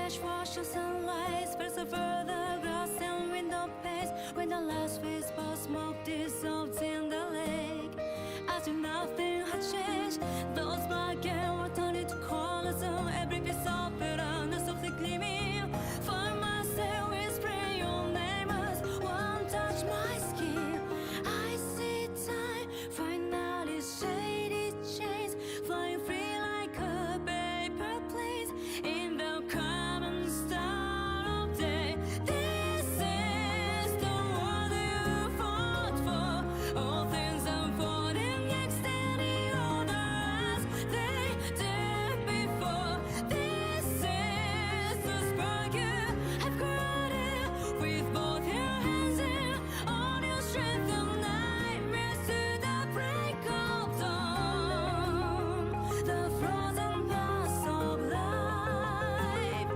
fresh wash of sunlight spreads over the grass and window panes. When the last whisper of smoke dissolves in the lake, as if nothing had changed, those black and white turned into colors of every piece of pattern softly gleaming. For myself, whispering your name as one touch my skin. I see time finally shaded chains flying free like a paper plane in the common style of day. This is the world you fought for. All things unfolding extending order as they did before. This is the spark you have created with both your hands and all your strength of nightmares to the break of dawn. The frozen past of life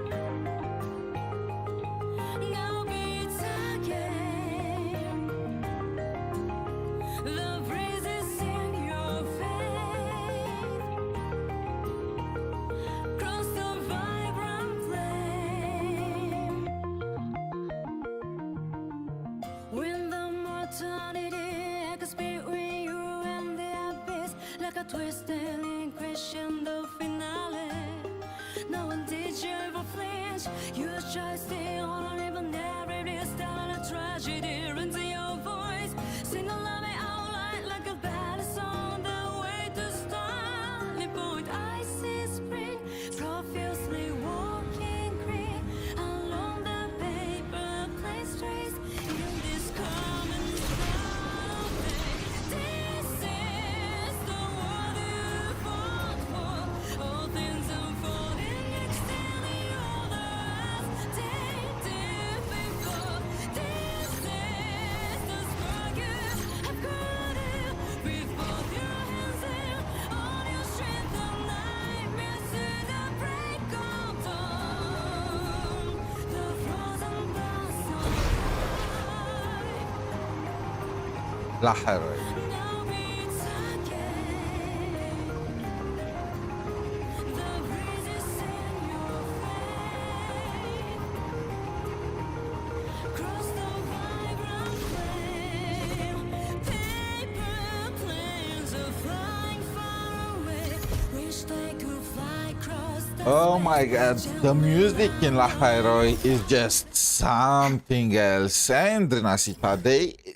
now beats again. The breezes in your face cross the vibrant flame. When the mortality echoes between you and the abyss, like a twisted crescendo finale. No one did you ever flinch. You try to stay on, even every risk down a tragedy runs in your voice. Sing a love it out loud like a battle song. The way to starting point. I see spring profusely walking green along the paper plane streets in this common style of day. This is the world you fought for. All things unfolding, extending order as they did before. This is the spark you have created with both your hands and all your strength of nightmares to the break of dawn. The frozen blast of life لحر now beats again. The breezes in your face cross the vibrant flame. Paper planes are flying far away. Wish they could fly across the Oh my space. god, the music in Lahiroi is just something else. And Renasita,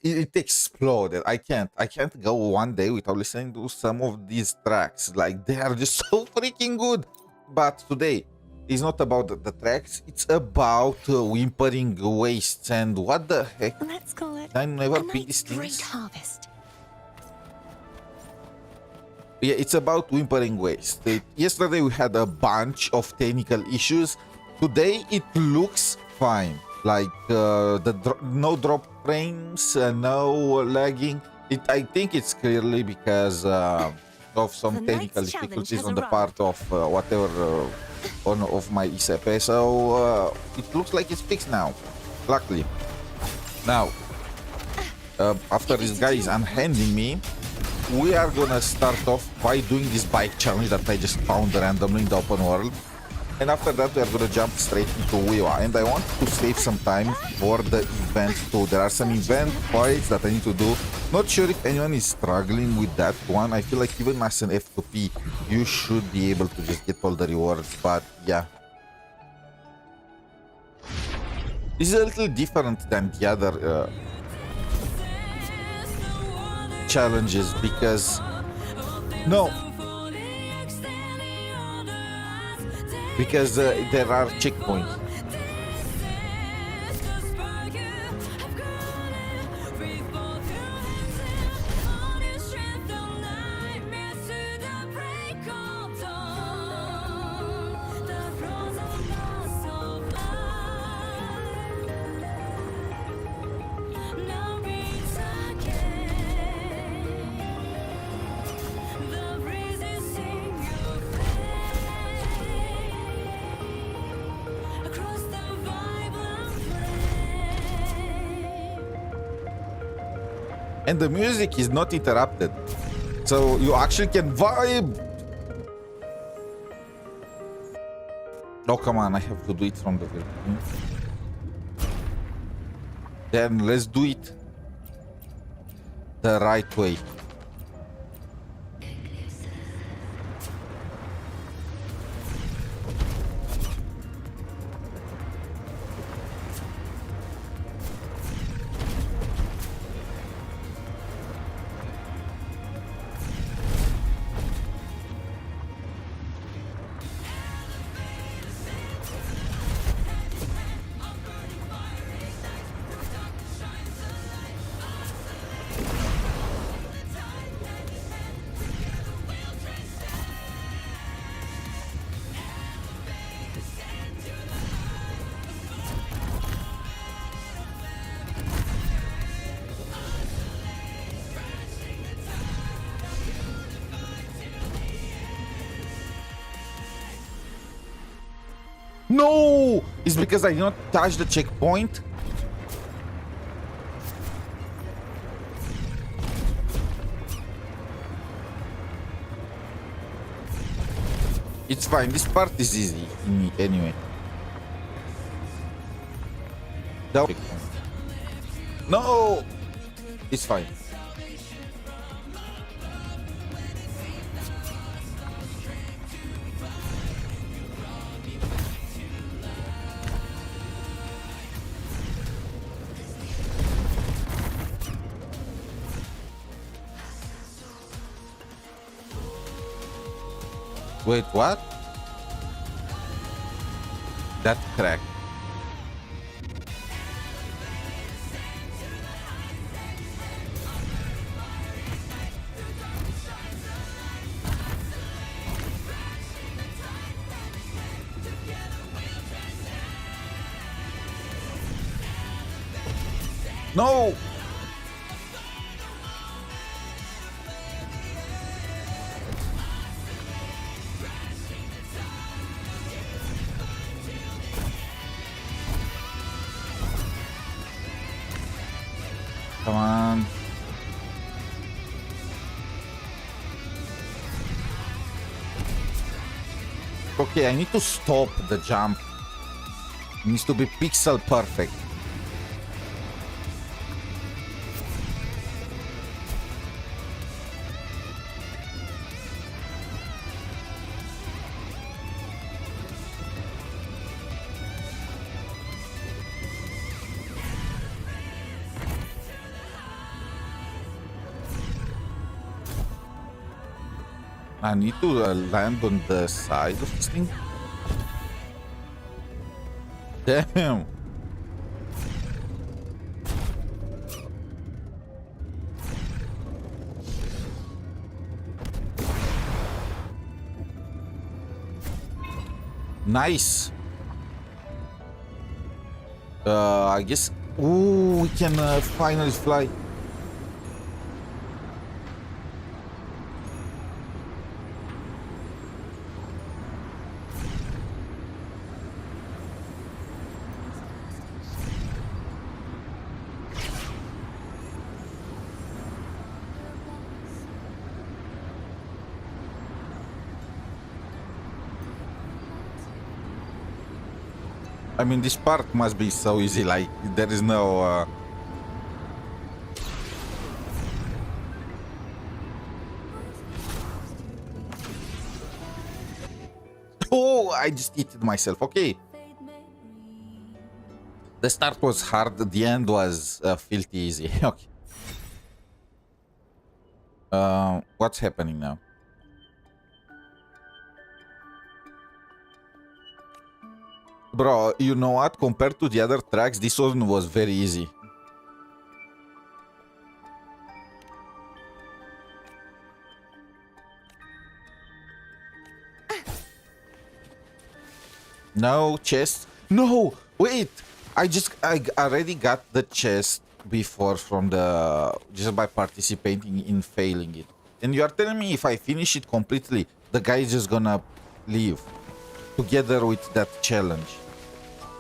it exploded. I can't go one day without listening to some of these tracks. Like, they are just so freaking good. But today is not about the tracks, it's about whimpering wastes. And what the heck? Let's call it I never a pick nice these great things. harvest. Yeah, it's about whimpering waste. Yesterday we had a bunch of technical issues. Today it looks fine. Like no drop frames, no lagging. I think it's clearly because of some The technical night's challenge difficulties has on the arrived. part of whatever of my ISP. So it looks like it's fixed now. Luckily. Now, after this guy is unhanding me, we are gonna start off by doing this bike challenge that I just found randomly in the open world. And after that, we are gonna jump straight into Whiwa. And I want to save some time for the event too. There are some event fights that I need to do. Not sure if anyone is struggling with that one. I feel like even as an F2P, you should be able to just get all the rewards. But yeah. This is a little different than the other challenges because there are checkpoints. And the music is not interrupted, so you actually can vibe. Oh, come on, I have to do it from the very beginning. Then let's do it the right way. No! It's because I did not touch the checkpoint. It's fine. This part is easy anyway. No! It's fine. Wait, what? That crack. No! Come on. Okay, I need to stop the jump. It needs to be pixel perfect. I need to land on the side of this thing. Damn. Nice. I guess. Ooh, we can finally fly. I mean, this part must be so easy, like, there is no... Oh, I just hit myself. Okay. The start was hard, the end was filthy easy. Okay. What's happening now? Bro, you know what? Compared to the other tracks, this one was very easy. No chest. No, wait. I already got the chest before from the just by participating in failing it. And you are telling me if I finish it completely, the guy is just gonna leave together with that challenge.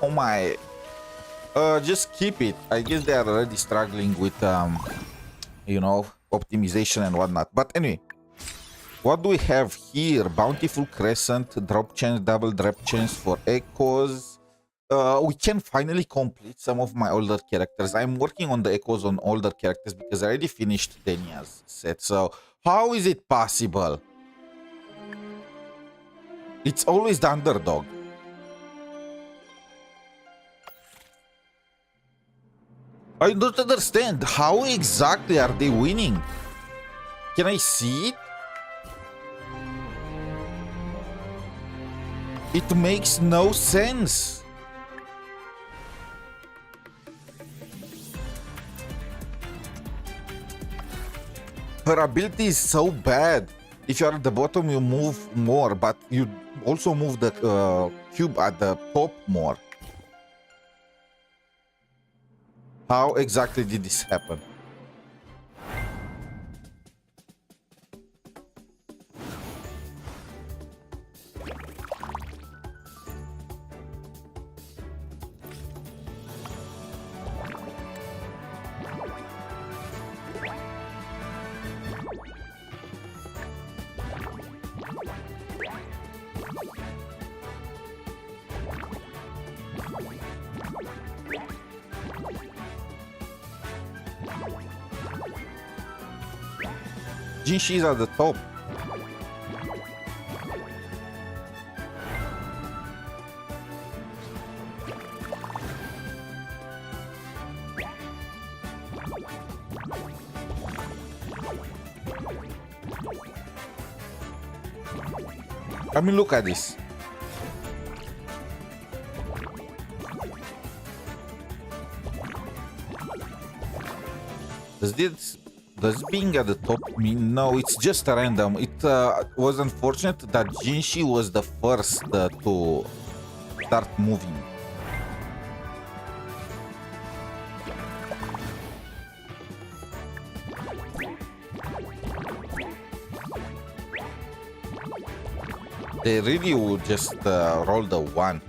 Oh my. Just keep it. I guess they are already struggling with you know, optimization and whatnot. But anyway, What do we have here? Bountiful Crescent, drop chance, double drop chance for echoes. We can finally complete some of my older characters. I'm working on the echoes on older characters because I already finished Denia's set. So how is it possible? It's always the underdog. I don't understand. How exactly are they winning? Can I see it? It makes no sense. Her ability is so bad. If you're at the bottom, you move more, but you also move the cube at the top more. How exactly did this happen? Jinshi is at the top. I mean, look at this. Does being at the top mean? No, it's just random. It was unfortunate that Jinshi was the first to start moving. They really would just roll the one.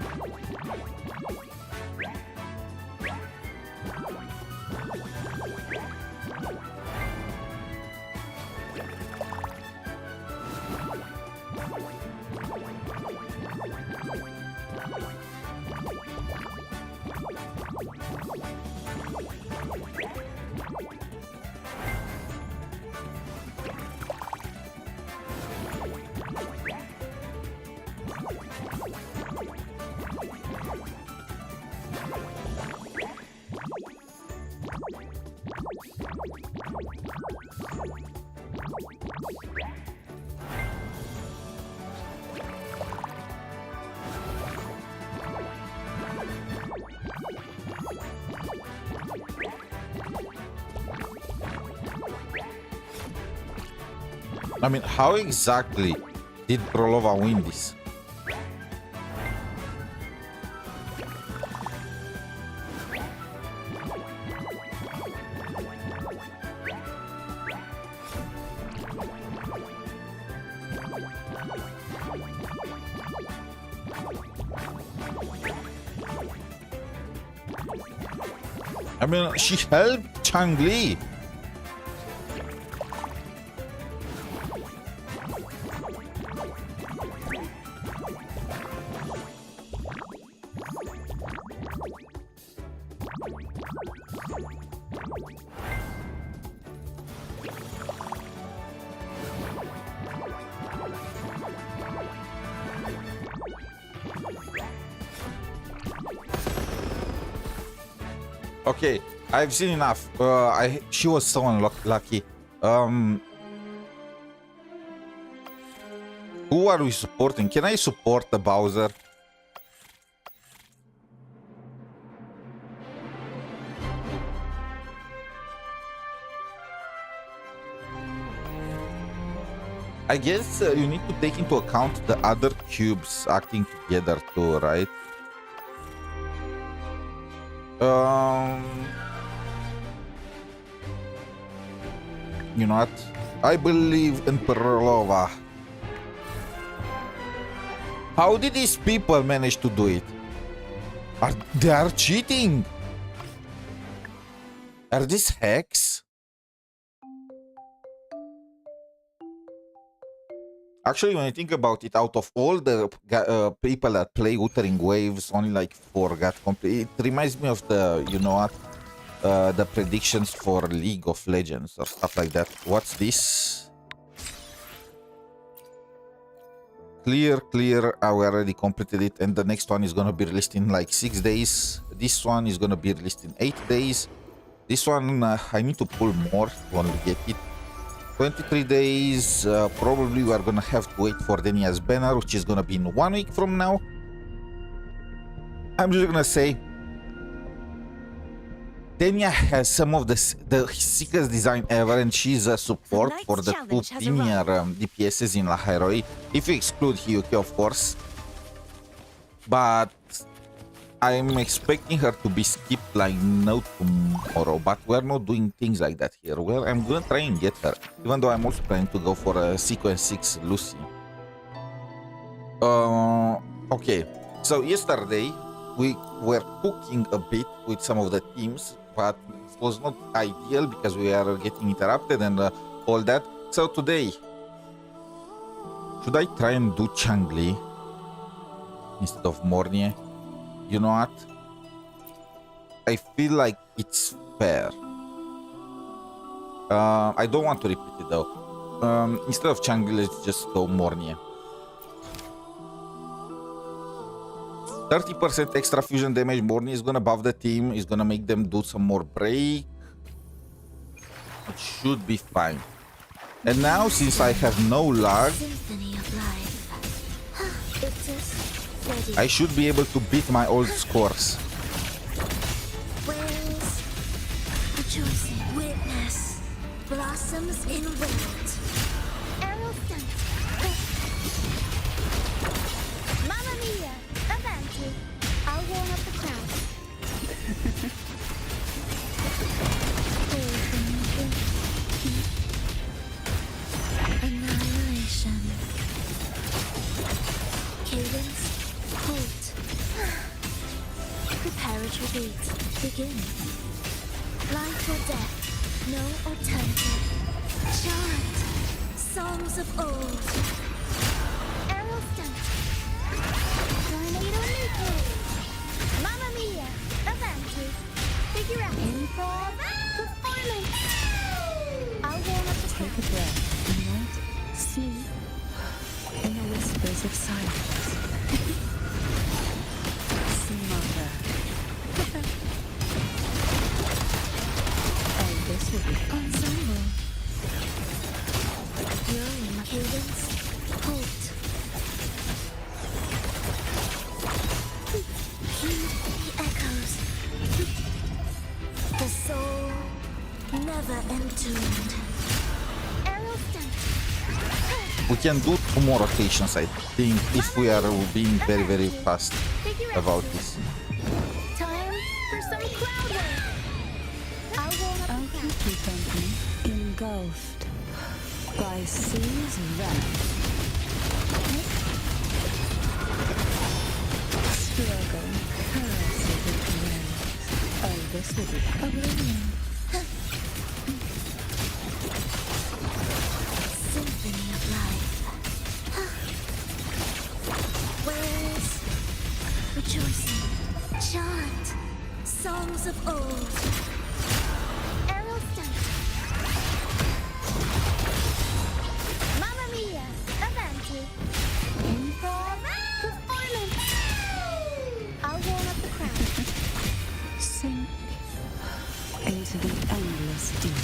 I mean, how exactly did Prolova win this? I mean, she helped Changli. Okay, I've seen enough. She was so unlucky. Who are we supporting? Can I support the Bowser? I guess you need to take into account the other cubes acting together too, right? You know what? I believe in Perlova. How did these people manage to do it? They are cheating. Are these hacks? Actually, when I think about it, out of all the people that play Wuthering Waves, only like 4 got complete. It reminds me of the, you know what, the predictions for League of Legends or stuff like that. What's this? Clear, clear. We already completed it, and the next one is gonna be released in like 6 days. This one is gonna be released in 8 days. This one I need to pull more to only get it. 23 days. Probably we are gonna have to wait for Denia's banner, which is gonna be in 1 week from now. I'm just gonna say Denia has some of the sickest design ever, and she's a support for the 2 premier DPSs in La Heroi, if you exclude Hyuki, of course. But I'm expecting her to be skipped like no tomorrow, but we're not doing things like that here. Well, I'm gonna try and get her, even though I'm also planning to go for a sequence 6 Lucy. Okay, so yesterday we were cooking a bit with some of the teams, but it was not ideal because we are getting interrupted and all that. So today, should I try and do Changli instead of Mornye? You know what? I feel like it's fair. I don't want to repeat it though. Instead of Changli, let's just go Mornye. 30% extra fusion damage. Mornye is gonna buff the team, is gonna make them do some more break. It should be fine. And now, since I have no lag, I should be able to beat my old scores. Witness blossoms in wind. Mamma mia, avanti. I'll warm up the crowd. Annihilation. Cadence, halt. Prepare a retreat. Begin. Life or death, no alternative. Chant, songs of old. Arrow stunt. Tornado nucleus. Mamma mia, avanti. Figure out. Improv, performance. I'll warm up the Take a breath and wait, sleep in the whispers of silence. Smother. This will be ensemble. Fury, cadence, halt. Heed the echoes. The soul never entombed. Arrow stunt. we can do 2 more rotations, I think, if we are being very, very fast about this. Time for some crowd work. I'll warm up I'll the keep you company, engulfed by seas venom. Struggle, caress with the waves. Oh, this will be oblivion. Symphony of life. Where's rejoicing? Chant songs of old. Arrow stunt. Mamma mia, avanti. Improv, performance. I'll warm up the crowd. Sink into the endless deep.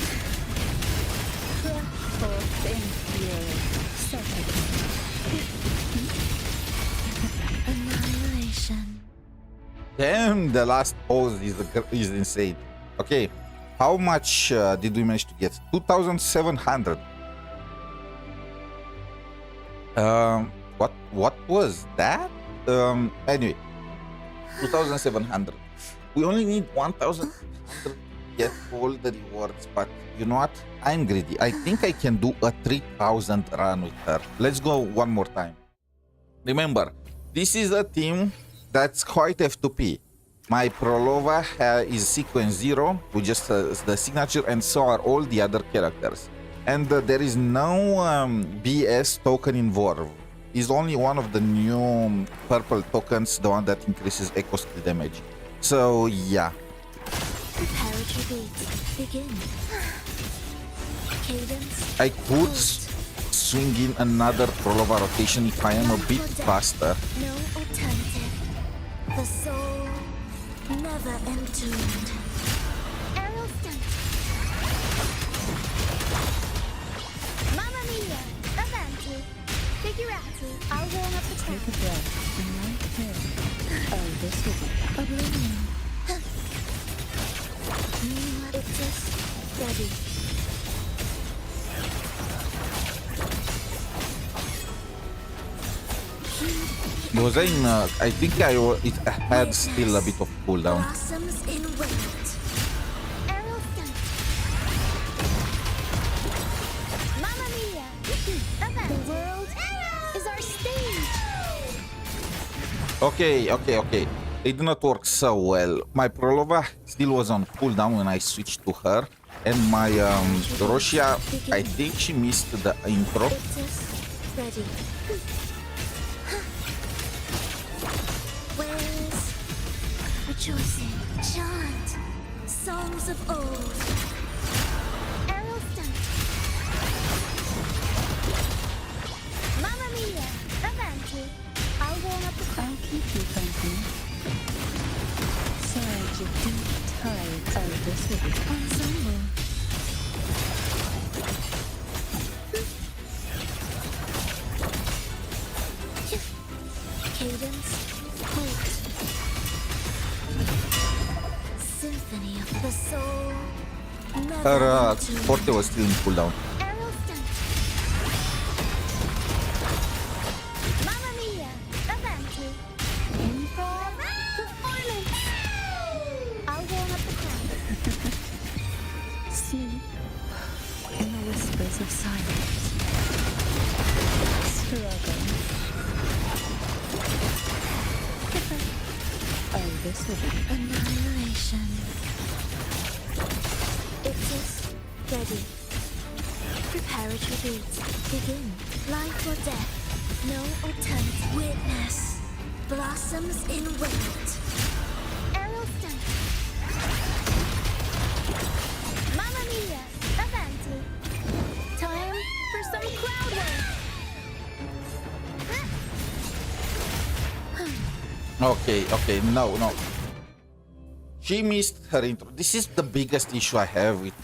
Breath forth in fury. Annihilation. Damn, the last pose is insane. Okay, how much did we manage to get? 2,700. What was that? Anyway, 2,700. We only need 1,000 to get all the rewards, but you know what? I'm greedy. I think I can do a 3,000 run with her. Let's go one more time. Remember, this is a team that's quite F2P. My Prolova is sequence 0, with just the signature, and so are all the other characters. And there is no BS token involved. It's only one of the new purple tokens, the one that increases echo skill damage. So yeah. Preparatory beats begin. Cadence. I could swing in another Prolova rotation if I am a bit faster. No alternative. The soul never entombed. Aerial stunt. Mamma mia! Avanti! Figurati! I'll warm up the Take a tank. breath and light here. Oh, this will be oblivion. It's just ready. Was I in? I think it had still a bit of cooldown. Blossoms in wind. Aerial stunt. Mamma mia! The world is our stage. Okay. It did not work so well. My Prolova still was on cooldown when I switched to her, and my Roshia, I think she missed the intro. It's just ready. Where's rejoicing? Chant songs of old. Aerial stunt. Mamma mia! Avanti! I'll warm up the I'll keep you company. Surge your deep tides. Oh, this will be ensemble. cadence. Halt. Symphony of the soul. Never Her entombed. forte was still in cooldown. Aerial stunt. Mamma mia! Avanti! Improv performance! I'll warm up the crowd. Sleep in the whispers of silence. Struggle. Oh, this will be Annihilation. It is ready. Preparatory beats begin. Life or death. No alternative. Witness. Blossoms in wind. Aerial stunt. Mamma mia! Avanti! Time for some crowd work. Okay, no. She missed her intro. This is the biggest issue I have with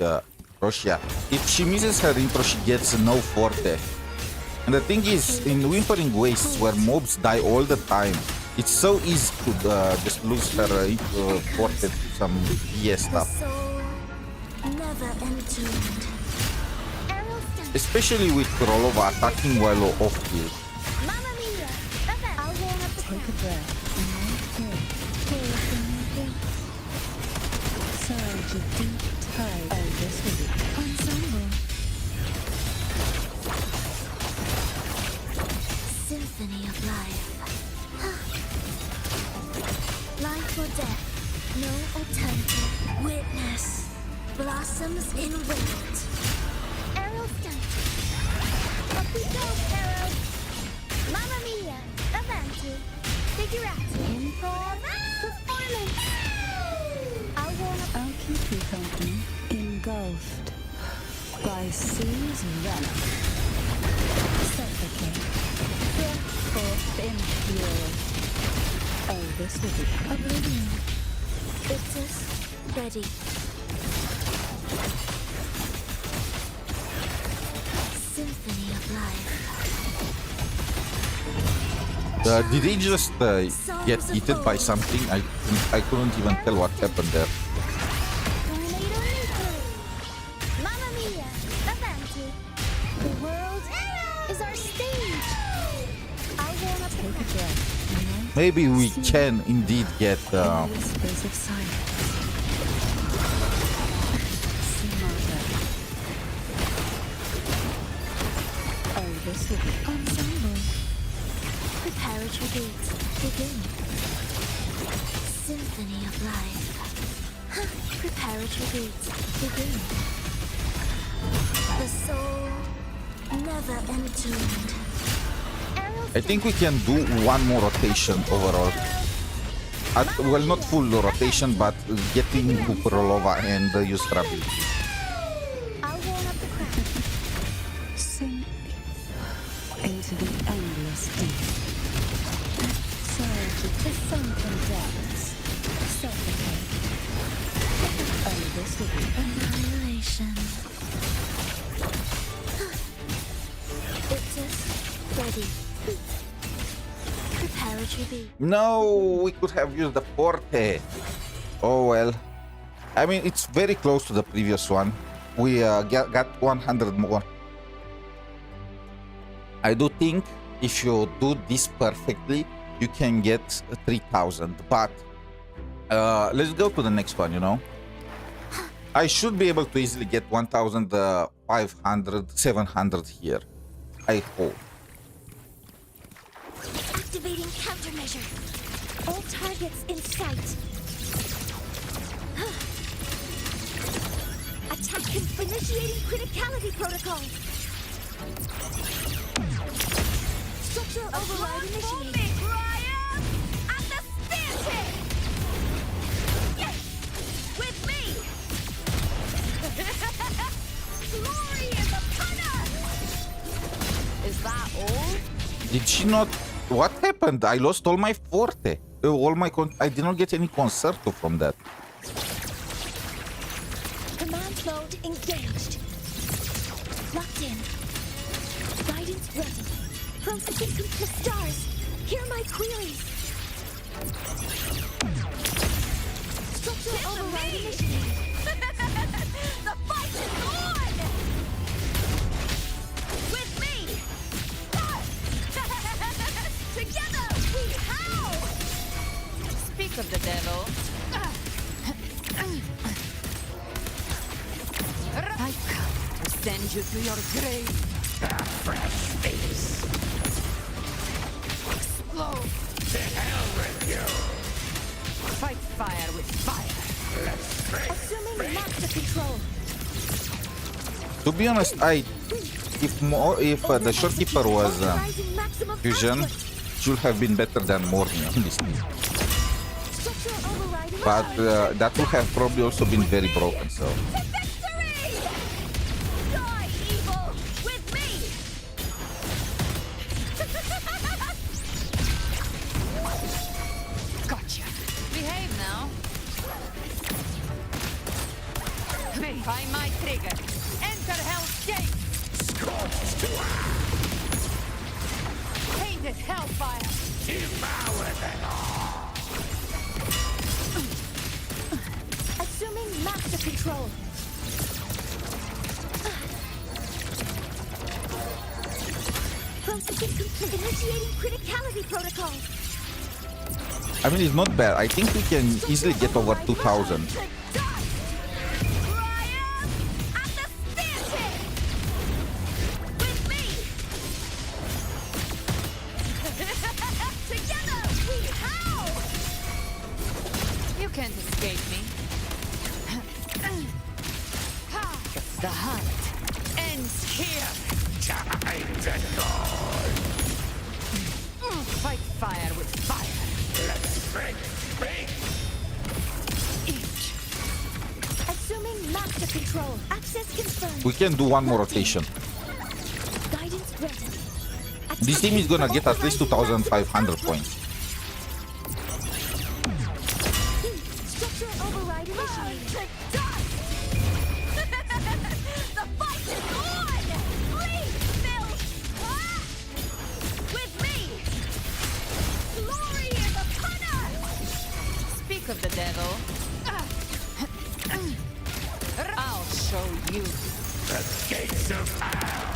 Roshia. If she misses her intro, she gets no forte. And the thing is, in Whimpering Wastes, where mobs die all the time, it's so easy to just lose her forte to some BS The stuff. soul never entombed. Aerial stunt. Especially with Krolova attacking while off field. Mamma mia! Avanti! I'll warm up the take a crowd. breath and light here. Surge your deep tide. Oh, this will be ensemble. Symphony of life. Life or death. No alternative. Witness. Blossoms in wind. Aerial stunt. Up we go, arrow. Mamma mia! Avanti! Figurati! Improv performance! I'll warm up. I'll keep you company. Engulfed by sea's venom. Suffocate. Breath forth in fury. Oh, this will be oblivion. It is ready. Symphony of life. Did he just get eaten by something? I couldn't even tell what happened there. Tornado nuclear. Mamma mia! Avanti! The world is our stage. I'll warm up the Take a crowd. breath and light Maybe we can indeed get in the whispers of silence. Smarter. Oh, this will be ensemble. Preparatory beats begin. Symphony of life. Preparatory beats begin. The soul never entombed. I think we can do one more rotation overall. Well, not full rotation, but getting Uperolova and Yustra abilities. I'll warm up the crowd. Sink into the endless deep. Surge to sunken depths. Suffocate. And this will be Annihilation. Victus, ready. Preparatory beat. No, we could have used the Forte. Oh well. I mean, it's very close to the previous one. We got 100 more. I do think if you do this perfectly, you can get 3,000. But let's go to the next one, you know. I should be able to easily get 1,500, 700 here. I hope. Activating countermeasure. All targets in sight. Attack initiating criticality protocol. Structural override initiated. Yes, with me. Glory is upon us. Is that all? Did she not? What happened? I lost all my Forte. All my I did not get any concerto from that. Command mode engaged. Locked in. Guidance ready. Processing complete stars. Hear my queries. Structural override initiated. The fight is on! With me! Together we howl! Speak of the devil. I come to send you to your grave. Fresh face. Explode. To hell with you. Fight fire with fire. Assuming master control. To be honest, if the shopkeeper was Authorizing maximum fusion, output. should have been better than mornye in this team. Structural override But initiated. that would have probably also been very broken. So To victory! Die, evil, with me! Gotcha. Behave now. Find my trigger. Enter Hell's Gate. Scorched to hated hellfire. Devour them all. Assuming master control. Processing complete. Initiating criticality protocol. I mean, it's not bad. I think we can easily get over 2,000. You can't escape me. The hunt ends here. Time to go. Fight fire with fire. Let's break. Assuming master control. Access confirmed. We can do one more rotation. Guidance ready. This team is gonna get at least 2,500 points. Structural override initiated. The fight is on! Leave, Mill! With me! Glory is upon us! Speak of the devil. I'll show you. The gates of hell.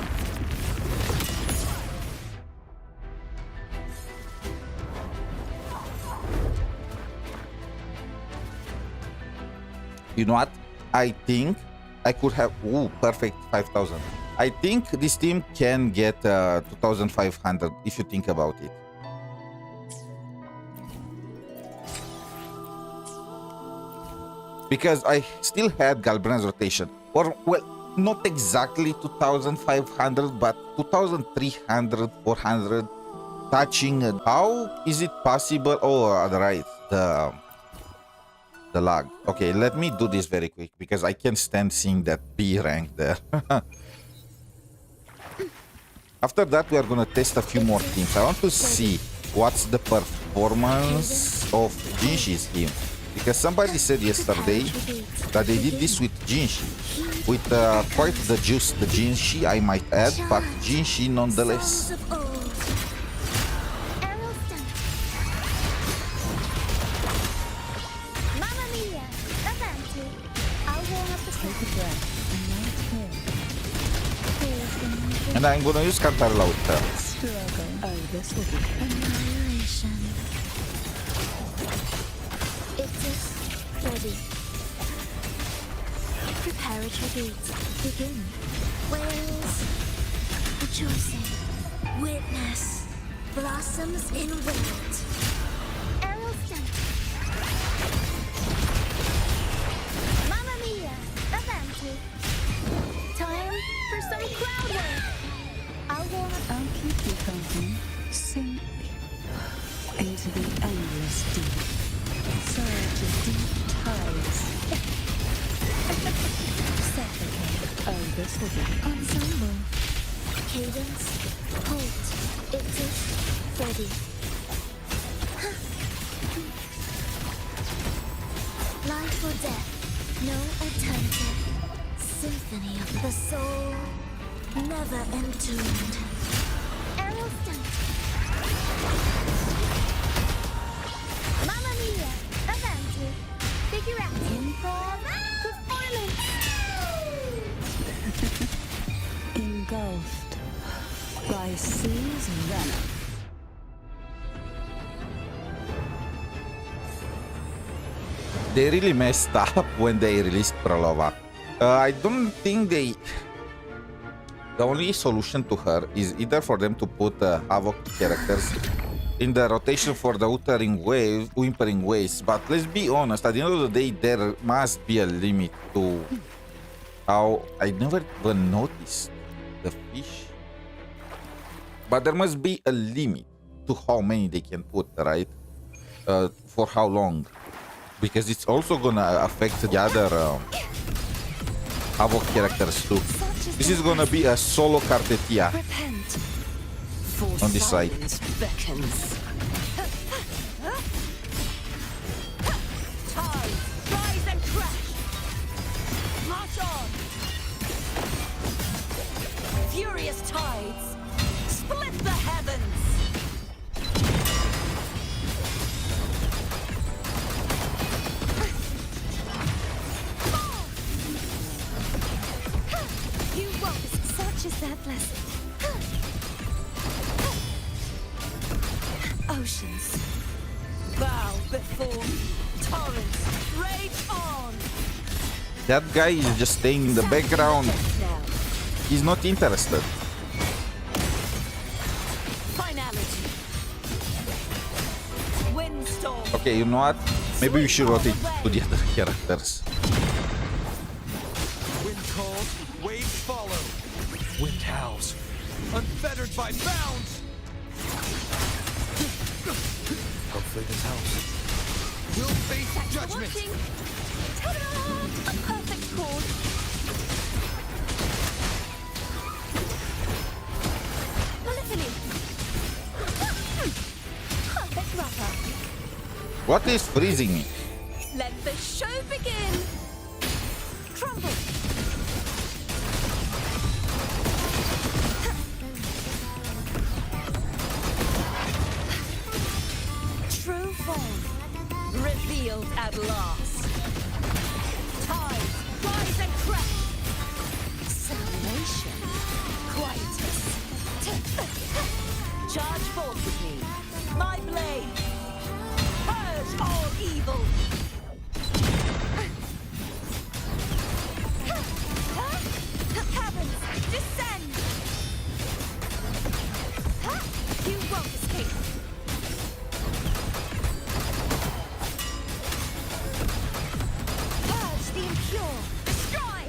You know what? I think I could have... Ooh, perfect 5,000. I think this team can get 2,500 if you think about it. Because I still had Galbran's rotation. Or, well, not exactly 2,500, but 2,300, 400 touching. How is it possible? Oh, right, the lag. Okay, let me do this very quick because I can't stand seeing that B rank there. After that, we are gonna test a few more teams. I want to see what's the performance of Jinshi's team. Because somebody said yesterday that they did this with Jinshi. With quite the juice, the Jinshi, I might add, but Jinshi nonetheless. Songs of old. Aerial stunt. Mamma mia, avanti. I'll warm up the Take a crowd. breath and right here. Pause in the And I'm gonna use Cantarella with her. struggle. Oh, this will be Annihilation. It is ready. Prepare a tribute. Begin. Whales rejoicing. Witness. Blossoms in wind. Aerial stunt. Mamma mia, avanti. Time for some crowd work. I'll warm up. I'll keep you company. Sink into the endless deep. Surge of deep tides. Suffocate. Oh, this will be Ensemble. Cadence. Halt. It is ready. Life or death. No alternative. Symphony of the soul. Never entombed. Aerial stunt. Mamma mia. Avanti. Figure out. Improv. Performance. engulfed by sea's venom. They really messed up when they released Pralova. I don't think they... The only solution to her is either for them to put Havoc characters in the rotation for the Whimpering Waves. But let's be honest, at the end of the day, there must be a limit to how... I never even noticed the fish. But there must be a limit to how many they can put, right? For how long. Because it's also gonna affect the other Havoc characters too. This is gonna be a solo Cartetia Repent. on this side. Beckons. Tide, rise and crash. March on. Furious tides, split the heavens. You won't. Such is that blessing. Oceans. Bow before me. Torrents, rage on. That guy is just staying in the background. Now, He's not interested. finality. Windstorm. Okay, you know what? Maybe we should rotate to the other characters. Wind calls, waves follow. Wind howls, unfettered by bounds. Hopefully this helps. We'll face judgment. Watching. Ta-da! A perfect chord. Polyphony. Perfect rubber. What is freezing me? Let the show begin. Crumble. True form. Revealed at last. Tides, rise and crash. Salvation. Quietus. Charge forth with me. My blade. Purge all evil. Caverns. Descend. You won't escape. Purge the impure. Destroy.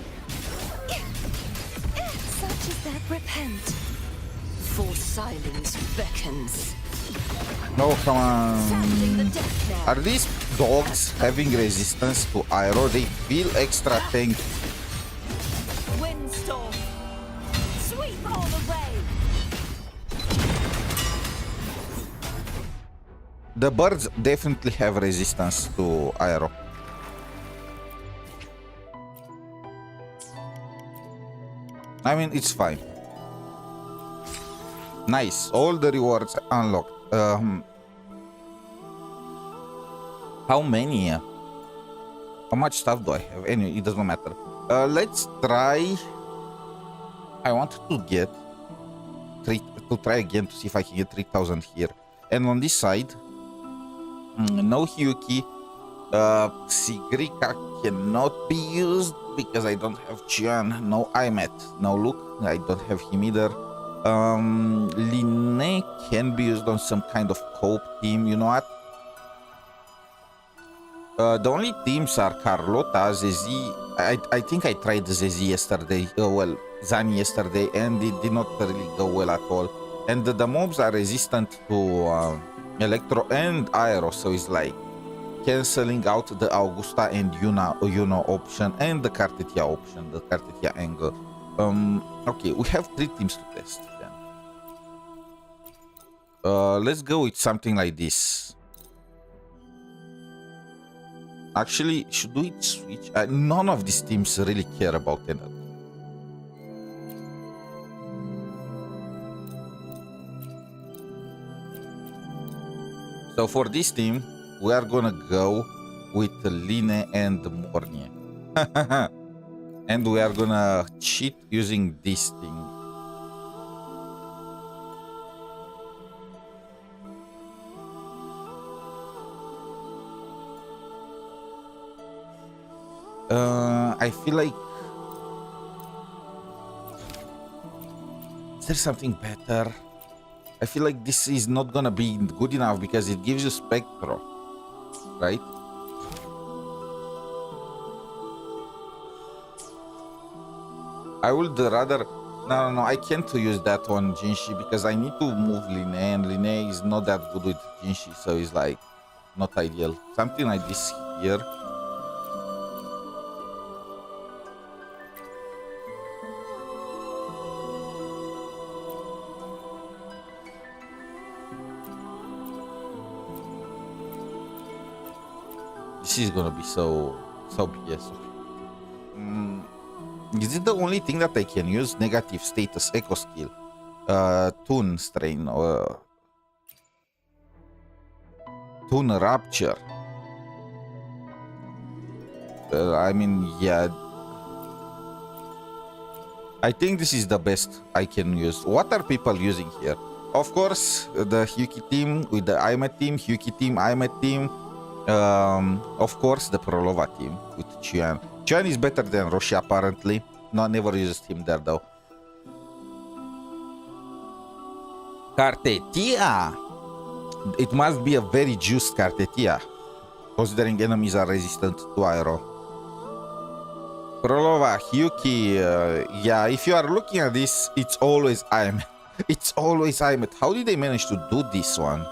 awakens. No, come Sounding the on. death knell. Are these dogs having resistance to aero? They feel extra tanky. Windstorm. Sweep all the way. The birds definitely have resistance to aero. I mean, it's fine. Nice. All the rewards unlocked. How many? How much stuff do I have? Anyway, it doesn't matter. Let's try. I wanted to get try again to see if I can get 3,000 here. And on this side, no Hyuki. Sigrika cannot be used because I don't have Chian. No aemeath. No Luke. I don't have him either. Lynae can be used on some kind of cope team. You know what? The only teams are Carlota, Zezi. I think I tried Zezi yesterday. Well, Zani yesterday, and it did not really go well at all. And the mobs are resistant to Electro and Aero, so it's like canceling out the Augusta and Yuno option and the Cartetia option, the Cartetia angle. Okay, we have 3 teams to test then. Let's go with something like this. Actually, should we switch? None of these teams really care about energy. So for this team, we are gonna go with lynae and mornye. And we are gonna cheat using this thing. I feel like... Is there something better? I feel like this is not gonna be good enough because it gives you Spectro, right? I would rather... No, I can't use that on Jinshi because I need to move lynae, and lynae is not that good with Jinshi, so it's like not ideal. Something like this here. This is gonna be so BS. Is it the only thing that I can use? Negative status, echo skill, tune strain, or tune rapture. I mean, yeah. I think this is the best I can use. What are people using here? Of course, the Hyuki team with the aemeath team, Hyuki team, aemeath team. Of course, the Prolova team with Chian. Chian is better than Roshi apparently. No, never used him there though. Cartetia. It must be a very juiced Cartetia, considering enemies are resistant to aero. Prolova, Hyuki. Yeah, if you are looking at this, it's always aemeath. It's always aemeath. How did they manage to do this one?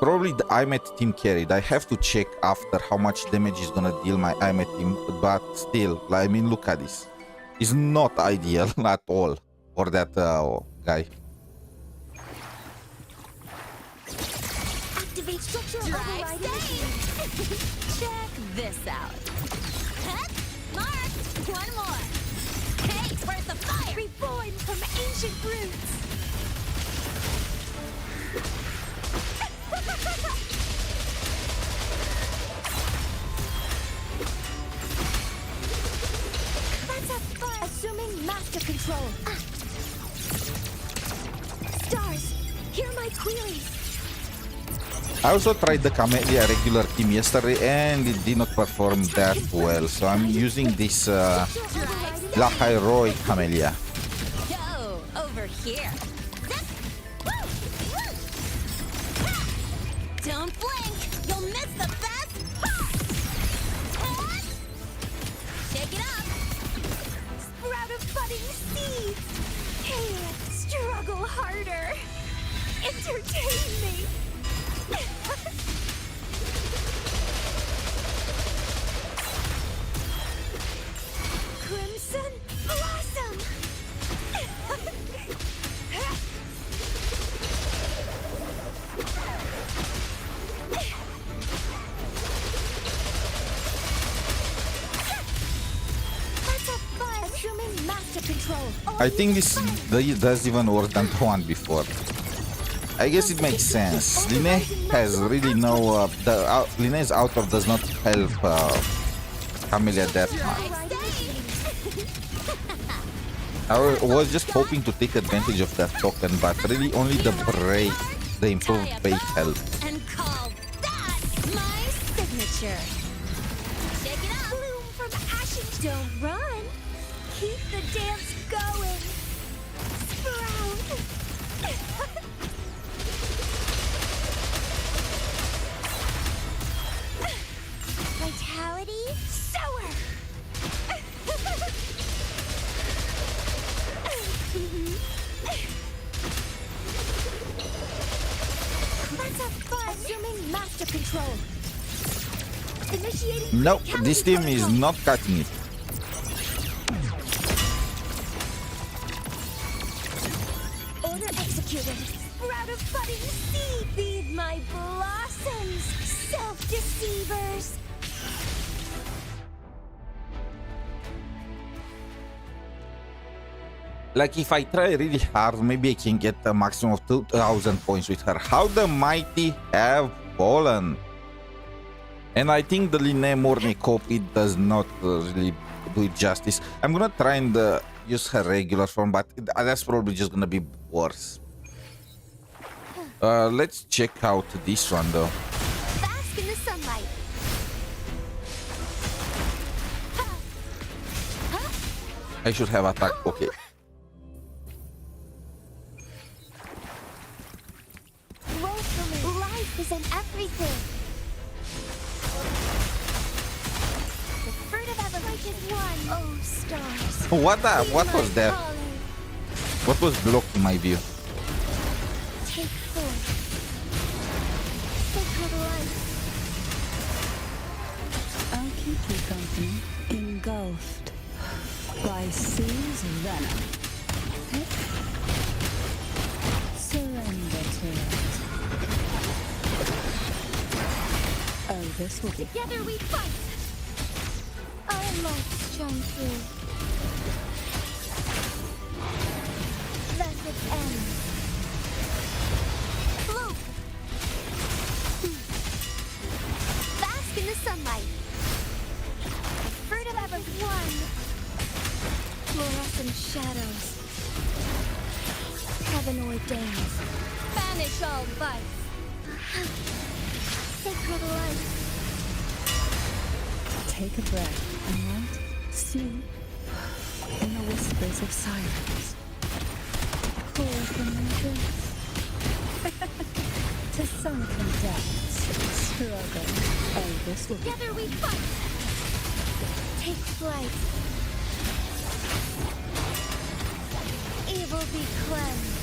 Probably the aemeath team carried. I have to check after how much damage is gonna deal my aemeath team, but still, I mean, look at this. It's not ideal at all for that guy. Activate structural overriding. Check this out. Cut. Mark. One more. Hey, where's the fire? Reborn from ancient roots. That's a fire. Assuming master control. Stars, hear my queries. I also tried the Camellia regular team yesterday and it did not perform that well, so I'm using this La Heroic Camellia. Go over here. Don't blink. You'll miss the best. Shake it up. Sprout of budding seeds. Hey, struggle harder. entertain me! Crimson Blossom! That's a fun! Assuming master control. I think this does even worse than the one before. I guess it makes sense. Lynae has really no Lynae's auto does not help Camellia that much. I was just hoping to take advantage of that token, but really only the break, the improved break help. And call that my signature. Shake it up. Bloom from ashes. Don't run. Keep the dance going. Sprout. Vitality sower. That's a fun. Assuming master control. Initiating. Nope, this team is not cutting it. Order executed. Sprout of budding seed. Feed my blossoms. Self-deceivers. Like if I try really hard, maybe I can get a maximum of 2,000 points with her. How the mighty have fallen. And I think the Lynae mornye copy does not really do it justice. I'm gonna try and use her regular form, but that's probably just gonna be worse. Let's check out this one though. Bask in the sunlight. I should have attacked. Okay. Woefully. Life is in everything. The fruit of everlight is one. Oh, stars. What was that? What was blocking my view? Take forth. Sacred light. I'll keep you company, engulfed by seas venom. Surrender to it. Oh, this will be Together we fight. Our lights shine through. Let it end. Bloom. Bask in the sunlight. Fruit of ever one. Fluorescent shadows. Heaven ordains. Banish all vice. Sacred light. take a breath and light, sleep in the whispers of silence. Pour from your drinks to sunken depths, struggle. Oh, this will be Together we fight. Take flight. Evil be cleansed.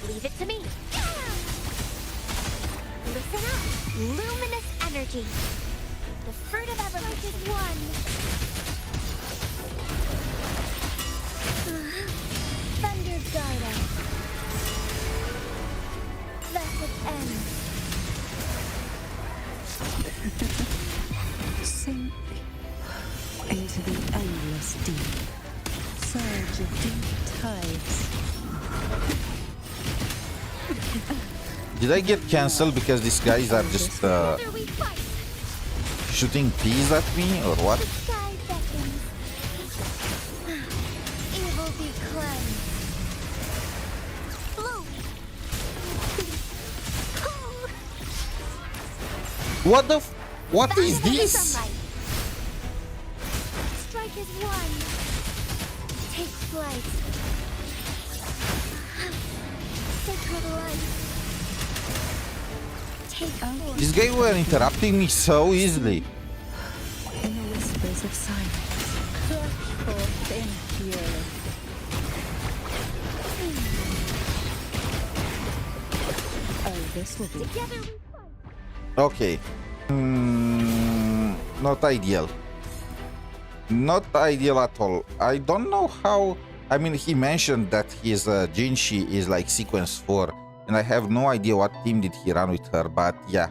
Leave it to me. Listen up. Luminous energy. The fruit of everlight is one. Thunder guide us. Let it end. sink into the endless deep. Surge of deep tides. Did I get cancelled because these guys are just Together we fight. shooting peas at me or what? The sky beckons. Evil be cleansed. Bloom. What the what Back is into the this? sunlight. Strike is one. Take flight. Sacred light. Take forth. These guys were interrupting me so easily. In the whispers of silence, crush forth in fury. this will be. Together we fight. Okay. Not ideal. Not ideal at all. I don't know how. I mean, he mentioned that his Jinshi is like sequence 4, and I have no idea what team did he run with her, but yeah.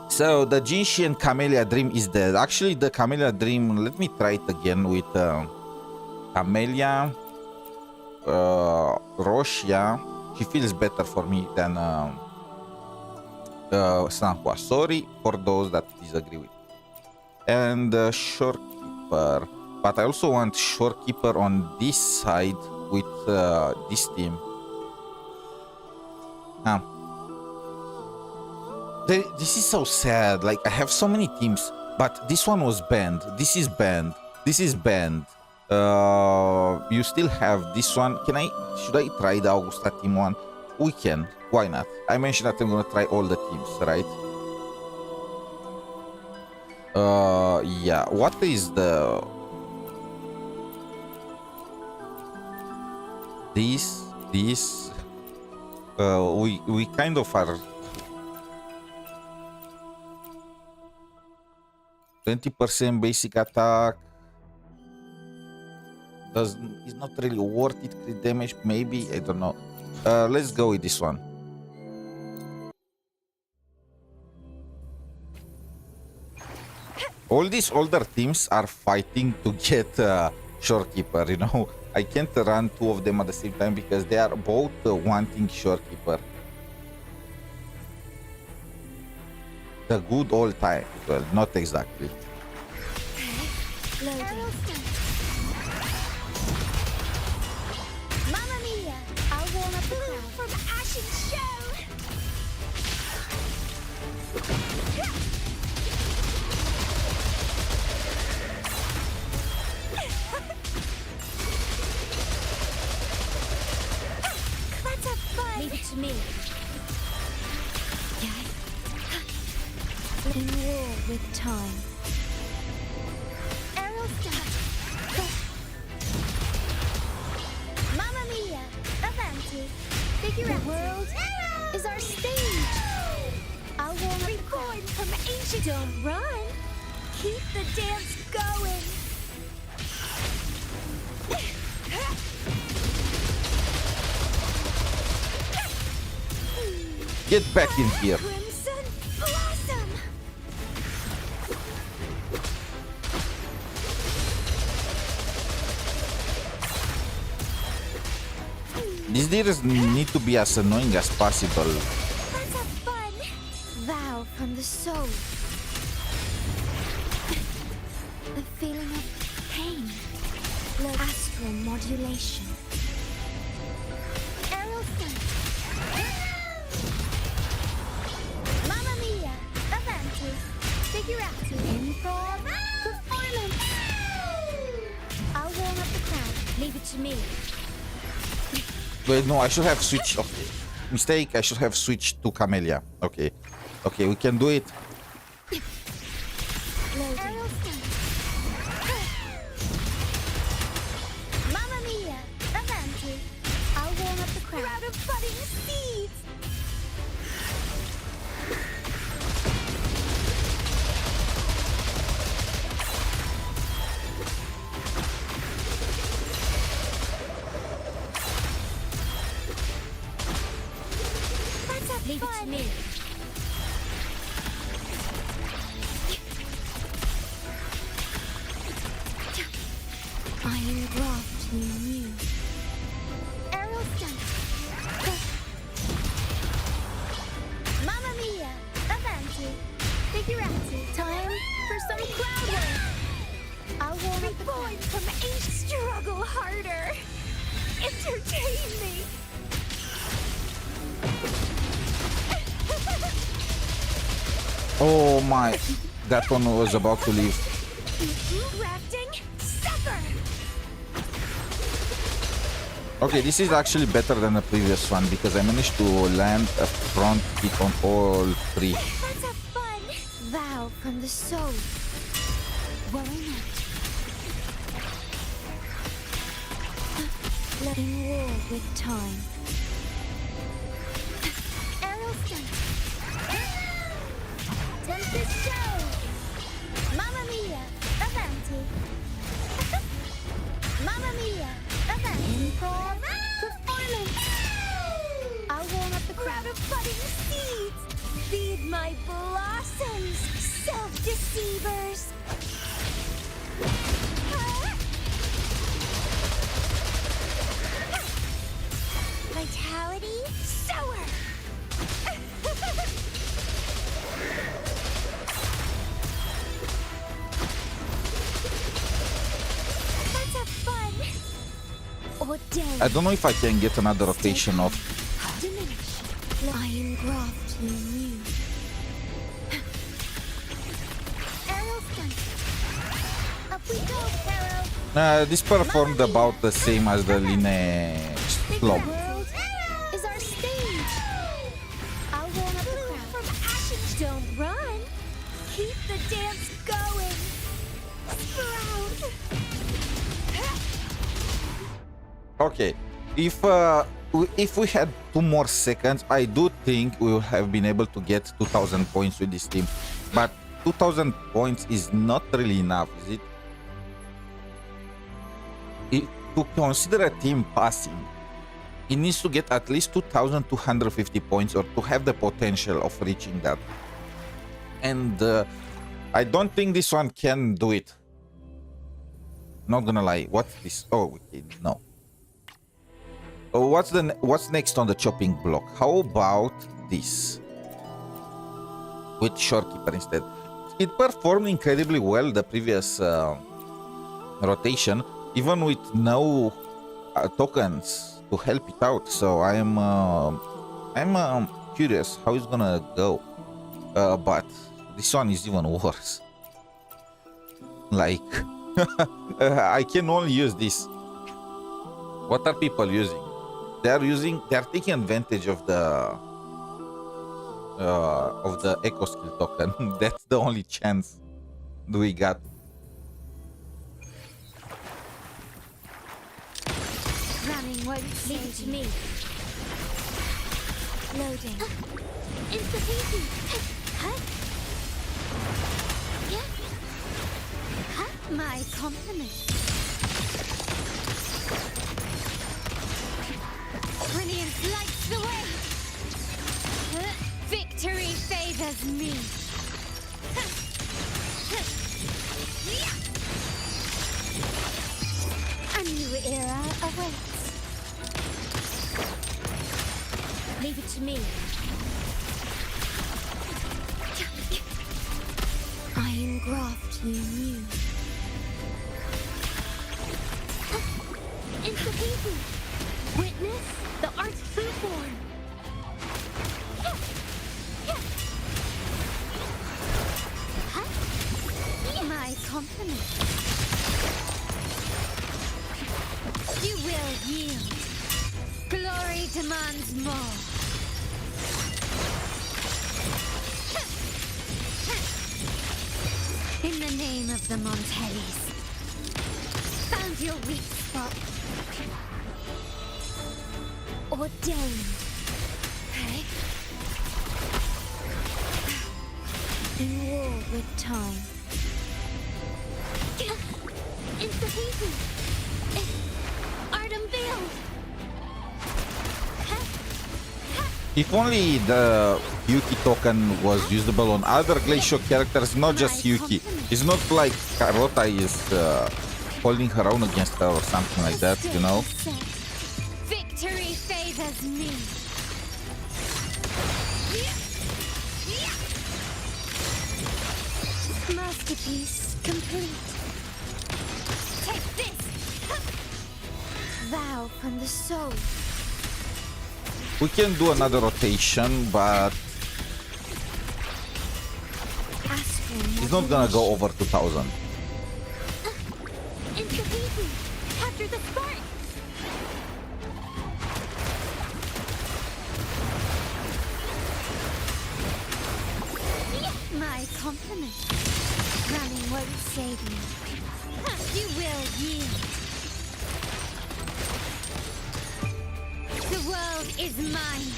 So the Jinshi and Camellia Dream is dead. Actually, the Camellia Dream, let me try it again with Camellia, Roshia. She feels better for me than Sanhua. Sorry for those that disagree with. And Shorekeeper. But I also want Shorekeeper on this side with this team. This is so sad. Like, I have so many teams, but this one was banned. This is banned. This is banned. You still have this one. Should I try the Augusta team one? We can. Why not? I mentioned that I'm gonna try all the teams, right? Yeah. What is the... This... We kind of are... 20% basic attack. It's not really worth it. Crit damage, maybe. I don't know. Let's go with this one. All these older teams are fighting to get Shorekeeper, you know. I can't run two of them at the same time because they are both wanting Shorekeeper. The good old time. Well, not exactly. Mamma mia! I'll warm up the crowd from Ashen Show! Let's have fun! Leave it to me. In war with time. Arrow start. Mamma mia! Avanti! Figure out. The world is our stage. I'll warm up. Reborn from ancient. Don't run. Keep the dance going. Get back in here. Crimson Blossom. These deers need to be as annoying as possible. Let's have fun. Vow from the soul. A feeling of pain. Astral modulation. Aerial sense. Mamma mia! Avanti! Figurati! Improv! Performance! I'll warm up the crowd. Leave it to me. Wait, no, I should have switched. Okay. Mistake, I should have switched to Camellia. Okay. Okay, we can do it. Loading. Mamma mia! Avanti! I'll warm up the crowd. Crowd of budding seeds! Let's have Leave fun. It to me. I engraft you new. Aerial stunt. Mamma mia! Avanti! Figurati! Time for some crowd work! I'll warm up the crowd. From ancient struggle harder! Entertain me! Oh my. That one was about to leave. Grafting supper! Okay, this is actually better than the previous one because I managed to land a front hit on all three. Let's have fun! Vow from the soul. Worry not. In war with time. casualty. Mamma mia! Improv performance! I'll warm up the crowd of budding seeds! Feed my blossoms, self-deceivers! Vitality sower! Let's have fun! Or day. I don't know if I can get another rotation of. Diminish. I engraft you new. Arrow stunt. Up we go, Arrow. This performed about the same as the lynae slope. The world is our stage. I'll warm up the crowd. From ashes. Don't run. Keep the dance going. Sprout. Okay, if we had 2 more seconds, I do think we would have been able to get 2,000 points with this team. But 2,000 points is not really enough, is it? To consider a team passing, it needs to get at least 2,250 points or to have the potential of reaching that. And I don't think this one can do it. Not gonna lie. What's this? Oh, okay, no. What's next on the chopping block? How about this? With Shorekeeper instead. It performed incredibly well the previous rotation, even with no tokens to help it out. So I'm curious how it's gonna go. But this one is even worse. Like I can only use this. What are people using? They're taking advantage of the echo skill token. That's the only chance we got. Running won't leave it to me. Loading. Insta-peasy. Huh? Yeah. Huh? My compliment. Brilliance lights the way. Victory favors me. A new era awaits. Leave it to me. I engraft you new. Insta-peasy. Witness the art's true form. My compliment. You will yield. Glory demands more. In the name of the Montellis. Found your weak spot. Ordained. Okay. In war with time. Insta-peasy. Art unveiled. If only the Yuki token was usable on other Glacial characters, not just Yuki. It's not like Carlota is holding her own against her or something like that, you know? Victory favors me. Masterpiece complete. Take this. Vow from the soul. We can do another rotation, but it's not gonna go over 2,000. Insta-peasy. Capture the spark. My compliment. Running won't save me. You will yield. The world is mine.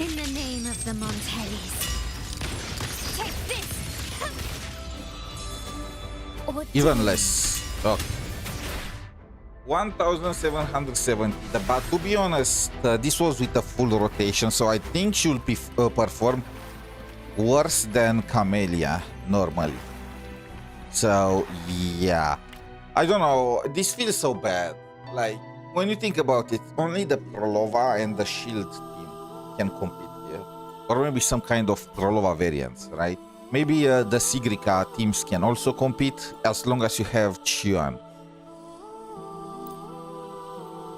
In the name of the Montellis. Even less. Okay. 1770. But to be honest, this was with a full rotation, so I think she'll perform worse than Camellia normally. So yeah, I don't know. This feels so bad. Like when you think about it, only the Prolova and the Shilled team can compete here, or maybe some kind of Prolova variants, right? Maybe the Sigrica teams can also compete as long as you have Chuan.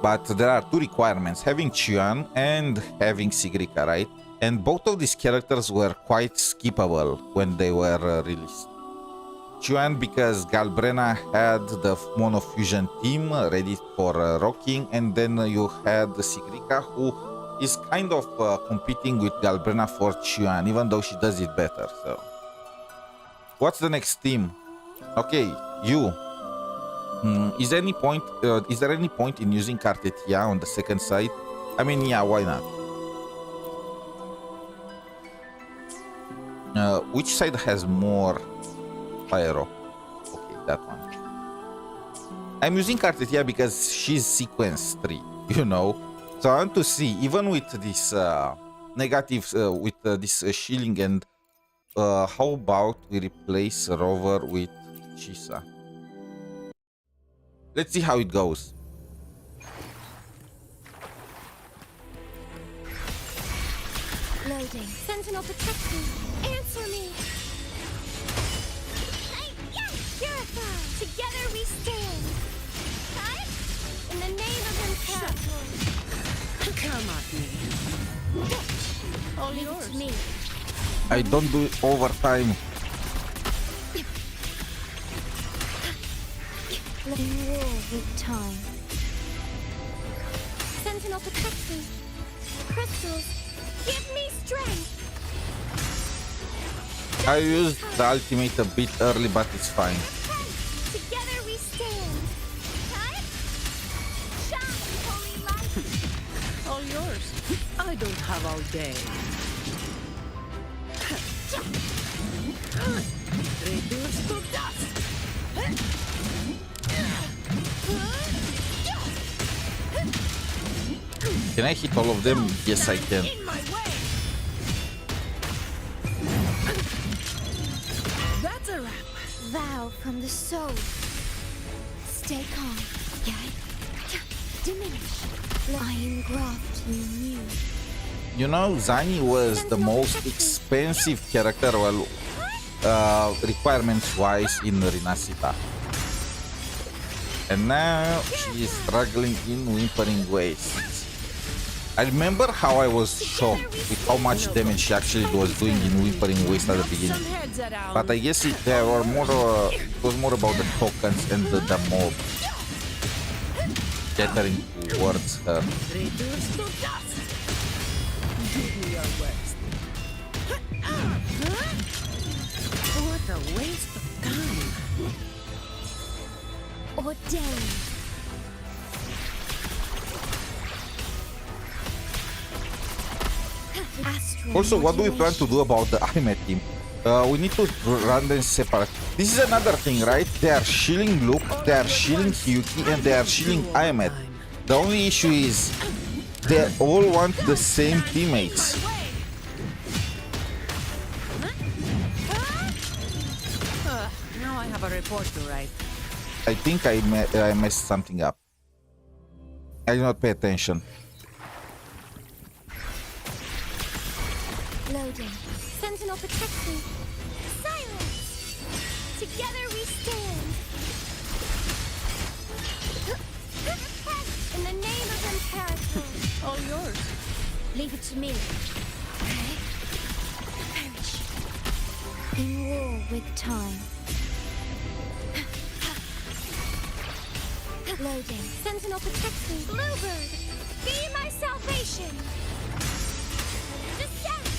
But there are two requirements, having Chuan and having Sigrica, right? And both of these characters were quite skippable when they were released. Chuan because Galbrena had the monofusion team ready for rocking, and then you had Sigrica who is kind of competing with Galbrena for Chuan, even though she does it better. So, what's the next team? Okay, you. Is there any point? Is there any point in using Cartetia on the second side? I mean, yeah, why not? Which side has more pyro? Okay, that one. I'm using Cartetia because she's sequence 3, you know. So I want to see, even with this negative, with this shielding, and how about we replace Rover with Chisa? Let's see how it goes. Loading. Sentinel protect me. Answer me. Purify. Together we stand. Right? In the name of Imperator. Come at me. All Leave it yours. to me. I don't do overtime. Let me war with time. Sentinel protect me. Crystals, give me strength. I used the ultimate a bit early, but it's fine. Together we stand. Right? Shine, holy light. All yours. I don't have all day. Reduce to dust. Can I hit all of them? Yes, I can. In my way. That's a wrap. Vow from the soul. Stay calm. Diminish. I engraft you new. You know, Zani was the most expensive character, well, requirements-wise in Renacita. And now she is struggling in Whimpering Wastes. I remember how I was shocked with how much damage she actually was doing in Whimpering Waste at the beginning. Some heads around. But I guess there were more, it was more about the tokens and the mob gathering towards her. Reduce to dust. Give me your worst. What a waste of time. Ordained. Astral Also, what do we plan to modulation. do about the aemeath team? We need to run them separate. This is another thing, right? They are shielding Luke, they are shielding Hyuki, and they are shielding aemeath. The only issue is they all want the same teammates. Now I have a report to write. I think I messed something up. I did not pay attention. Loading. Sentinel protect me. Silence. Together we stand. In the name of Imperator. All yours. Leave it to me. Okay? Perish. In war with time. Loading. Sentinel protect me. Bluebird, be my salvation. Descend.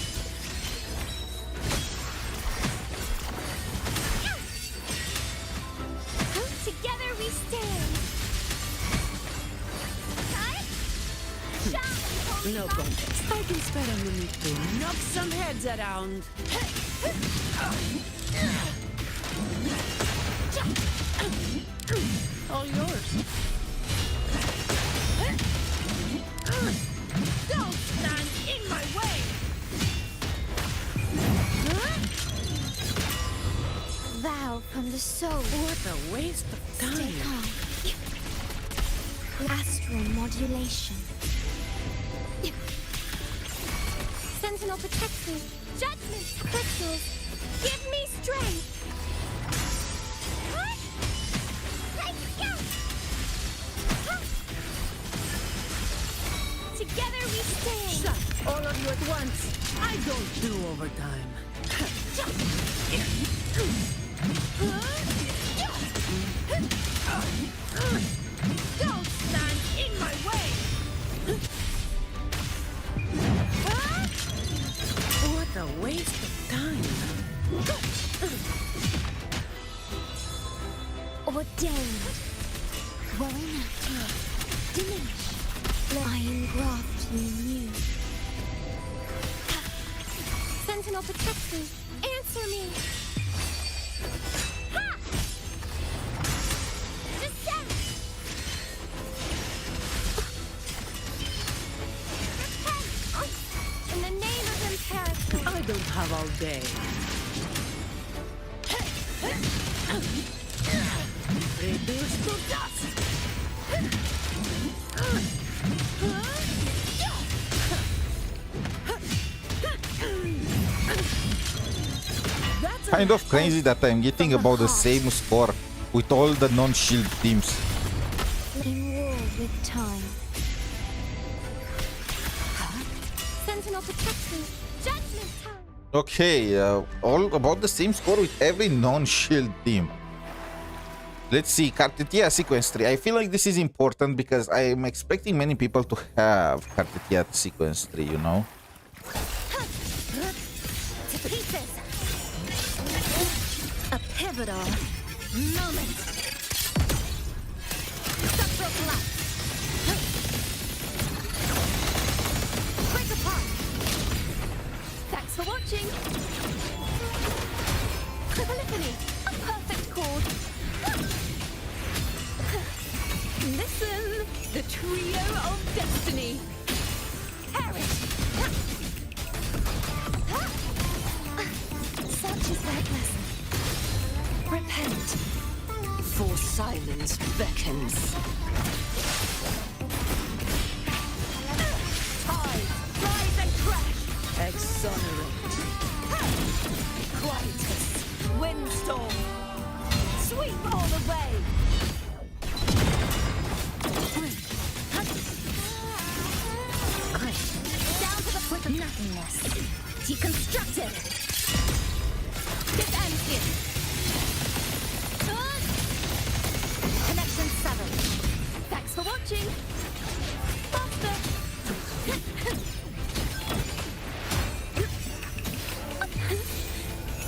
Together we stand. Right? Shine, holy No light. contest. I can spare a minute to knock some heads around. All yours. Don't stand in my way! Vow from the soul. What a waste of Stay time. calm. Astral modulation. Sentinel protects me. Judgment crystals. Give me strength. Let's go. Together we stand. Shut all of you at once. I don't do overtime. Don't stand in my way! What a waste of time. Ordained. Growing up. Diminish. I engraft you new. Sentinel protects me. Answer me. Ha! Descent! Repent! In the name of Imperator. I don't have all day. Reduce to dust! That's Kind of crazy that I'm getting about the same score with all the non-shield teams. In war with time. Sentinel protects me. Judgment time. Okay, all about the same score with every non-shield team. Let's see, Cartetia sequence 3. I feel like this is important because I'm expecting many people to have Cartetia sequence 3, you know? To pieces. A pivotal moment. Sacral collapse. Break apart. Thanks for watching. Polyphony. A perfect chord. Listen, the trio of destiny. Perish. Such is their blessing. Repent. for silence beckons. Tide, rise and crash. Exonerate. Quietus, windstorm. Sweep all the way. Down to the flick of nothingness. Deconstructed. This ends here. Connection 7. Thanks for watching. Faster.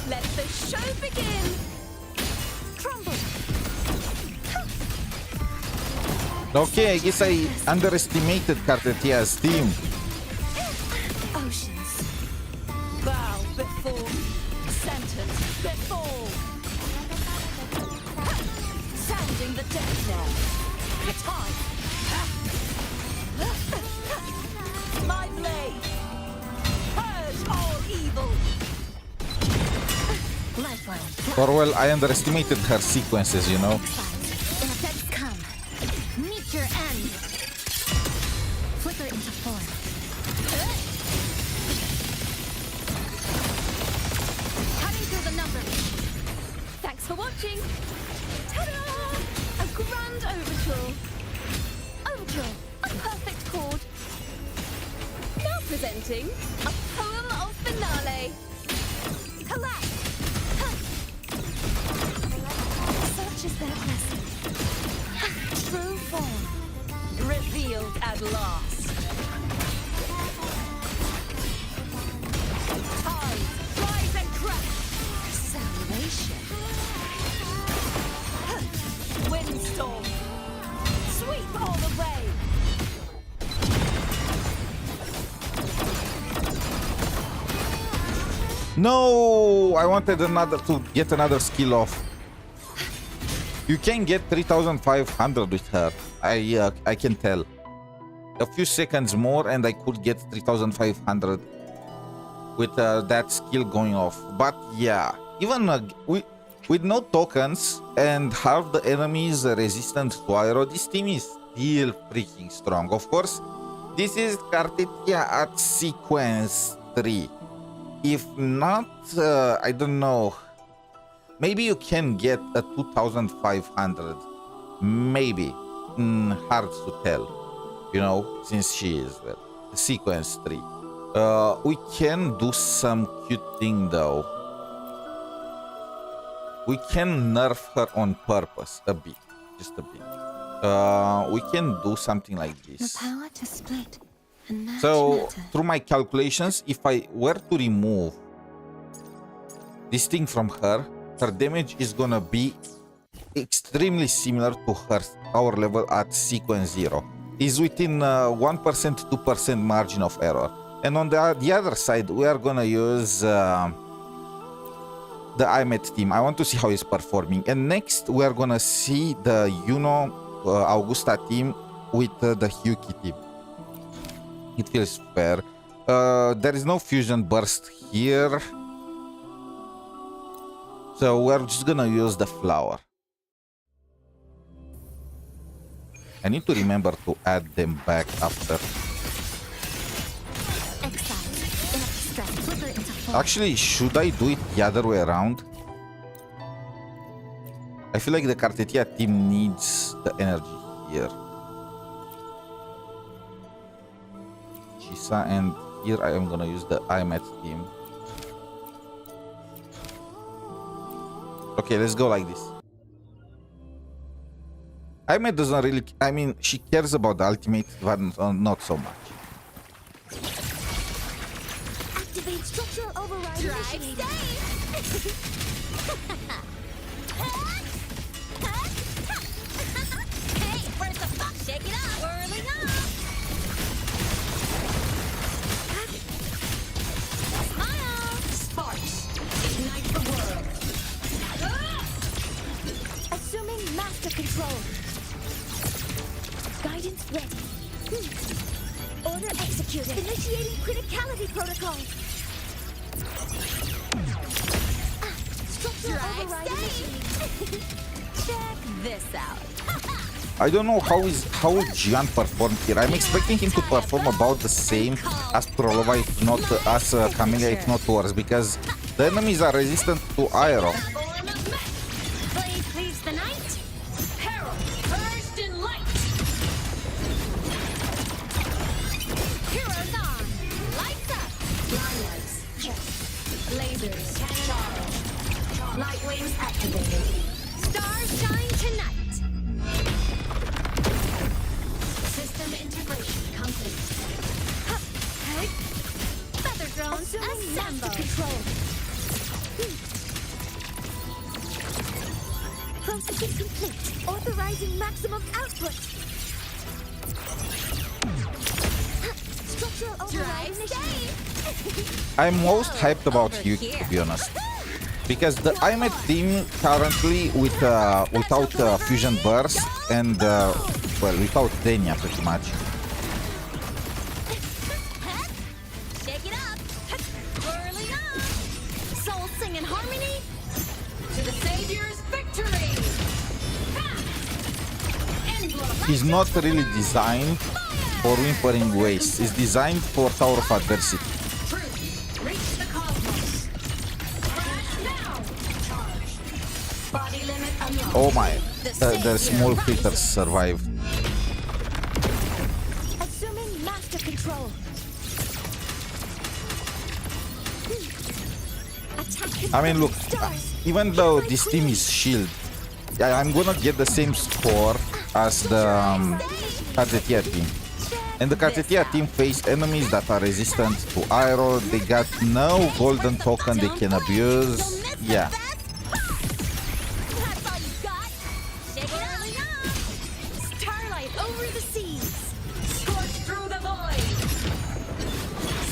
Let the show begin. Crumble. Okay, I guess I underestimated Cartetia's team. Oceans. Bow before. Sentence before. Sounding the death knell. Time. My blade. Purge all evil. Lifeline. Or well, I underestimated her sequences, you know. Effects come. Meet your end. Flicker into form. Cutting through the numbers. Thanks for watching. Ta-da! A grand overture. Overture. A perfect chord. Now presenting a poem of finale. Collapse. Such is their blessing. True form. Revealed at last. Tide, rise and crash. Salvation. Windstorm. Sweep all the way. No, I wanted to get another skill off. You can get 3,500 with her. I can tell. A few seconds more and I could get 3,500 with that skill going off. But yeah, even with no tokens and half the enemies resistant to aero, this team is still freaking strong. Of course, this is Cartetia at sequence 3. If not, I don't know. Maybe you can get a 2,500. Maybe. Hard to tell. You know, since she is sequence 3. We can do some cute thing though. We can nerf her on purpose a bit. Just a bit. We can do something like this. The power to split and merge So, matter. through my calculations, if I were to remove this thing from her, her damage is gonna be extremely similar to her power level at sequence 0. Is within 1% to 2% margin of error. And on the other side, we are gonna use the aemeath team. I want to see how it's performing. And next, we are gonna see the Augusta team with the Hyuki team. It feels fair. There is no fusion burst here. So we're just gonna use the flower. I need to remember to add them back after. Actually, should I do it the other way around? I feel like the Cartetia team needs the energy here. Chisa, and here I am gonna use the aemeath team. Okay, let's go like this. aemeath doesn't really... I mean, she cares about the ultimate, but not so much. Activate structural override initiated. Hey, where's the fuck? Shake it up. Whirling up. Smile. Sparks. Ignite the world. Assuming master control. Guidance ready. Order executed. Initiating criticality protocol. Structural override initiated. Check this out. I don't know how will Gian perform here. I'm expecting him to perform about the same as Prolova, if not as Camellia, if not worse, because the enemies are resistant to aero. Blade cleaves the night. Herald. Burst in light. Heroes on. Lights up. Lights. Check. Lasers. Charge. Light wings activated. Stars shine tonight. System integration complete. Feather drones assemble. Control. Processing complete. Authorizing maximum output. Structural override initiated. I'm most hyped about Hyuki, to be honest. Because the aemeath team currently without fusion burst and well, without Denia pretty much. Shake it up. Whirling up. Souls sing in harmony. To the Savior's victory. He's not really designed for whimpering waste. It's designed for Tower of Adversity. Truth. Reach the cosmos. Crash now. Charged. Body limit unlocked. Oh my, the small critters survived. Assuming master control. Attack I mean, look, stars. even though this team is Shilled, I'm gonna get the same score as the Cartetia team. And the Cartetia team faced enemies that are resistant to aero. They got no golden token they can abuse. Yeah. That's all you got. Shake it up. Starlight over the seas. Scorch through the void.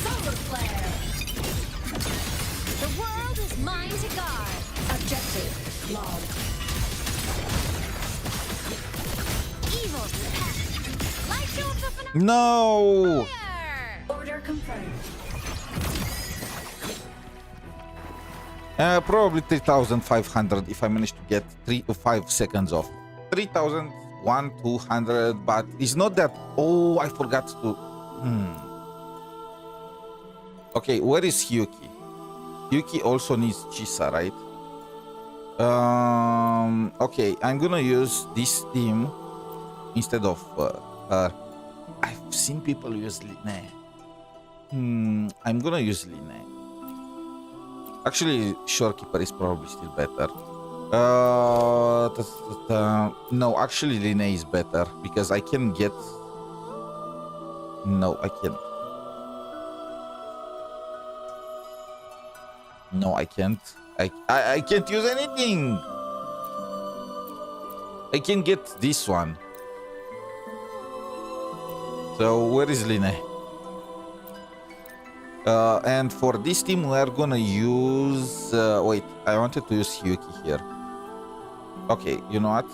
Solar flare. The world is mine to guard. Objective logged. No! Order confirmed. Probably 3,500 if I manage to get 3 to 5 seconds off. 3,200, but it's not that. Oh, I forgot to. Okay, where is Hyuki? Hyuki also needs Chisa, right? Okay, I'm gonna use this team instead of her. I've seen people use lynae. I'm gonna use lynae. Actually, Shorekeeper is probably still better. No, actually, lynae is better because I can get. No, I can't. No, I can't. I can't use anything. I can get this one. So where is lynae? And for this team, we are gonna use. Wait, I wanted to use Hyuki here. Okay, you know what?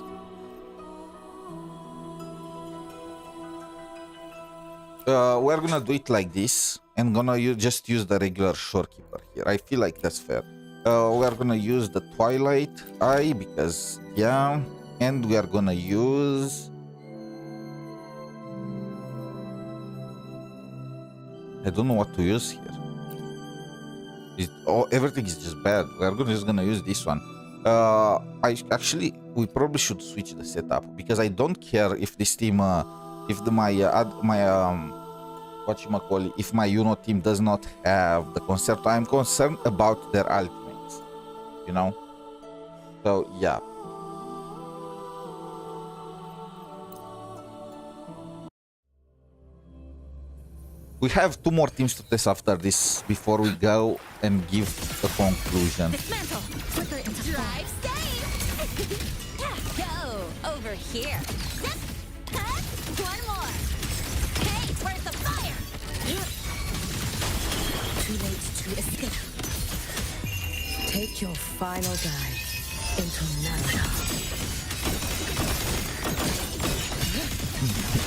We're gonna do it like this, and gonna just use the regular Shorekeeper here. I feel like that's fair. We're gonna use the Twilight Eye because yeah, and we are gonna use. I don't know what to use here. Everything is just bad. We're just gonna use this one. We probably should switch the setup because I don't care if this team, if my if my Uno team does not have the concept. I'm concerned about their ultimates, you know. So yeah. We have 2 more teams to test after this before we go and give the conclusion. Dismantle. Flicker into drive. Stay. Go over here. One more. Hey, where's the fire? Too late to escape. Take your final dive into Nana.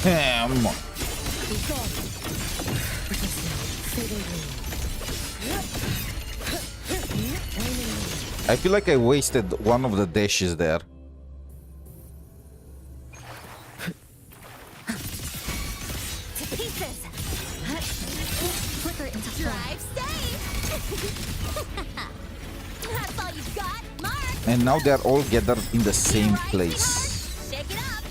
Damn. Be gone. I feel like I wasted one of the dashes there. To pieces. Flicker into drive. Stay. That's all you got, Mark. And now they're all gathered in the same place. Shake it up.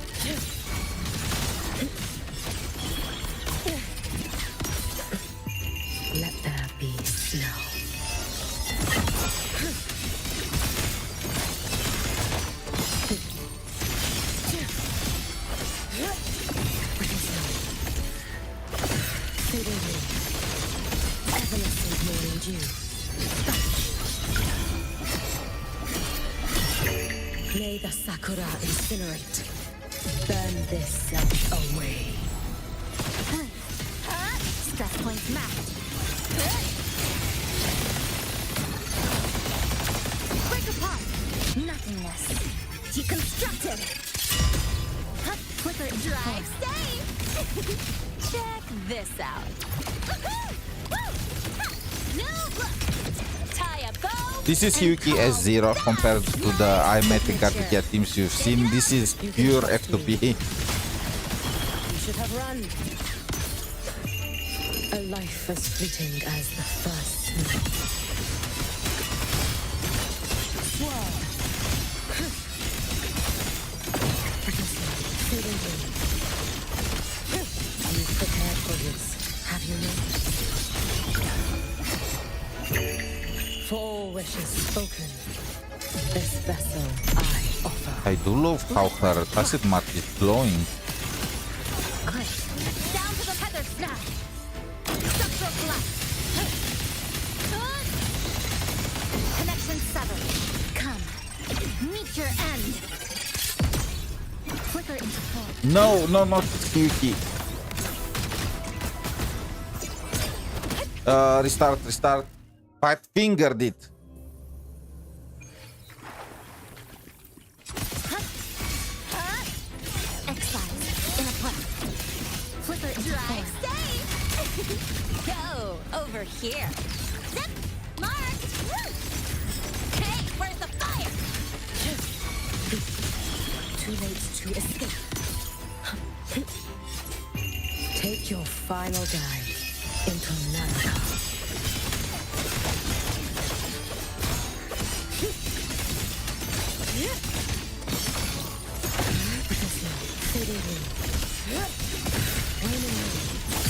Let there be snow. Evanescent morning dew. May the sakura incinerate. Burn this self away. Stress points mapped. Break apart. Nothingness. Deconstructed. Flicker drive. Stay. Check this out. New look. Tie a bow. This is Hyuki S0 compared to the aemeath and Kartikeya teams you've seen. This is pure F2P. You should have run. A life as fleeting as the first snow. Swirl. Fading wind. You've prepared for this, have you not? For all wishes spoken, this vessel I offer. I do love how her acid mark is glowing. Quick. Down to the feather snap. Structural collapse. Connection severed. Come. Meet your end. Flicker into full. No, not Hyuki. Restart. Fat fingered it. Exile in a breath. Flicker into Drive safe. Go over here. Zip. Mark. Hey, where's the fire? Too late to escape. Take your final dive into Nana.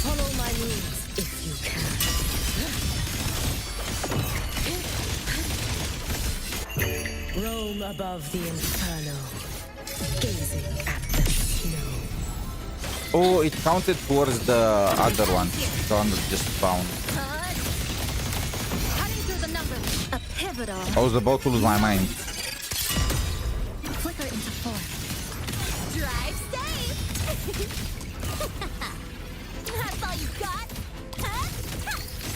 Follow my leads if you can. Roam above the inferno, gazing at the snow. Oh, it counted towards the other one. The one that just found. Cutting through the numbers. A pivotal. I was about to lose my mind. Flicker into form. Drive safe. That's all you got? Huh?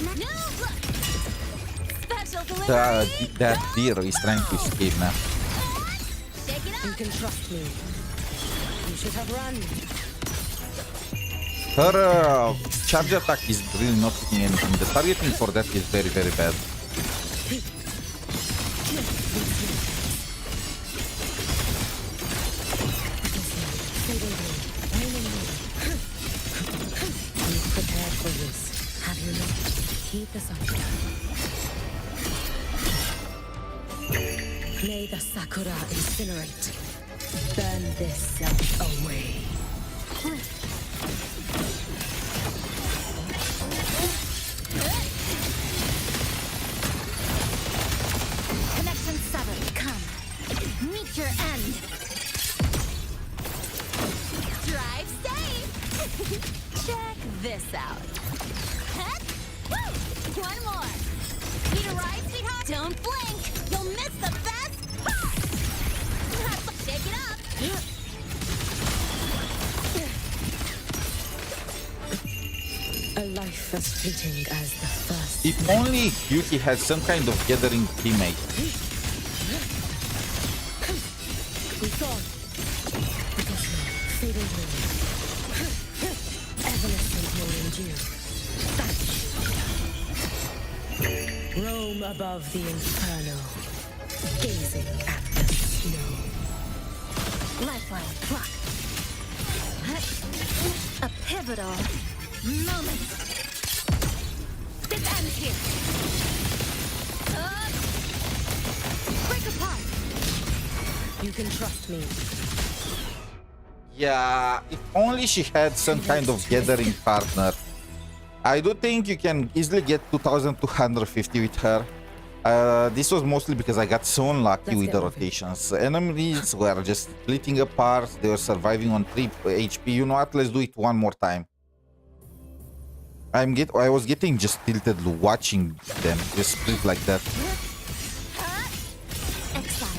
No, look. Special delivery. That deer is trying to escape now. Shake it You up. can trust me. You should have run. Her charge attack is really not hitting anything. The targeting for that is very, very bad. You've prepared for this, have you not? Keep this up. May the Sakura incinerate. Burn this self away. Connection 7, come. Meet your end. Drive safe. Check this out. Huh? Woo! One more. Need a ride, sweetheart? Don't blink. You'll miss the best part. Shake it up. A life as fleeting as the first. If only Yuki had some kind of gathering teammate. We gone. Fading moon. Evanescent morning dew. Vanish. Roam above the inferno, gazing at the snow. Lifeline, block. A pivotal moment. This ends here. Break apart. You can trust me. Yeah, if only she had some kind of gathering partner. I do think you can easily get 2250 with her. This was mostly because I got so unlucky Let's with get the moving. rotations. Enemies were just splitting apart. They were surviving on 3 HP. You know what? Let's do it one more time. I was getting just tilted watching them just split like that. Exile.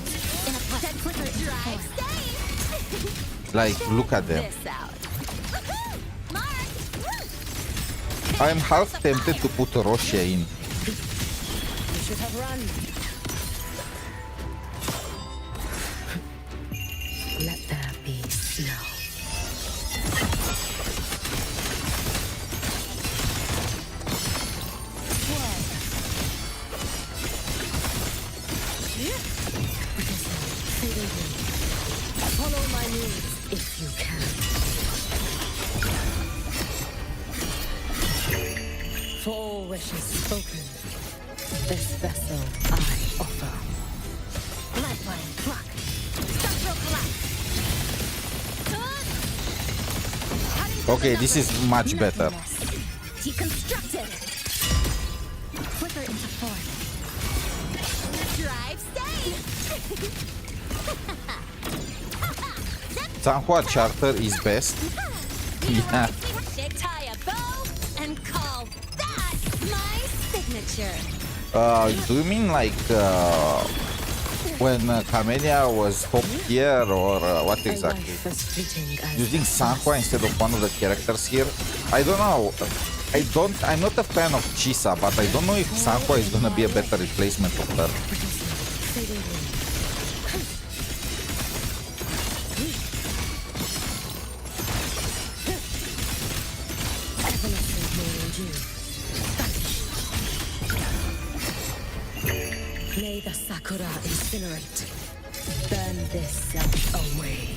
In a pot. Flicker drive safe. Like, look at them. This out. Mark. I'm half tempted to put Roshia in. You should have run. Let there be snow. Follow my leads if you can. For all wishes spoken, this vessel I offer. Lifeline, block. Structural collapse. Okay, this is much better. Deconstructed. Flicker into form. Drive safe. Sanhua Charter is best. Yeah. Shake tie a bow and call that my signature. Do you mean like when Camellia was top tier or what exactly? A life as fleeting as Using Sanhua instead of one of the characters here? I don't know. I'm not a fan of Chisa, but I don't know if Sanhua is gonna be a better replacement of her. fading wind. May the Sakura incinerate. Burn this self away.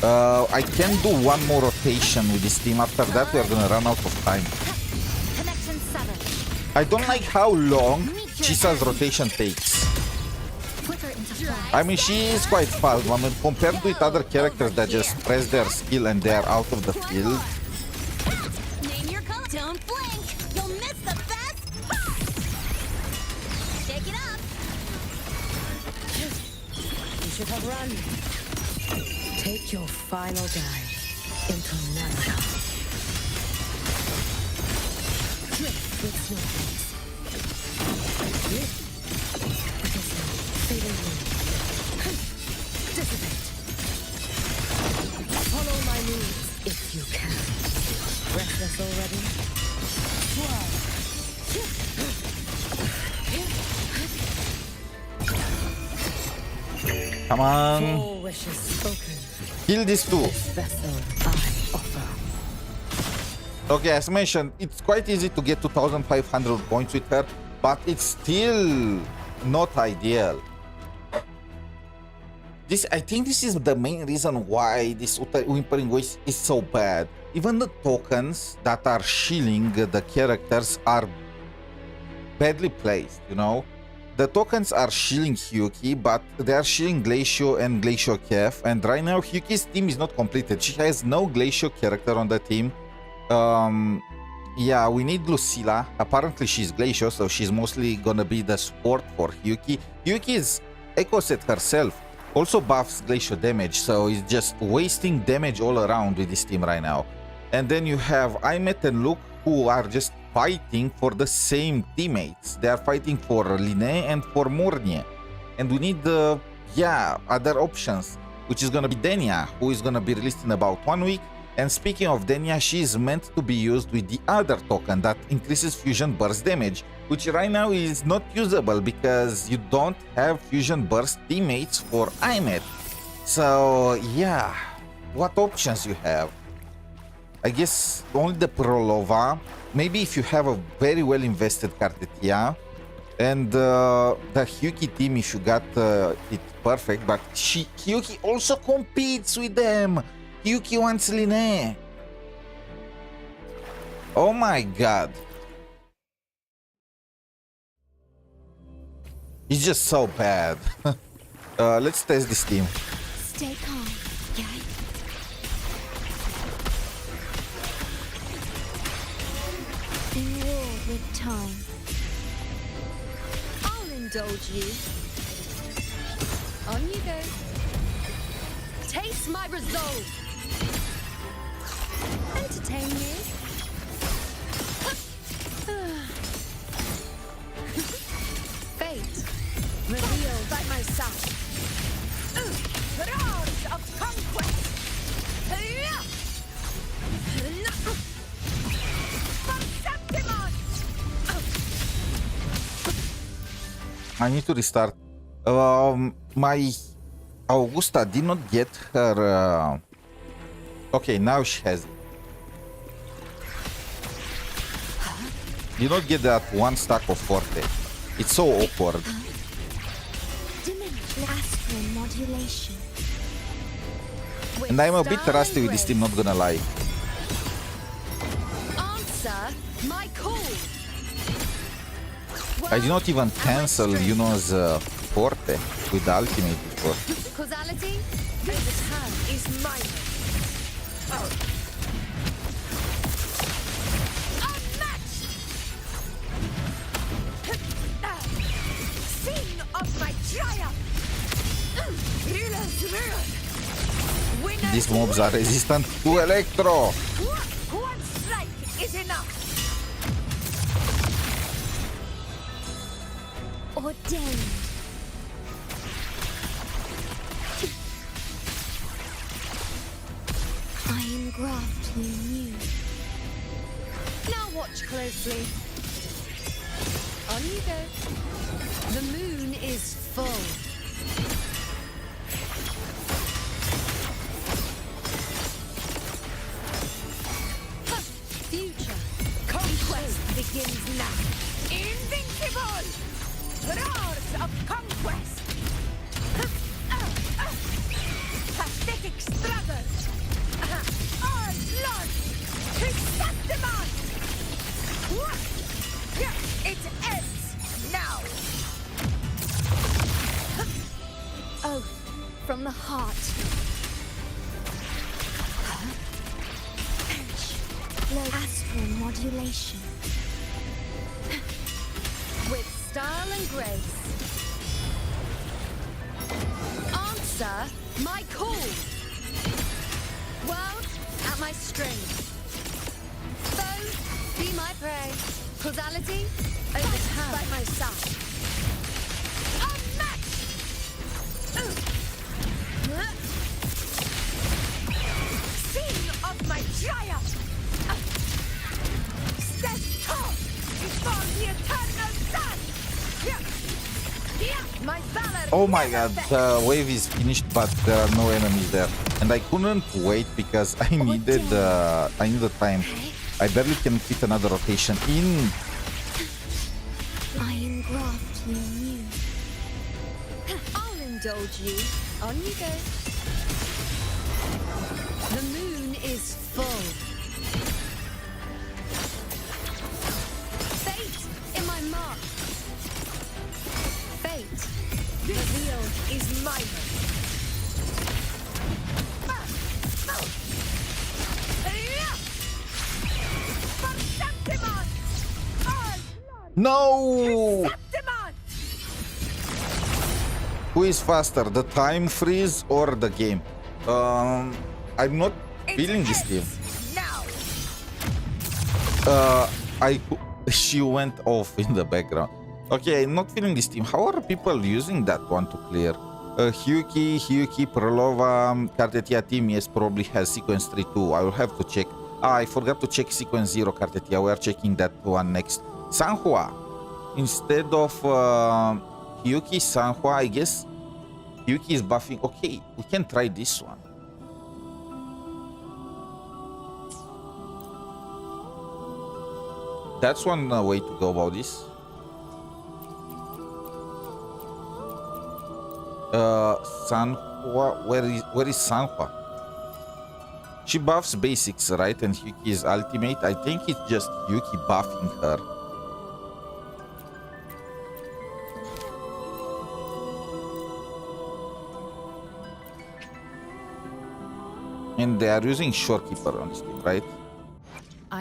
I can do one more rotation with this team. After that, we are gonna run out of time. Connection 7. I don't like how long Chisa's rotation takes. Flicker into flash. I mean, she is quite fast. I mean, compared with other characters that just press their skill and they are out of the field. Name your color. Don't blink. You'll miss the best part. Shake it up. You should have run. Take your final dive into Nana. Drift with snowflakes. Fading wind. Dissipate. Follow my moves if you can. Restless already? Come on. All wishes spoken. Kill these two. Vessel I offer. Okay, as mentioned, it's quite easy to get 2,500 points with her, but it's still not ideal. I think this is the main reason why this Whimpering Voice is so bad. Even the tokens that are shielding the characters are badly placed, you know? The tokens are shielding Hyuki, but they are shielding Glacio and Glacio Kef, and right now Hyuki's team is not completed. She has no Glacio character on the team. Yeah, we need Lucilla. Apparently she's Glacio, so she's mostly gonna be the support for Hyuki. Hyuki is Echo Set herself. Also buffs Glacio damage, so it's just wasting damage all around with this team right now. And then you have aemeath and Luke, who are just fighting for the same teammates. They are fighting for lynae and for mornye. And we need other options, which is gonna be Denya, who is gonna be released in about 1 week. And speaking of Denya, she is meant to be used with the other token that increases fusion burst damage, which right now is not usable because you don't have fusion burst teammates for aemeath. So yeah, what options you have? I guess only the Prolova. Maybe if you have a very well invested Kartetia, and the Hyuki team, if you got it perfect, but Hyuki also competes with them. Hyuki wants lynae. Oh my god. He's just so bad. Let's test this team. Stay calm, okay? In war with time. I'll indulge you. On you go. Taste my resolve. Entertain me. Fate revealed by my side. Roars of conquest. I need to restart. My Augusta did not get her. Okay, now she has it. Did not get that one stack of forte. It's so awkward. Diminish astral modulation. And I'm a bit rusty with this team, not gonna lie. Answer my call. I did not even cancel Yuno's forte with the ultimate before. Causality? This hand is mine. Unmatched! Scene of my triumph! These mobs are resistant to Electro. One strike is enough! Ordained. I engraft you new. Now watch closely. On you go. The moon is full. Future conquest begins now. from the heart. Low astral modulation. With style and grace. Answer my call. World at my strength. Foe, be my prey. Causality, overturned by my side. Unmatched! Scene of my triumph! Stand tall before the eternal sun! My valor. Oh my god, never the wave is finished, but there are no enemies there. And I couldn't wait because I needed time. I barely can fit another rotation in. I engraft you new. I'll indulge you. On you go. The moon is full. Fate in my mark. Fate. Revealed is mine. No! Who is faster, the time freeze or the game? I'm not feeling this team. She went off in the background. Okay, I'm not feeling this team. How are people using that one to clear? Hyuki, Perlova, Kartetia team, yes, probably has sequence 3 too. I will have to check. I forgot to check sequence 0 Kartetia. We are checking that one next. Sanhua. Instead of Hyuki, Sanhua, I guess Hyuki is buffing. Okay, we can try this one. That's one way to go about this. Sanhua, where is Sanhua? She buffs basics, right? And Hyuki is ultimate. I think it's just Hyuki buffing her. And they are using Shorekeeper on this team, right?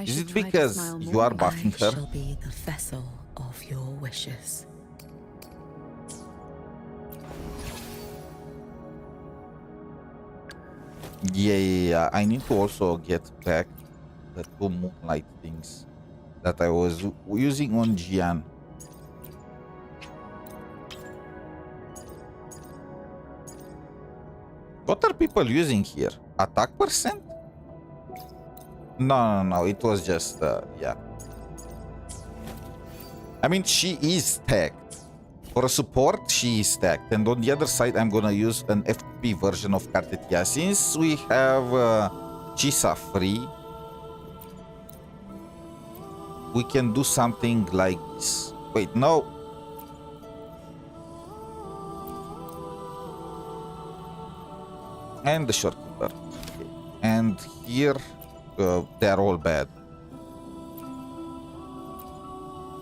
Is it because you are buffing her? I shall be the vessel of your wishes. Yeah. I need to also get back the 2 moonlight things that I was using on Jian. What are people using here? Attack percent? No. It was just, yeah. I mean, she is stacked. For a support, she is stacked. And on the other side, I'm gonna use an FP version of Kartetia. Since we have Chisa free, we can do something like this. Wait, no. And the Shorekeeper. Okay. And here, they are all bad.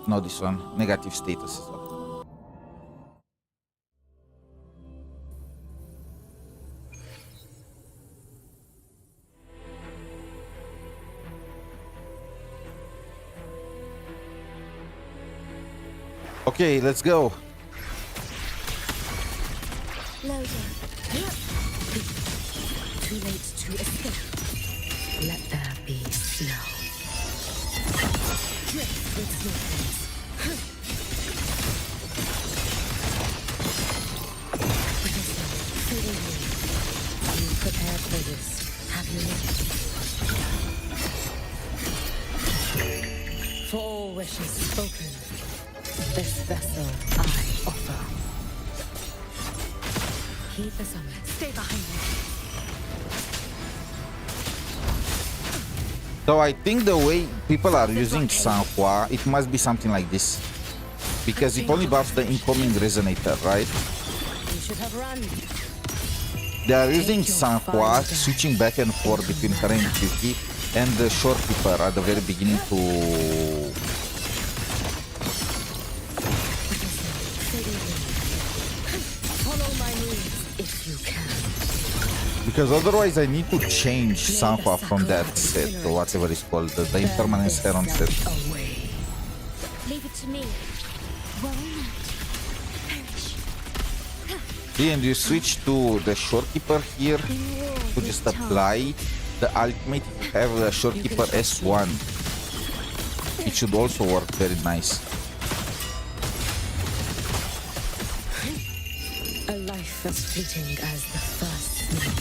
No, this one. Negative status is up. Okay, let's go. Loading. Too late to escape. Let there be snow. Drift with snowflakes. You prepared for this, have you not? For all wishes spoken, this vessel I offer. Heed the summons. Stay behind me. So I think the way people are using Sanhua, it must be something like this. Because it only buffs the incoming Resonator, right? You should have run. They are using Sanhua, switching back and forth between her and Hyuki, and the Shorekeeper at the very beginning to... Follow my moves if you can. Because otherwise I need to change Sanhua from that set or whatever it's called, the Impermanence Heron set. Leave it to me. Worry not. Perish. See, and you switch to the Shorekeeper here to just apply the ultimate. If you have the Shorekeeper S1, it should also work very nice. A life as fleeting as the first snow.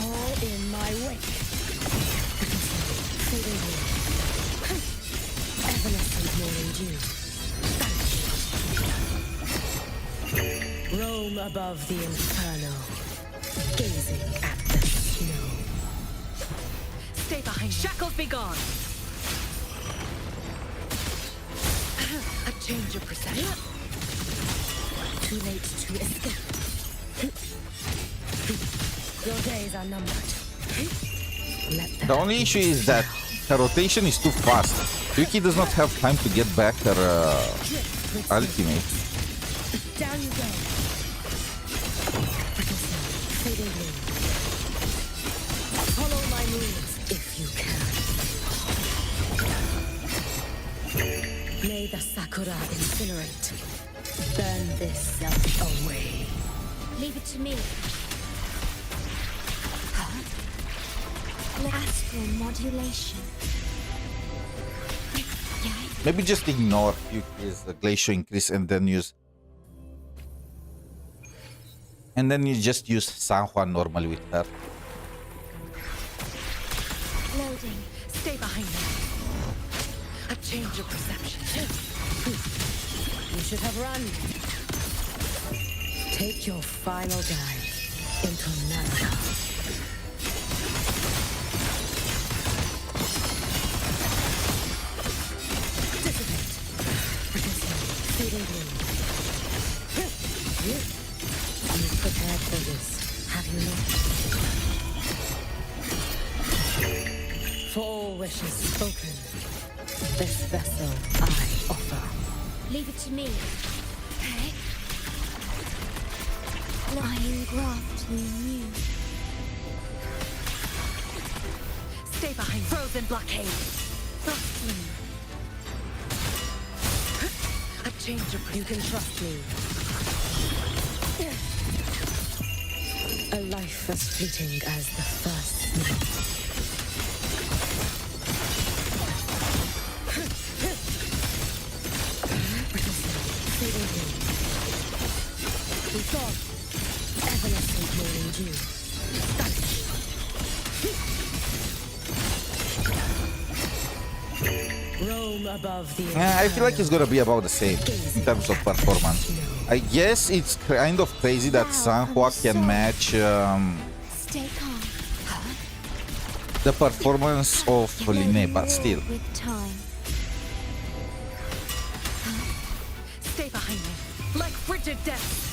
All in my wake. Fading away. Evanescent morning dew. Roam above the inferno, gazing at the snow. Stay behind. Shackles be gone. A change of perception. Too late to escape. Your days are numbered. Let The only issue is that her rotation is too fast. Yuki does not have time to get back her ultimate. down you go. Fading in. Follow my moves if you can. May the sakura incinerate. Burn this self away. Leave it to me. Astral modulation. Maybe just ignore Yuki's glacial increase and then use. And then you just use Sanhua normally with her. Loading. Stay behind me. A change of perception. You should have run. Take your final dive into Nana. Dissipate. Feeding bloom. You've prepared for this, have you not? For all wishes spoken, this vessel I offer. Leave it to me. Okay. Lying graft new. Stay behind. Frozen blockade. Softly. A change of You can trust me. A life as fleeting as the first snow. We thought evanescent morning dew. Roam above the I feel like it's gonna be about the same in terms of performance. I guess it's kind of crazy that Sanhua can match Stay calm. the performance of lynae, but still. With time. Stay behind me. Like frigid death.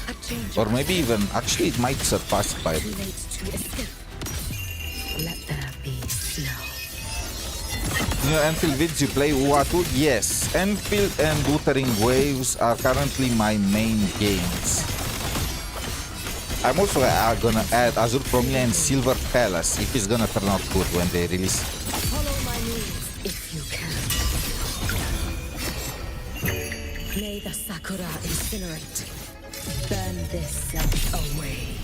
A change Or of maybe even, actually it might surpass it by. too late to escape. Let there be snow. In your Enfield vids you play Whiwa too? Yes, Enfield and Wuthering Waves are currently my main games. I'm also gonna add Azure Promille and Silver Palace if it's gonna turn out good when they release. Follow my moves if you can. May the sakura incinerate. Burn this self away.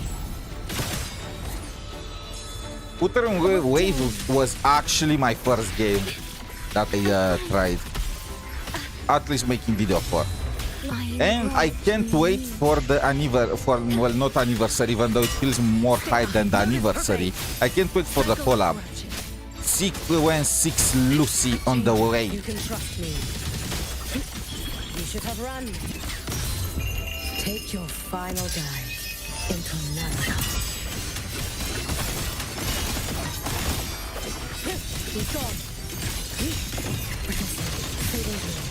Wuthering Wave was actually my first game that I tried. At least making video for. And I can't wait for the well, not anniversary, even though it feels more hype than the anniversary. I can't wait for the collab. Sequence 6 Lucy on the way. You can trust me. You should have run. Take your final dive into Nana. Be gone. Fading bloom.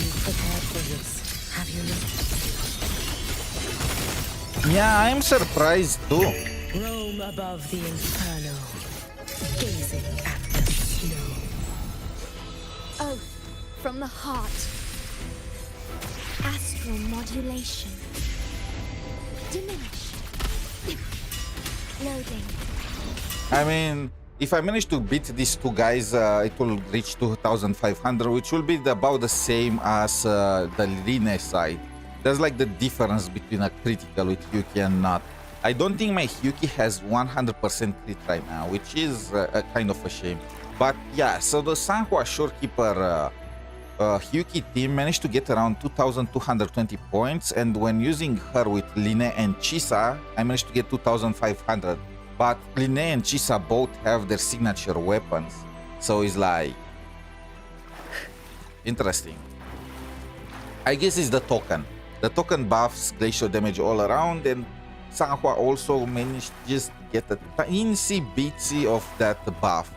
You've prepared for this, have you not? Yeah, I'm surprised too. Roam above the inferno, gazing at the snow. from the heart. Astral modulation. Diminished. Loading. I mean, if I manage to beat these two guys, it will reach 2,500, which will be about the same as the lynae side. There's like the difference between a critical with Hyuki and not. I don't think my Hyuki has 100% crit right now, which is a kind of a shame. But yeah, so the Sanhua Shorekeeper Hyuki team managed to get around 2,220 points, and when using her with lynae and Chisa, I managed to get 2,500. But lynae and Chisa both have their signature weapons, so it's like interesting. I guess it's the token. The token buffs glacial damage all around, and Sanhua also managed just to get a teensy bitsy of that buff.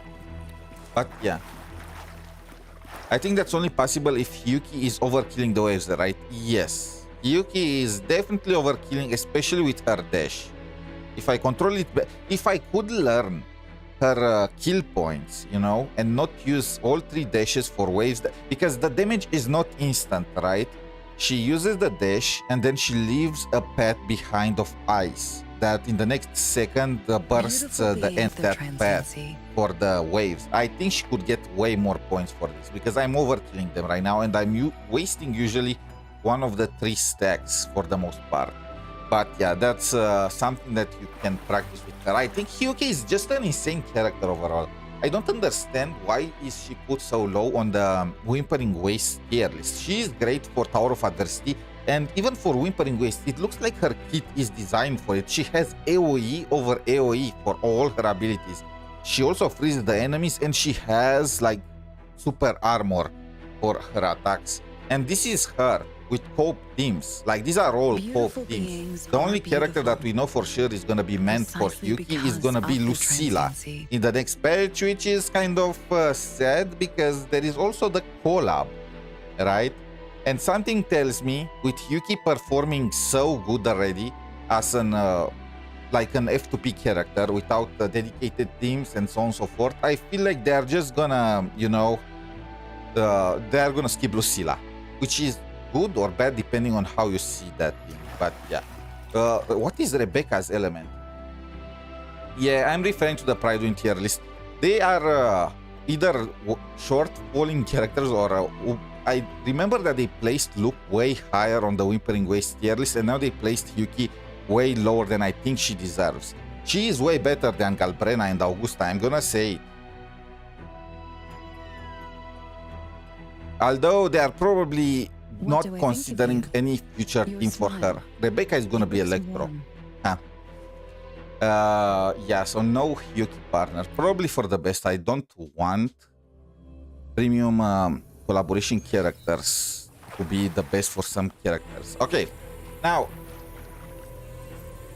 But yeah, I think that's only possible if Hyuki is overkilling the waves, right? Yes, Hyuki is definitely overkilling, especially with her dash. If I control it, if I could learn her kill points, you know, and not use all 3 dashes for waves, because the damage is not instant, right? She uses the dash and then she leaves a path behind of ice that in the next second bursts the end that path for the waves. I think she could get way more points for this because I'm overkilling them right now, and I'm wasting usually one of the 3 stacks for the most part. But yeah, that's something that you can practice with her. I think Hyuki is just an insane character overall. I don't understand why is she put so low on the Whimpering Waste tier list. She is great for Tower of Adversity, and even for Whimpering Waste, it looks like her kit is designed for it. She has AoE over AoE for all her abilities. She also freezes the enemies, and she has like super armor for her attacks. And this is her with cope teams. Like, these are all cope teams. The only character that we know for sure is gonna be meant for Hyuki is gonna be Lucilla in the next patch, which is kind of sad because there is also the collab, right? And something tells me with Hyuki performing so good already as an like an F2P character without dedicated teams and so on and so forth, I feel like they're just gonna, you know, they're gonna skip Lucilla, which is good or bad depending on how you see that thing. But yeah, what is Rebecca's element? Yeah, I'm referring to the Pride tier list. They are either short falling characters or I remember that they placed Luke way higher on the Whimpering Waste tier list, and now they placed Hyuki way lower than I think she deserves. She is way better than Galbrena and Augusta, I'm gonna say it. Although they are probably not considering any future team for her. Rebecca is gonna be Electro. Huh. Yeah, so no Hyuki partner. Probably for the best. I don't want premium collaboration characters to be the best for some characters. Okay, now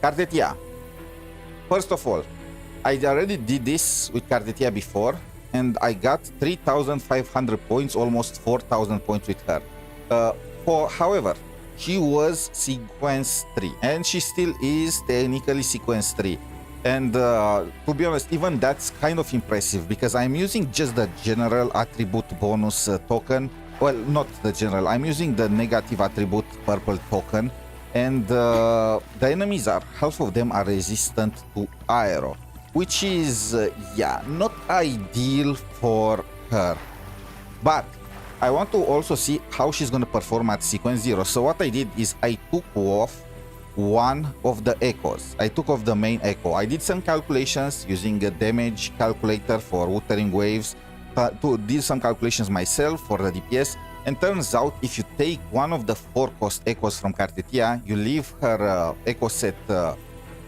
Cartetia. First of all, I already did this with Cartetia before, and I got 3,500 points, almost 4,000 points with her. However, she was sequence 3, and she still is technically sequence 3. And to be honest, even that's kind of impressive because I'm using just the general attribute bonus token. Well, not the general, I'm using the negative attribute purple token. And the enemies are, half of them are resistant to aero, which is, yeah, not ideal for her. But I want to also see how she's going to perform at sequence 0. So what I did is I took off one of the echoes. I took off the main echo. I did some calculations using a damage calculator for Wuthering Waves, did some calculations myself for the DPS, and turns out if you take one of the 4 cost echoes from Cartetia, you leave her echo set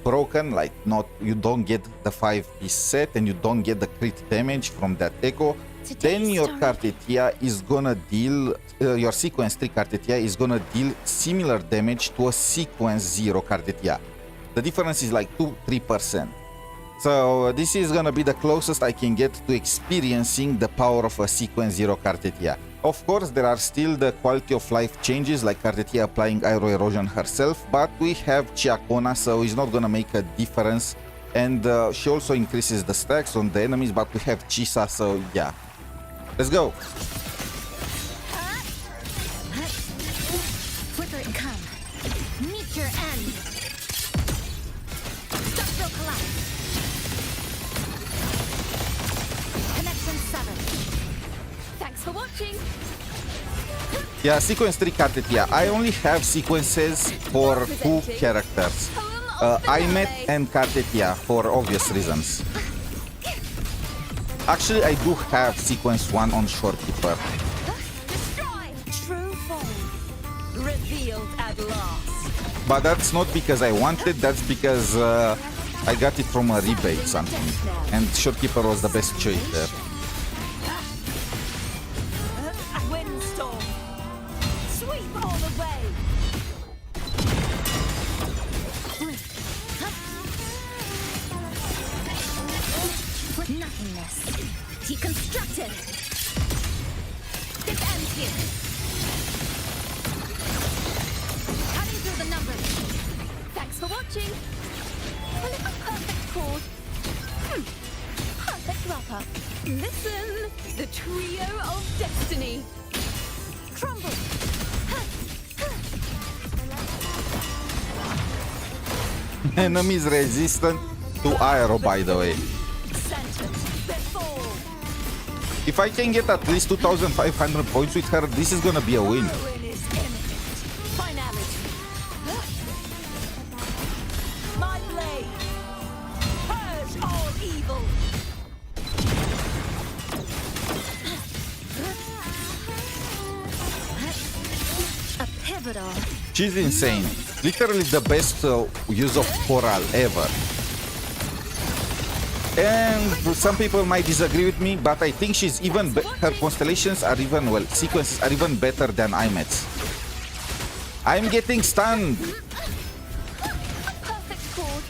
broken, like you don't get the 5-piece set and you don't get the crit damage from that echo, then your Cartetia is gonna deal, your sequence 3 Cartetia is gonna deal similar damage to a sequence 0 Cartetia. The difference is like 2-3%. So this is gonna be the closest I can get to experiencing the power of a sequence 0 Cartetia. Of course, there are still the quality of life changes, like Cartetia applying aero erosion herself, but we have Chiacona, so it's not gonna make a difference. And she also increases the stacks on the enemies, but we have Chisa, so yeah. Let's go. Flicker and come. Meet your end. Structural collapse. Connection 7. Thanks for watching. Yeah, sequence 3 carded. Yeah, I only have sequences for 2 characters. Aemeath and Kartetia for obvious reasons. Actually, I do have sequence 1 on Shorekeeper. Destroy. True form. Revealed at last. But that's not because I wanted, that's because I got it from a rebate something. And Shorekeeper was the best choice there. Windstorm. Sweep all the way. Nothingness. Deconstructed. This ends here. Cutting through the numbers. Thanks for watching. A little perfect chord. Perfect wrap-up. Listen, the trio of destiny. Crumble. Enemies resistant to aero, by the way. Sentence before. If I can get at least 2,500 points with her, this is gonna be a win. Ruin is imminent. Finality. My blade. Purge all evil. A pivotal. She's insane. Literally the best use of Coral ever. And some people might disagree with me, but I think she's even her constellations are even, well, sequences are even better than Aemeath's. I'm getting stunned. Perfect chord.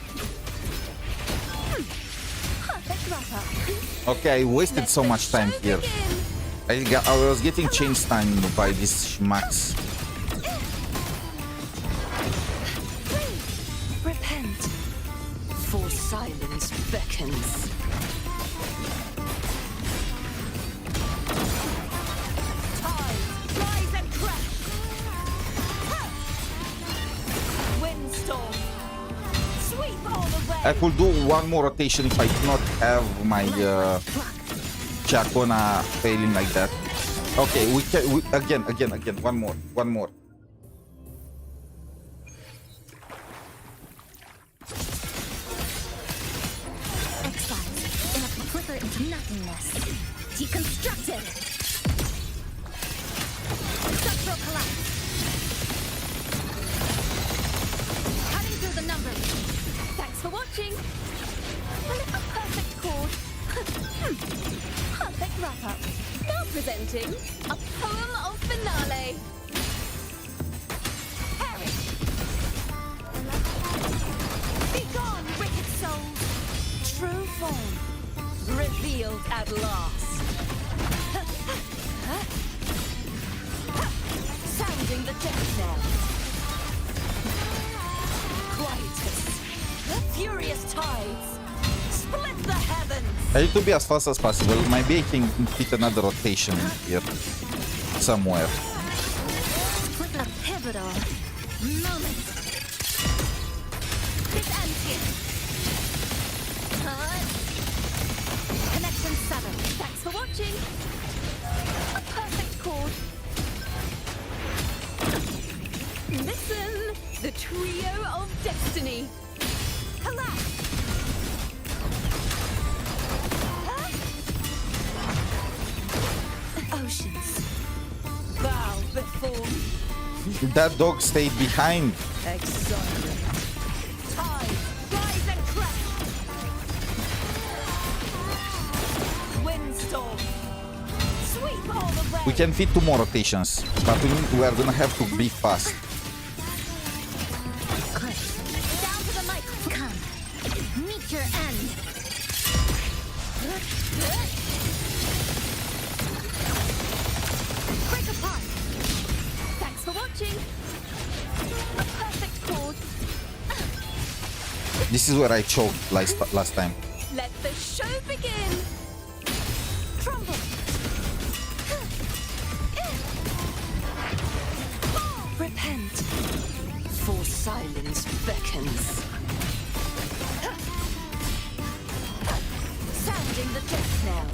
Perfect wrap-up. Okay, I wasted so much time here. I was getting chain stunned by these schmucks. Repent, for silence beckons. Tide, rise and crash. Windstorm, sweep all the way. I could do one more rotation if I do not have my Chacona failing like that. Okay, we can again, one more. Exiles in a flicker into nothingness. Deconstructed. Structural collapse. Cutting through the numbers. Thanks for watching. A perfect chord. Perfect wrap-up. Now presenting a poem of finale. Perish. Begone, wicked souls. True form. Revealed at last. Sounding the death knell. Quietus. Furious tides. Split the heavens. I need to be as fast as possible. Maybe I can fit another rotation here somewhere. A pivotal moment. This ends here. Connection 7. Thanks for watching. A perfect chord. Listen, the trio of destiny. Collapse. Oceans. Bow before me. That dog stayed behind. Exonerate. Tide, rise and crash. Windstorm. Sweep all the way. We can fit 2 more rotations, but we are gonna have to be fast. Down to the mic. Come. Meet your end. Break apart. Thanks for watching. A perfect chord. This is where I choked last time. Let the show begin. Crumble. Silence beckons. Sounding the death knell.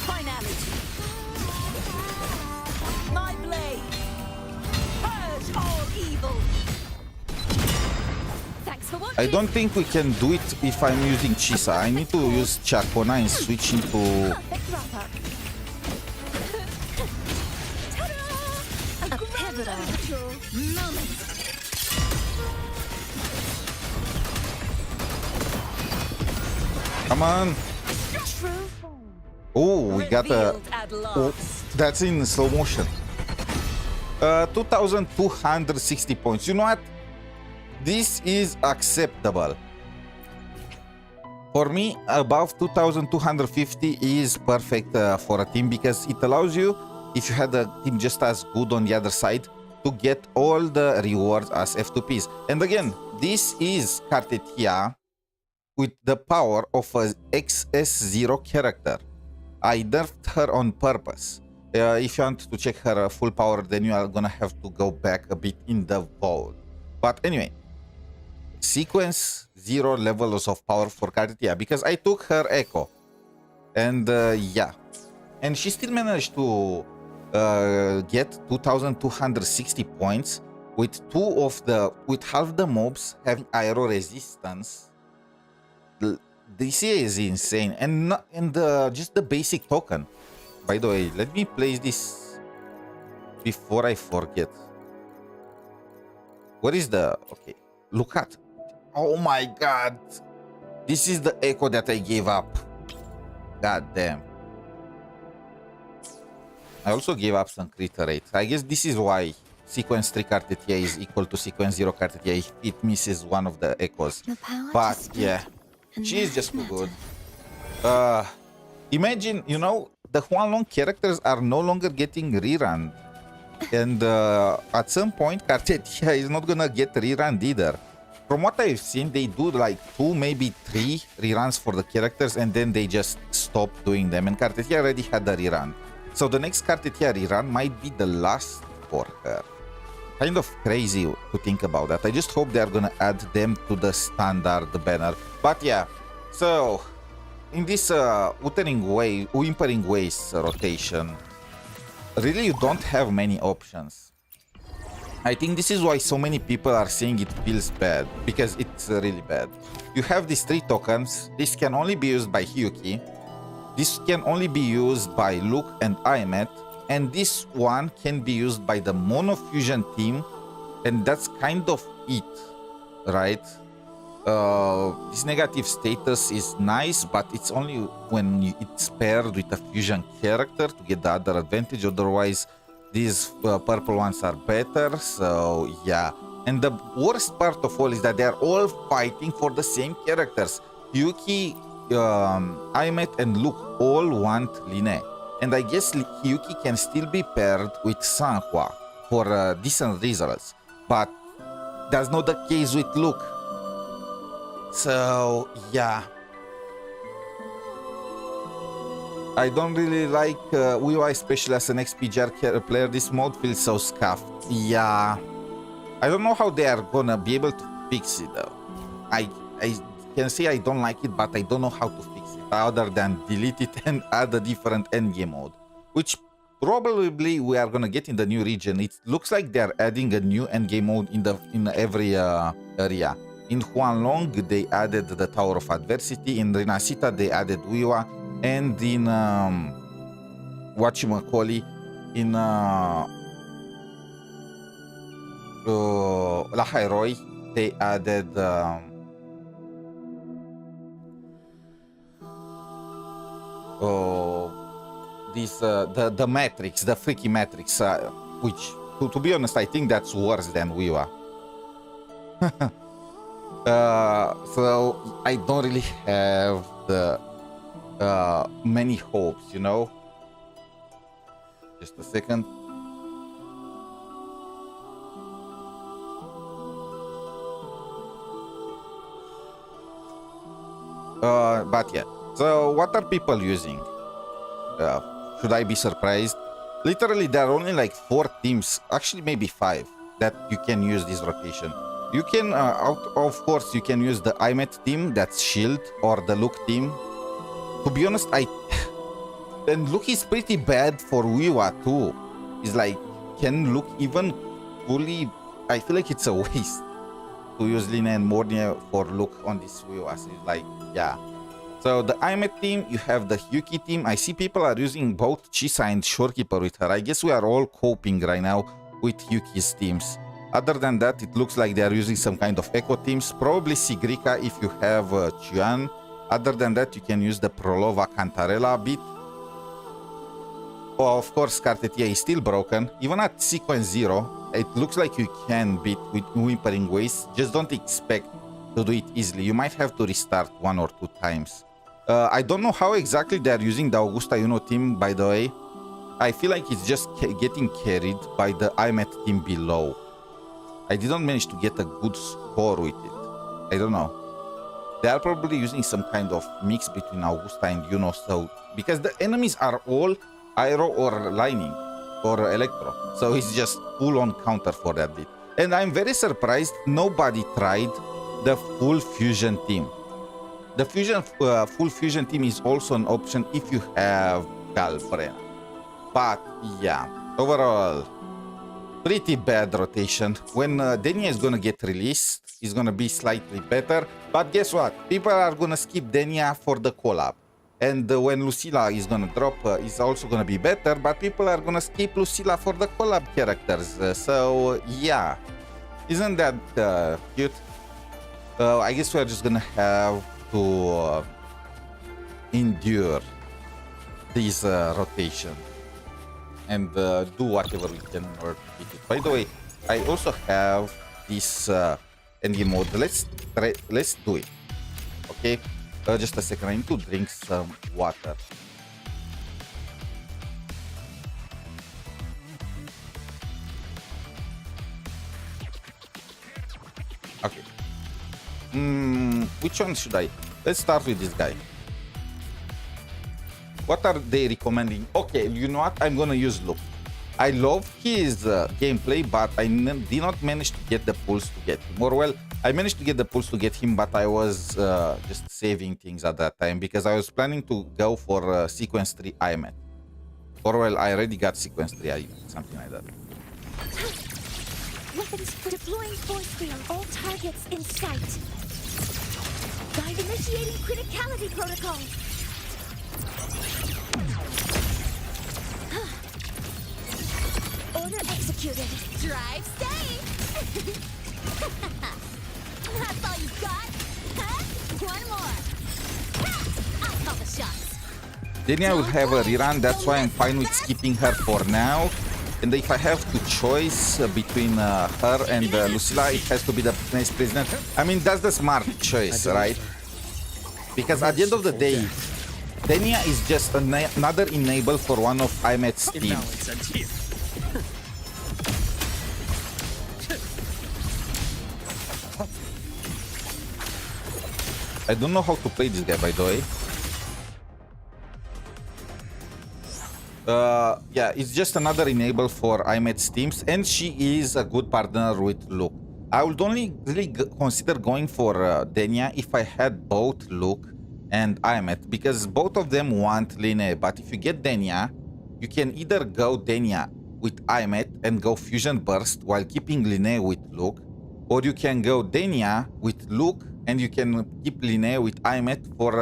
Finality. My blade. Purge all evil. Thanks for I watching. don't think we can do it if I'm using Chisa. I need to use Chakona and switch into... Perfect wrap up. Ta-da! A pivotal moment. Come on. True. Oh, we got a... Revealed at Oh, last. that's in slow motion. 2,260 points. You know what? This is acceptable. For me, above 2,250 is perfect for a team because it allows you, if you had a team just as good on the other side, to get all the rewards as F2Ps. And again, this is Kartetia with the power of a XS0 character. I nerfed her on purpose. If you want to check her full power, then you are gonna have to go back a bit in the vault. But anyway, sequence 0 levels of power for Kartetia because I took her Echo. And yeah. And she still managed to get 2,260 points with half the mobs having aero resistance. This is insane, and just the basic token. By the way, let me place this before I forget. What is the... Okay, look at... Oh my god! This is the echo that I gave up. God damn. I also gave up some crit rate. I guess this is why sequence 3 Kartetia is equal to sequence 0 Kartetia if it misses one of the echoes. The power to But speak yeah, and she is not just too matter. good. Imagine, you know, the Huanglong characters are no longer getting rerun. And at some point, Kartetia is not gonna get rerun either. From what I've seen, they do like 2, maybe 3 reruns for the characters and then they just stop doing them. And Kartetia already had a rerun. So the next Kartetia rerun might be the last for her. Kind of crazy to think about that. I just hope they are gonna add them to the standard banner. But yeah, so in this Whimpering Ways rotation, really you don't have many options. I think this is why so many people are saying it feels bad, because it's really bad. You have these 3 tokens. This can only be used by Hyuki. This can only be used by Luke and aemeath. And this one can be used by the Mono Fusion team. And that's kind of it, right? This negative status is nice, but it's only when it's paired with a fusion character to get the other advantage. Otherwise, these purple ones are better. So yeah, and the worst part of all is that they are all fighting for the same characters. Yuki, aemeath, and Luke all want lynae, and I guess Yuki can still be paired with Sanhua for decent results, but that's not the case with Luke. So yeah, I don't really like Whiwa, especially as an XP player. This mode feels so scuffed. Yeah, I don't know how they are gonna be able to fix it though. I can say I don't like it, but I don't know how to fix it other than delete it and add a different endgame mode, which probably we are gonna get in the new region. It looks like they are adding a new endgame mode in every area. In Huanglong, they added the Tower of Adversity. In Renacita, they added Whiwa. And in whatchamacallit, in La Hairoi, they added the Matrix, the freaky Matrix, which to be honest, I think that's worse than Whiwa. So I don't really have the many hopes, you know. Just a second. But yeah. So what are people using? Should I be surprised? Literally, there are only like 4 teams, actually maybe 5, that you can use this rotation. You can, of course, you can use the aemeath team, that's Shilled, or the Luke team. To be honest, and Luke is pretty bad for Whiwa too. It's like, can Luke even fully... I feel like it's a waste to use lynae and mornye for Luke on this Whiwa. So it's like, yeah. So the aemeath team, you have the Yuki team. I see people are using both Chisa and Shorekeeper with her. I guess we are all coping right now with Yuki's teams. Other than that, it looks like they are using some kind of echo teams. Probably Sigrika if you have Chuan. Other than that, you can use the Prolova Cantarella bit. Oh, of course, Cartetia is still broken. Even at sequence 0, it looks like you can beat with Whimpering Waste. Just don't expect to do it easily. You might have to restart 1 or 2 times. I don't know how exactly they are using the Augusta Uno team, by the way. I feel like it's just getting carried by the aemeath team below. I didn't manage to get a good score with it. I don't know. They are probably using some kind of mix between Augusta and Uno, so because the enemies are all Aero or Lightning or Electro, so it's just full-on counter for that bit. And I'm very surprised nobody tried the full fusion team. The full fusion team is also an option if you have Galbrena. But yeah, overall, pretty bad rotation. When Denia is gonna get released, it's gonna be slightly better. But guess what? People are gonna skip Denia for the collab. And when Lucilla is gonna drop, it's also gonna be better. But people are gonna skip Lucilla for the collab characters. So yeah, isn't that cute? I guess we're just gonna have to endure this rotation and do whatever we can in order to beat it. By the way, I also have this endgame mode. Let's do it. Okay, just a second. I need to drink some water. Okay. Which one should I? Let's start with this guy. What are they recommending? Okay, you know what? I'm gonna use Luke. I love his gameplay, but I did not manage to get the pulls to get him. Or well, I managed to get the pulls to get him, but I was just saving things at that time because I was planning to go for sequence 3 aemeath. Or well, I already got sequence 3 aemeath, something like that. Weapons deploying force field. All targets in sight. Guide initiating criticality protocol. Order executed. Drive safe. That's all you got? Huh? One more. I'll call the shots. Denia will have a rerun, that's why I'm fine with skipping her for now. And if I have to choice between her and Lucilla, it has to be the next president. I mean, that's the smart choice, right? Because at the end of the day, Denia is just another enable for one of aemeath's teams. I don't know how to play this guy, by the way. Yeah, it's just another enable for aemeath's teams, and she is a good partner with Luke. I would only really consider going for Denia if I had both Luke and aemeath, because both of them want lynae. But if you get Denia, you can either go Denia with aemeath and go Fusion Burst while keeping lynae with Luke, or you can go Denia with Luke and you can keep lynae with aemeath for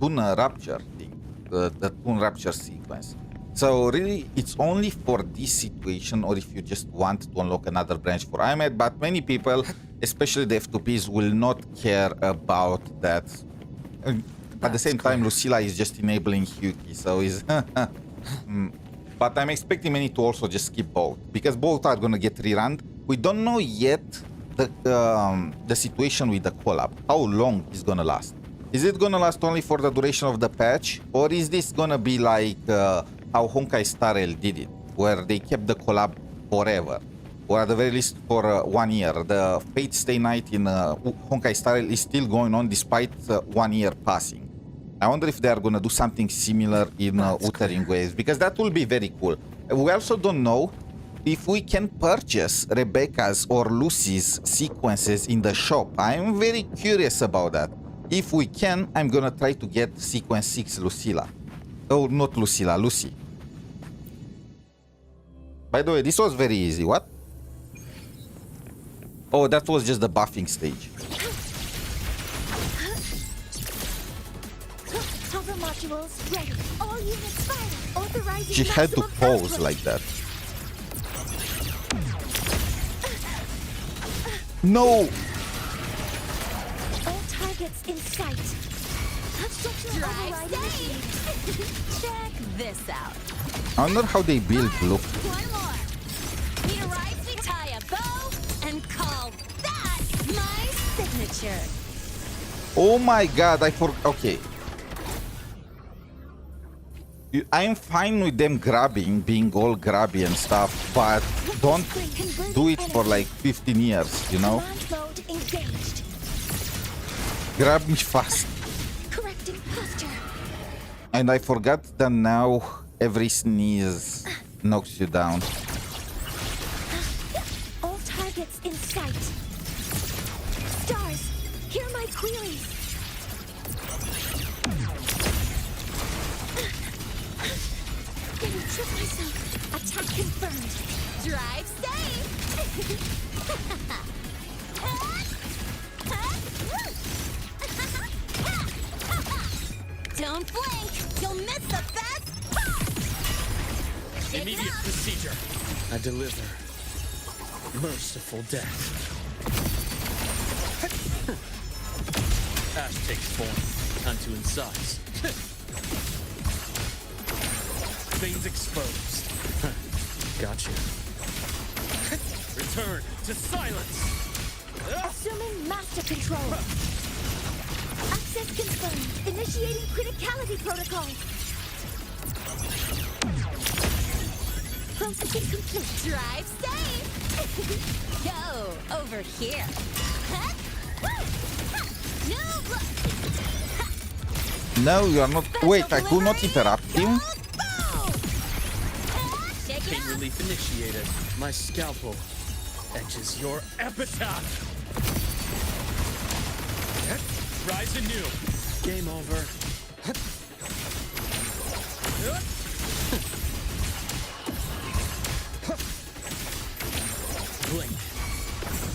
Toon Rapture thing, the Toon Rapture sequence. So really, it's only for this situation, or if you just want to unlock another branch for aemeath. But many people, especially the F2Ps, will not care about that. At the same time, Lucilla is just enabling Yuki, so is. But I'm expecting many to also just skip both, because both are gonna get rerun. We don't know yet the situation with the collab, how long it's gonna last. Is it gonna last only for the duration of the patch, or is this gonna be like how Honkai Star Rail did it, where they kept the collab forever, or at the very least for 1 year? The Fate Stay Night in Honkai Star Rail is still going on despite 1 year passing. I wonder if they are gonna do something similar in Wuthering Waves, because that will be very cool. We also don't know if we can purchase Rebecca's or Lucy's sequences in the shop. I'm very curious about that. If we can, I'm gonna try to get sequence 6 Lucilla. Oh, not Lucilla, Lucy. By the way, this was very easy. What? Oh, that was just the buffing stage. Hover modules ready. All units firing. Authorizing She had to maximum pose output. like that. No! All targets in sight. Structural override initiated. Check this out. I wonder how they build look. One more. Need a ride? We tie a bow and call that my signature. Oh my god, I forgot. Okay. I'm fine with them grabbing, being all grabby and stuff, but don't do it for like 15 years, you know? Command mode engaged. Grab me fast. Correcting posture. And I forgot that now every sneeze knocks you down. All targets in sight. Stars, hear my queries. Didn't trip myself. Attack confirmed. Drive safe. Don't blink. You'll miss the best part. Immediate procedure. I deliver merciful death. Ash takes form. Time to incise. Veins exposed. Gotcha. Return to silence. Assuming master control. Access confirmed. Initiating criticality protocol. Processing complete. Drive safe. Go over here. No, you are not. Wait, I could not interrupt him. Pain relief initiated. My scalpel etches your epitaph. Rise anew. Game over. Blink.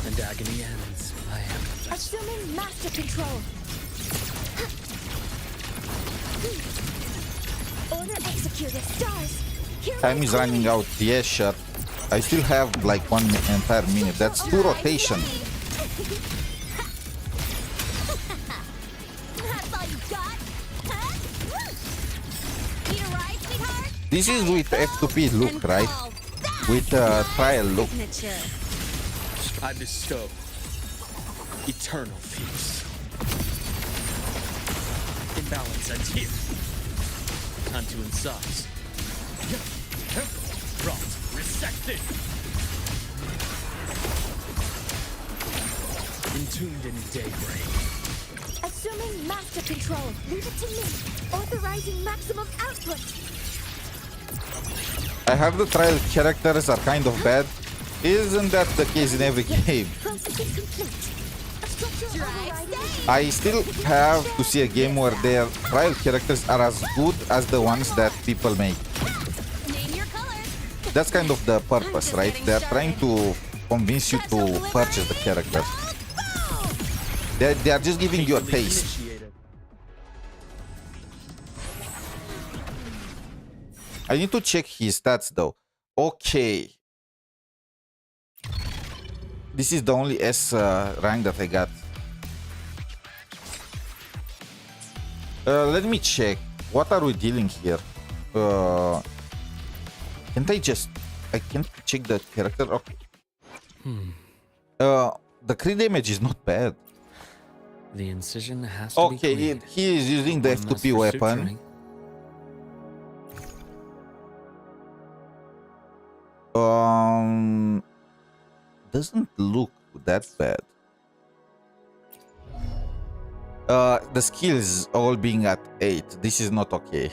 And agony ends. I am. Assuming master control. Order executed. Stars. Time is running out. Yes, sure. I still have like one entire minute. That's 2 rotation. That's all you got? Huh? Need a ride, sweetheart? This is with F2P look, And right? call that With trial look. signature. I bestow eternal peace. Imbalance ends here. Time to incise. Rot, resected. Entombed in daybreak. Assuming master control. Leave it to me. Authorizing maximum output. I have the trial characters are kind of bad. Isn't that the case in every game? Processing complete. Structural override. I still have to see a game where their trial characters are as good as the ones that people make. Name your color. That's kind of the purpose, right? They're trying to convince you to purchase the characters. They are just giving you a Relief taste. initiated. I need to check his stats though. Okay. This is the only S rank that I got. Let me check. What are we dealing here? Can't I just... I can't check the character? Okay. The crit damage is not bad. The incision has to Okay, be clean. he is using the One less F2P for weapon. suturing. Doesn't look that bad. The skills all being at 8. This is not okay.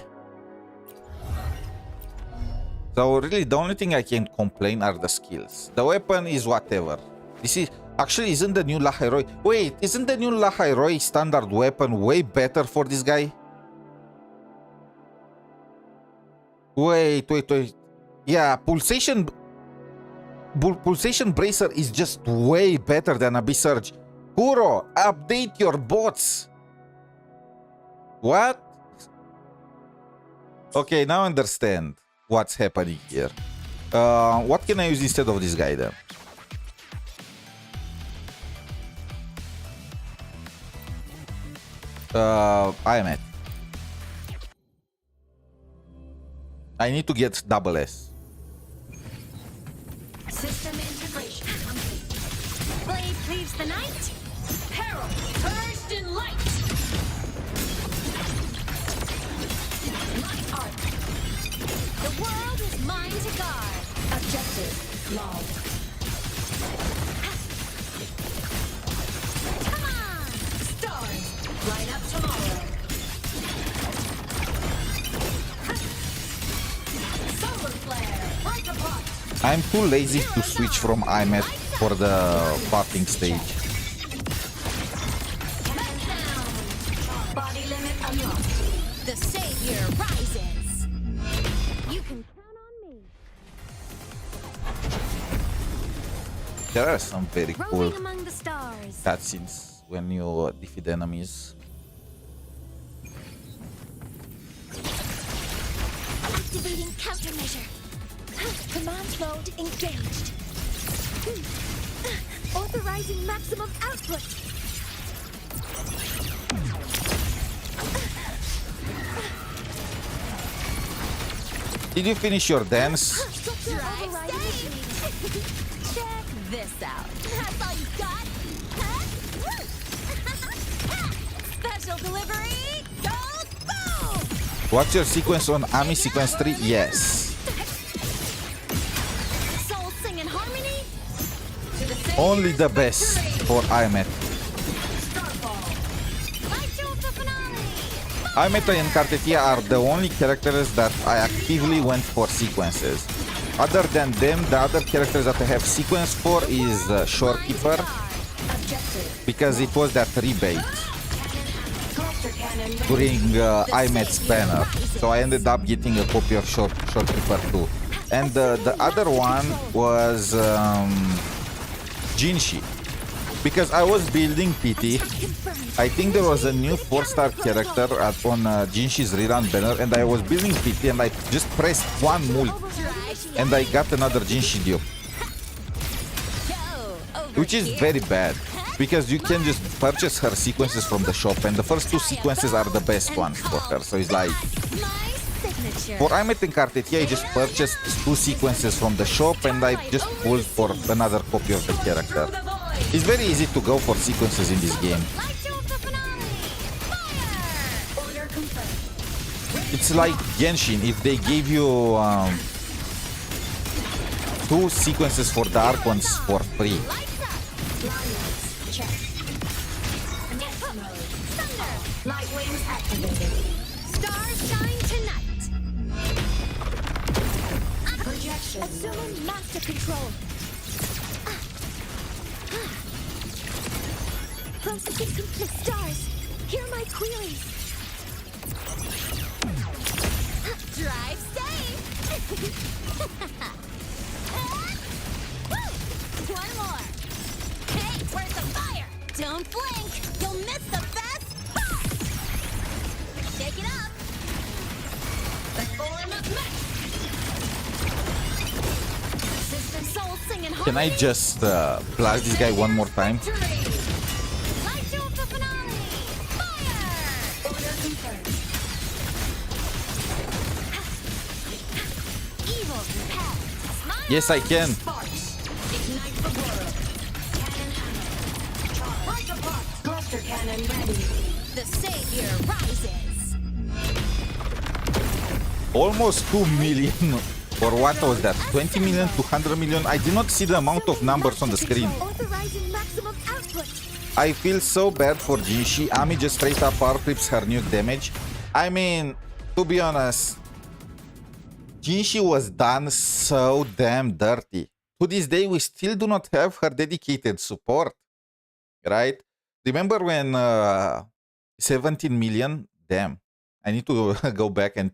So really, the only thing I can complain are the skills. The weapon is whatever. This is actually isn't the new lynae. Wait, isn't the new lynae standard weapon way better for this guy? Wait. Yeah, pulsation bracer is just way better than Abyss Surge. Kuro, update your bots. What? Okay, now I understand what's happening here. What can I use instead of this guy then? aemeath. I need to get double S. System integration complete. Blade cleaves the night. Peril purged in light. My art. The world is mine to guard. Objective flawed. Come on, stars, light up tomorrow. Solar flare, like a pot. I'm too lazy to switch from aemeath for the parting stage. Body limit unlocked. The savior rises. You can count on me. There are some very cool Roaming among the stars. cutscenes when you defeat enemies. Activating countermeasure. Command mode engaged. Authorizing maximum output. Did you finish your dance? Check this out. That's all you got? Huh? Special delivery. Go boom! What's your sequence on Ami Sequence 3? Yes. Soul sing in harmony. Only the best for aemeath. Aemeath and Kartetia are the only characters that I actively went for sequences. Other than them, the other characters that I have sequence for is Shorekeeper, because it was that rebate during aemeath's banner. So I ended up getting a copy of Shorekeeper too. And the other one was Jinshi, because I was building PT. I think there was a new 4-star character on Jinshi's rerun banner, and I was building PT and I just pressed one mult and I got another Jinshi dupe, which is very bad because you can just purchase her sequences from the shop, and the first 2 sequences are the best ones for her. So it's like, for aemeath and Kartetia, I just purchased 2 sequences from the shop and I just pulled for another copy of the character. It's very easy to go for sequences in this game. It's like Genshin. If they gave you 2 sequences for the Archons for free. Light wings activated. Stars shine tonight. Projection. Assuming master control. Processing complete. Stars, hear my queries. Drive safe. One more. Hey, where's the fire? Don't blink. You'll miss the best part. Shake it up. Let's form up next. System soul singing. Can I just blast this guy one more time? Light you up the finale. Fire. Order confirmed. Evil repelled. Smile. Yes, I can. Sparks. Ignite the world. Cannon hammer. Charge apart. Cluster cannon ready. The savior rises. Almost 2 million. Or what was that? 20 million to 100 million? I did not see the amount of numbers on the screen. Authorizing maximum output. I feel so bad for Jinshi. Ami just straight up power clips her nuke damage. I mean, to be honest, Jinshi was done so damn dirty. To this day, we still do not have her dedicated support, right? Remember when 17 million? Damn. I need to go back and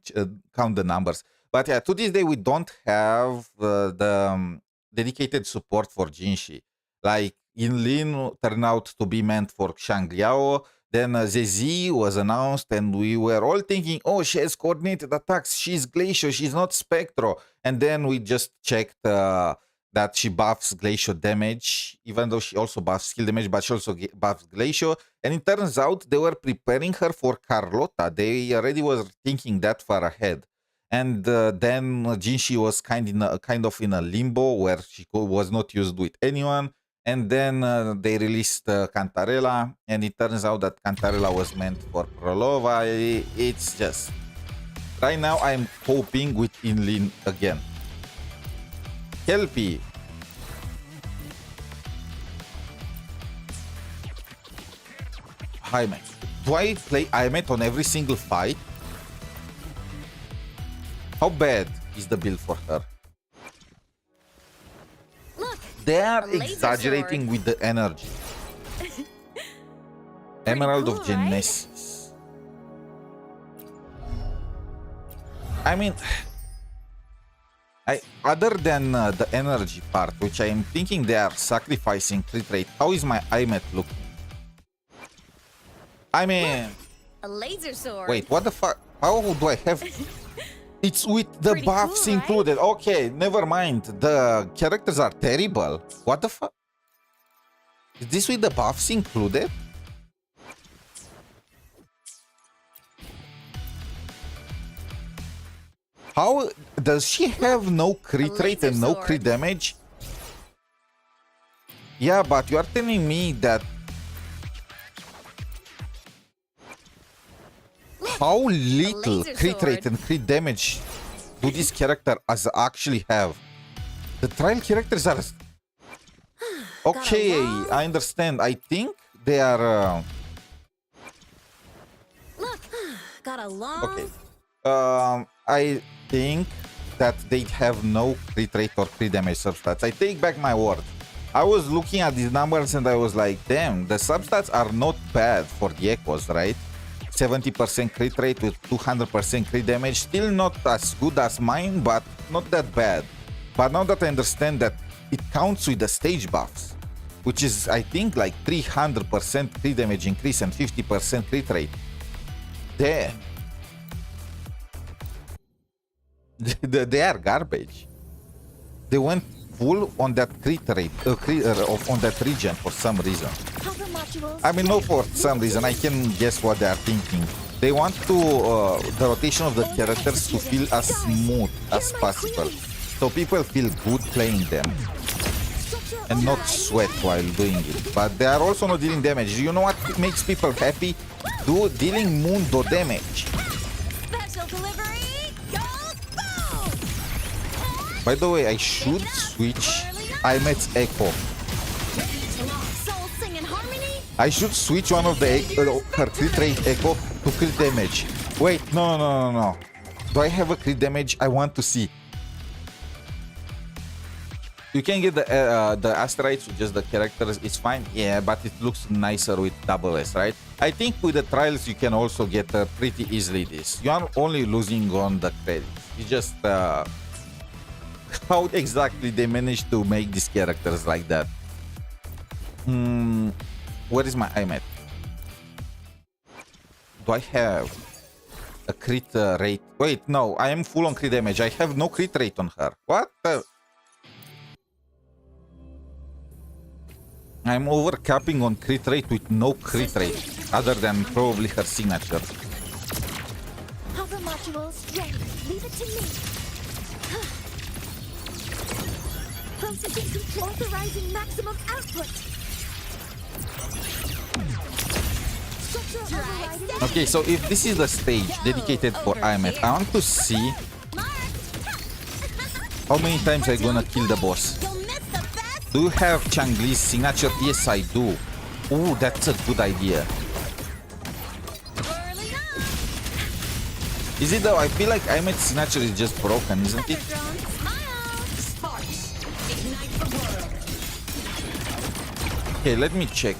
count the numbers. But yeah, to this day, we don't have the dedicated support for Jinshi. Like, Yinlin turned out to be meant for Xiangliao. Then Zezi was announced, and we were all thinking, oh, she has coordinated attacks. She's Glacial. She's not Spectro. And then we just checked that she buffs Glacial damage, even though she also buffs skill damage, but she also buffs Glacial. And it turns out they were preparing her for Carlota. They already were thinking that far ahead. And then Jinshi was kind of in a limbo where she was not used with anyone. And then they released Cantarella, and it turns out that Cantarella was meant for Prolova. It's just... Right now, I'm hoping with Inlin again. Kelpie. aemeath. Do I play aemeath on every single fight? How bad is the build for her? Look, They are a laser exaggerating sword. with the energy. Emerald cool, of right? Genesis. I mean, other than the energy part, which I am thinking they are sacrificing crit rate, how is my aemeath looking? I mean, A laser sword. wait, what the fuck? How do I have... It's with the Pretty buffs cool, right? included. Okay, never mind. The characters are terrible. What the fuck? Is this with the buffs included? How does she have no crit rate and laser no sword. crit damage? Yeah, but you are telling me that how little laser crit rate sword. and crit damage do this character as actually have? The trial characters are okay. long- I understand. I think they are Look, got a long. okay. I think that they have no crit rate or crit damage substats. I take back my word. I was looking at these numbers and I was like, damn, the substats are not bad for the echoes, right? 70% crit rate with 200% crit damage. Still not as good as mine, but not that bad. But now that I understand that it counts with the stage buffs, which is, I think, like 300% crit damage increase and 50% crit rate. Damn. They are garbage. They went full on that crit rate, on that region for some reason. Hover modules. I mean, no, for some reason. I can guess what they are thinking. They want to the rotation of the characters to feel as smooth as possible, so people feel good playing them and not sweat while doing it. But they are also not dealing damage. You know what makes people happy? Dealing mundo damage. Special delivery. Goes boom. By the way, I should switch aemeath's echo. Soul sing in harmony. I should switch one of the her crit rate echo to crit damage. Wait, no. Do I have a crit damage? I want to see. You can get the asteroids with just the characters. It's fine, yeah, but it looks nicer with double S, right? I think with the trials you can also get pretty easily this. You are only losing on the credits. It's just how exactly they managed to make these characters like that. Where is my aemeath? Do I have a crit rate? Wait, no, I am full on crit damage. I have no crit rate on her. What the? I'm overcapping on crit rate with no crit rate, other than probably her signature. Hover modules ready. Leave it to me. Processing complete. Authorizing maximum output. Structural overriding. Okay, so if this is the stage dedicated for aemeath, I want to see how many times I'm gonna kill the boss. You'll miss the best. Do you have Changli's signature? Yes, I do. Ooh, that's a good idea. Early on. Is it though? I feel like aemeath's signature is just broken, isn't it? Sparks. Ignite the world. Okay, let me check.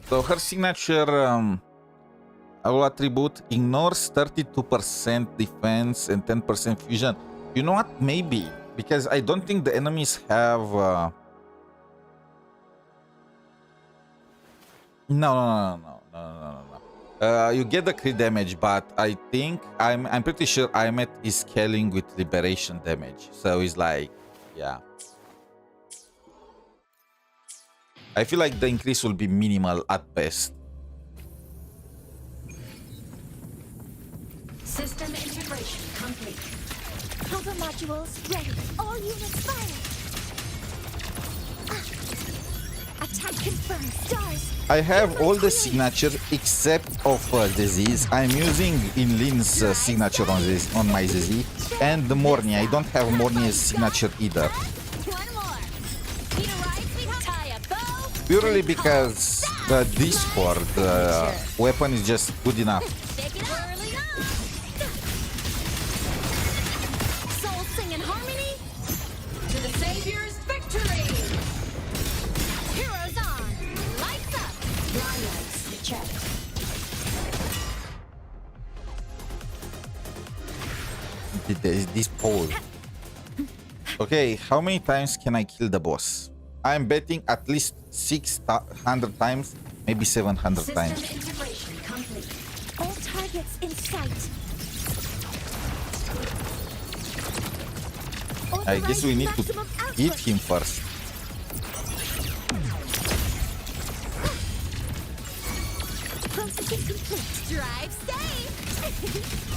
So her signature, I will attribute ignores 32% defense and 10% fusion. You know what? Maybe. Because I don't think the enemies have... No. You get the crit damage, but I think I'm pretty sure aemeath is scaling with liberation damage. So it's like, yeah. I feel like the increase will be minimal at best. System integration complete. Counter modules ready. All units fire. Attack confirmed. Stars. I have all the signatures except of disease. I'm using Inlin's signature on my disease and the mornye. I don't have mornye's signature either. One more. Need a ride, sweetheart? Tie a bow. Purely because the Discord weapon is just good enough. Shake it early on. Soul sing in harmony. To the Savior's victory. Heroes on. Lights up. Lynae checked. This pole. Okay, how many times can I kill the boss? I'm betting at least 600 times, maybe 700 System times. integration complete. All targets in sight. I guess we need to Maximum output. hit him first. Processing complete. Drive safe.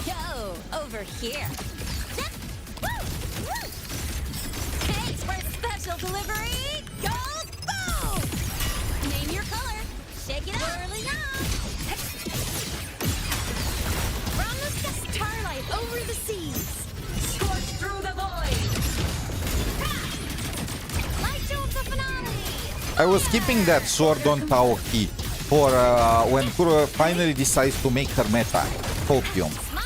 Go over here. Hey, for special delivery. Go boom! Name your color. Shake it up. Early on. From the starlight over the seas. Scorch through the void. Light show the finale. I was keeping that sword on Taoki for when Kuro finally decides to make her meta, Copium. Smile.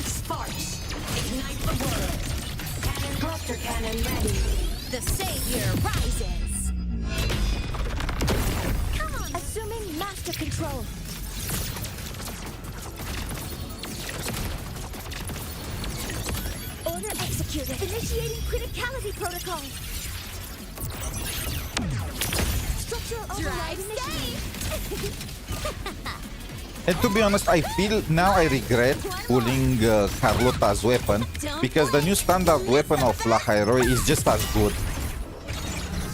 Sparks. Ignite the world. Cannon cluster cannon ready. The savior rises. Come on. Assuming master control. Order executed. Initiating criticality protocol. Structural override initiated. And to be honest, I feel now I regret pulling Carlotta's weapon because the new standard weapon of La Hyrule is just as good.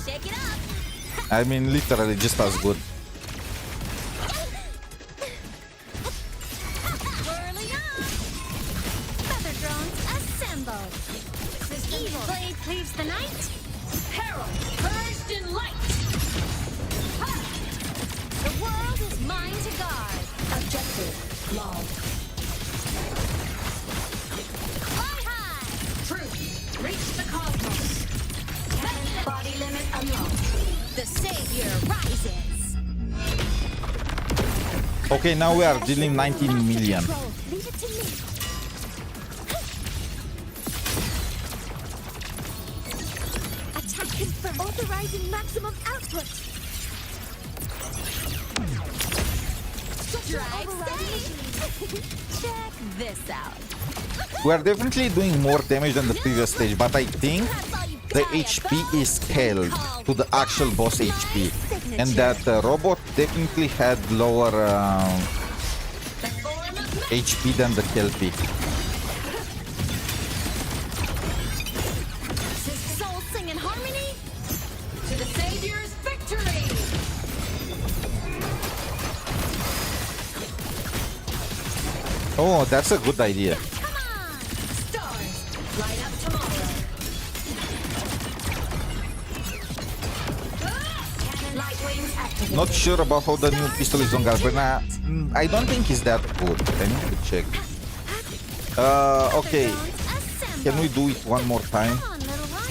Shake it up. I mean, literally just as good. Whirling on. Feather drones assemble. Evil blade cleaves the night. Herald, purged in light. The world is mine to guard. Objective logged. Fly high. Truth, reach the cosmos. Cannon body limit unlocked. The savior rises. Okay, now we are dealing 19 million. Control. Leave it to me. Attack confirmed. Authorizing maximum output. Drive safe. Check this out. We are definitely doing more damage than the previous stage, but I think the HP is scaled to the actual boss HP. And that robot definitely had lower HP than the Kelpie. Soul sing in harmony. To the Savior's victory. Oh, that's a good idea. Come on. Stars, light up tomorrow. Cannon light wings activated. Not sure about how the new pistol is on Galbrina. I don't think it's that good. I need to check. Okay. Can we do it one more time? Come on, little one.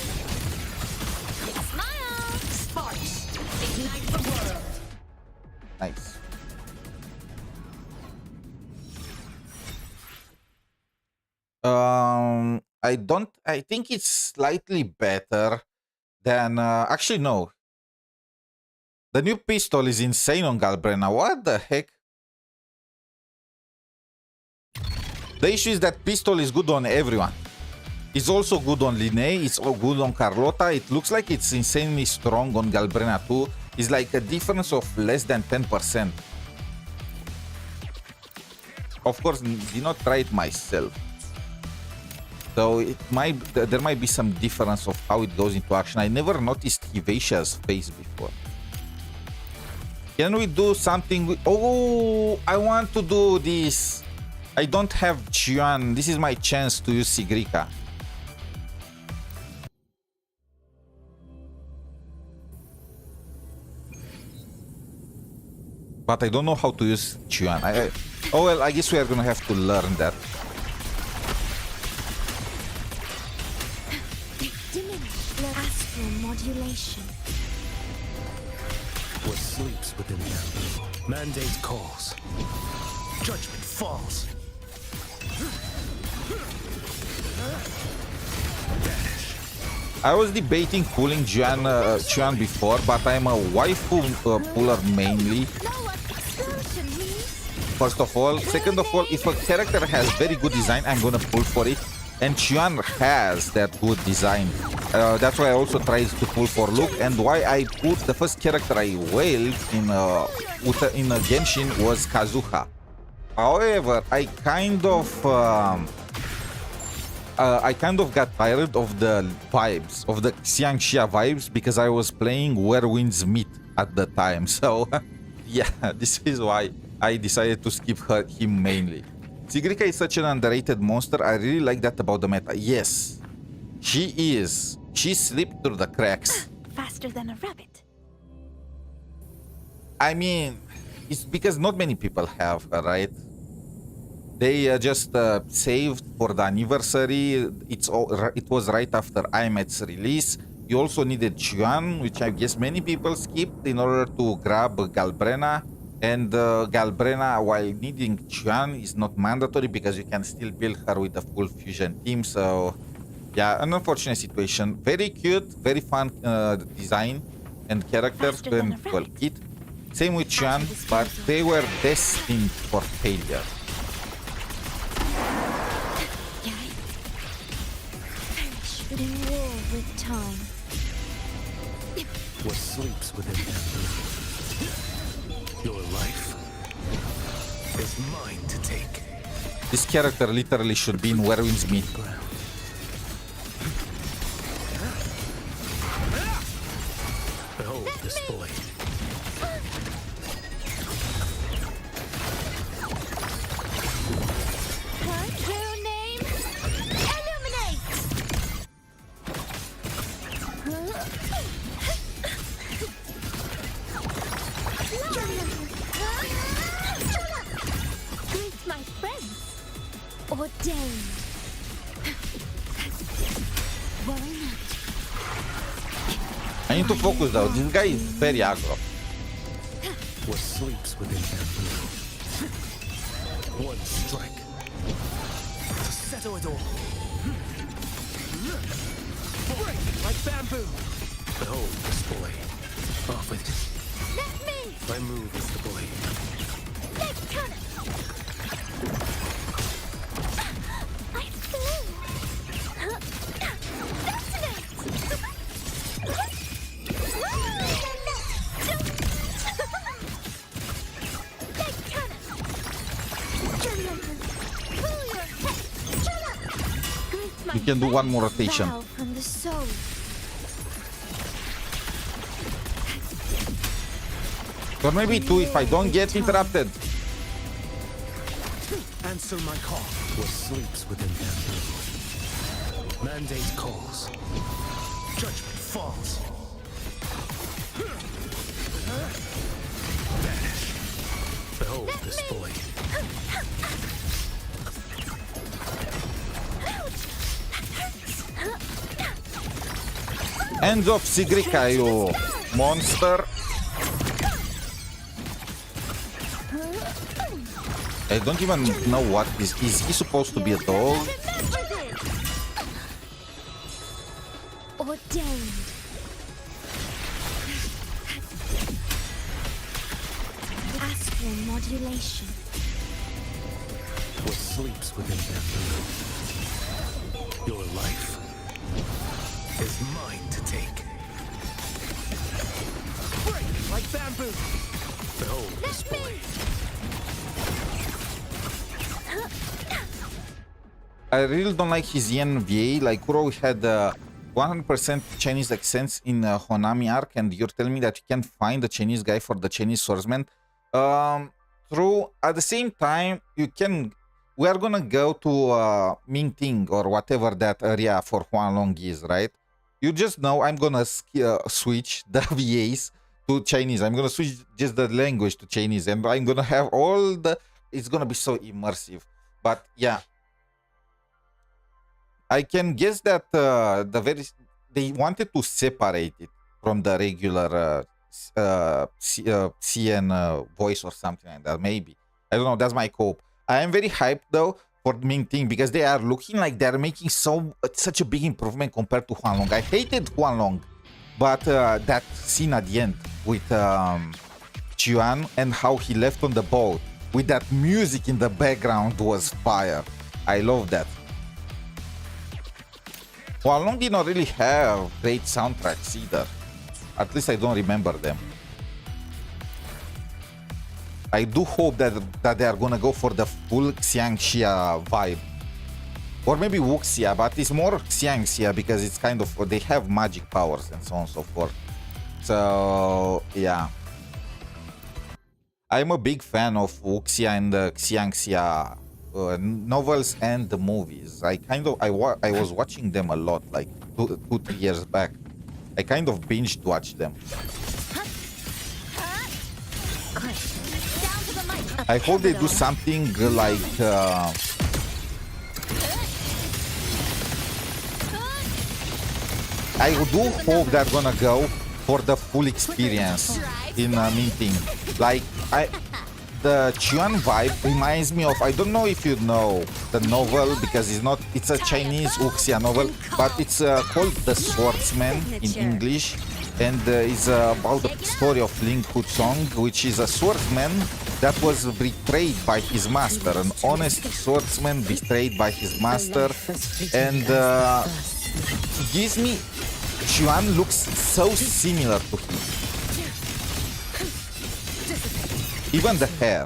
Smile. Sparks, ignite the world. Nice. I think it's slightly better than, actually, no. The new pistol is insane on Galbrena. What the heck? The issue is that pistol is good on everyone. It's also good on lynae, it's all good on Carlotta. It looks like it's insanely strong on Galbrena too. It's like a difference of less than 10%. Of course, did not try it myself. So there might be some difference of how it goes into action. I never noticed Hivasia's face before. Can we do something with... Oh, I want to do this. I don't have Chuan. This is my chance to use Sigrica. But I don't know how to use Chuan. Oh well, I guess we are gonna have to learn that. Astral modulation. What sleeps within them? Mandate calls. Judgment falls. I was debating pulling Chuan before, but I'm a waifu puller mainly. First of all. Second of all, if a character has very good design, I'm gonna pull for it. And Chuan has that good design. That's why I also tried to pull for Luke. And why I put the first character I wailed in a Genshin was Kazuha. However, I kind of got tired of the vibes, of the Xiangxia vibes, because I was playing Where Winds Meet at the time. So, yeah, this is why I decided to skip him mainly. Sigrica is such an underrated monster. I really like that about the meta. Yes, she is. She slipped through the cracks. Faster than a rabbit. I mean, it's because not many people have her, right? They just saved for the anniversary. It was right after aemeath's release. You also needed Chuan, which I guess many people skipped in order to grab Galbrena. And Galbrena, while needing Chuan, is not mandatory because you can still build her with a full fusion team. So, yeah, an unfortunate situation. Very cute, very fun design and characters. Very well kit. Same with Chuan, but they were destined for failure. In war with time. What sleeps within them? Your life is mine to take. This character literally should be in Where Winds Meet. Behold this blade. Her true name? Illuminate! Greet my friends. Ordained. Worry not. I need to focus though. This guy is very aggro. What sleeps within them? One strike to settle it all. Break like bamboo. Behold this blade. Off with it. Let me! My move is the blade. Let's turn it! I flew! You can do one more rotation. From the soul. Or maybe two if I don't get interrupted. Answer my call. What sleeps within them? Mandate calls. Judgment falls. Vanish. Behold this blade. Hands off Sigrica, you monster. I don't even know what is he supposed to be a dog? Ordained. Astral modulation. What sleeps within bamboo? Your life is mine to take. Break like bamboo. Behold this blade. I really don't like his yen VA. Like Kuro had 100% Chinese accents in Honami arc, and you're telling me that you can find a Chinese guy for the Chinese swordsman. True. At the same time, you can. We are gonna go to Mingting or whatever that area for Huanglong is, right? You just know I'm gonna switch the VAs to Chinese. I'm gonna switch just the language to Chinese, and I'm gonna have all the. It's gonna be so immersive. But yeah, I can guess that they wanted to separate it from the regular CN voice or something like that. Maybe, I don't know. That's my hope. I am very hyped though for Mingting because they are looking like they're making such a big improvement compared to Huanglong. I hated Huanglong, but that scene at the end with Chuan and how he left on the boat with that music in the background was fire. I love that. Huanglong did not really have great soundtracks either. At least I don't remember them. I do hope that they are gonna go for the full Xiangxia vibe. Or maybe Wuxia, but it's more Xiangxia because it's kind of, they have magic powers and so on and so forth. So, yeah. I'm a big fan of Wuxia and the Xiangxia novels and the movies. I was watching them a lot, like 2-3 years back. I kind of binged watch them. I hope they do something like I do hope they're gonna go for the full experience in Minting. Like the Chuan vibe reminds me of, I don't know if you know the novel because it's a Chinese wuxia novel, but it's called The Swordsman in English, and it's about the story of Ling Huzong, which is a swordsman that was betrayed by his master, an honest swordsman betrayed by his master, and gives me, Chuan looks so similar to him. Even the hair.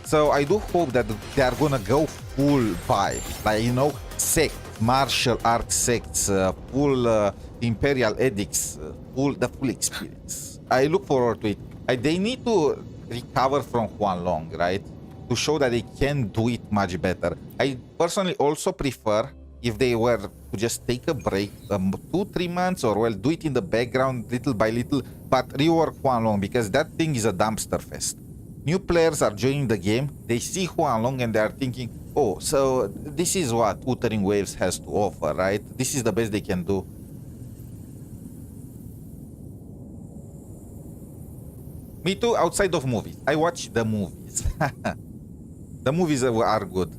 So I do hope that they are gonna go full vibe, like, you know, sect, martial arts sects, full imperial edicts, the full experience. I look forward to it. They need to recover from Huanglong, right? To show that they can do it much better. I personally also prefer if they were to just take a break, 2-3 months, or well, do it in the background little by little, but rework Huanglong, because that thing is a dumpster fest. New players are joining the game, they see Huanglong and they are thinking, oh, so this is what Wuthering Waves has to offer, right? This is the best they can do. Me too, outside of movies. I watch the movies. The movies are good.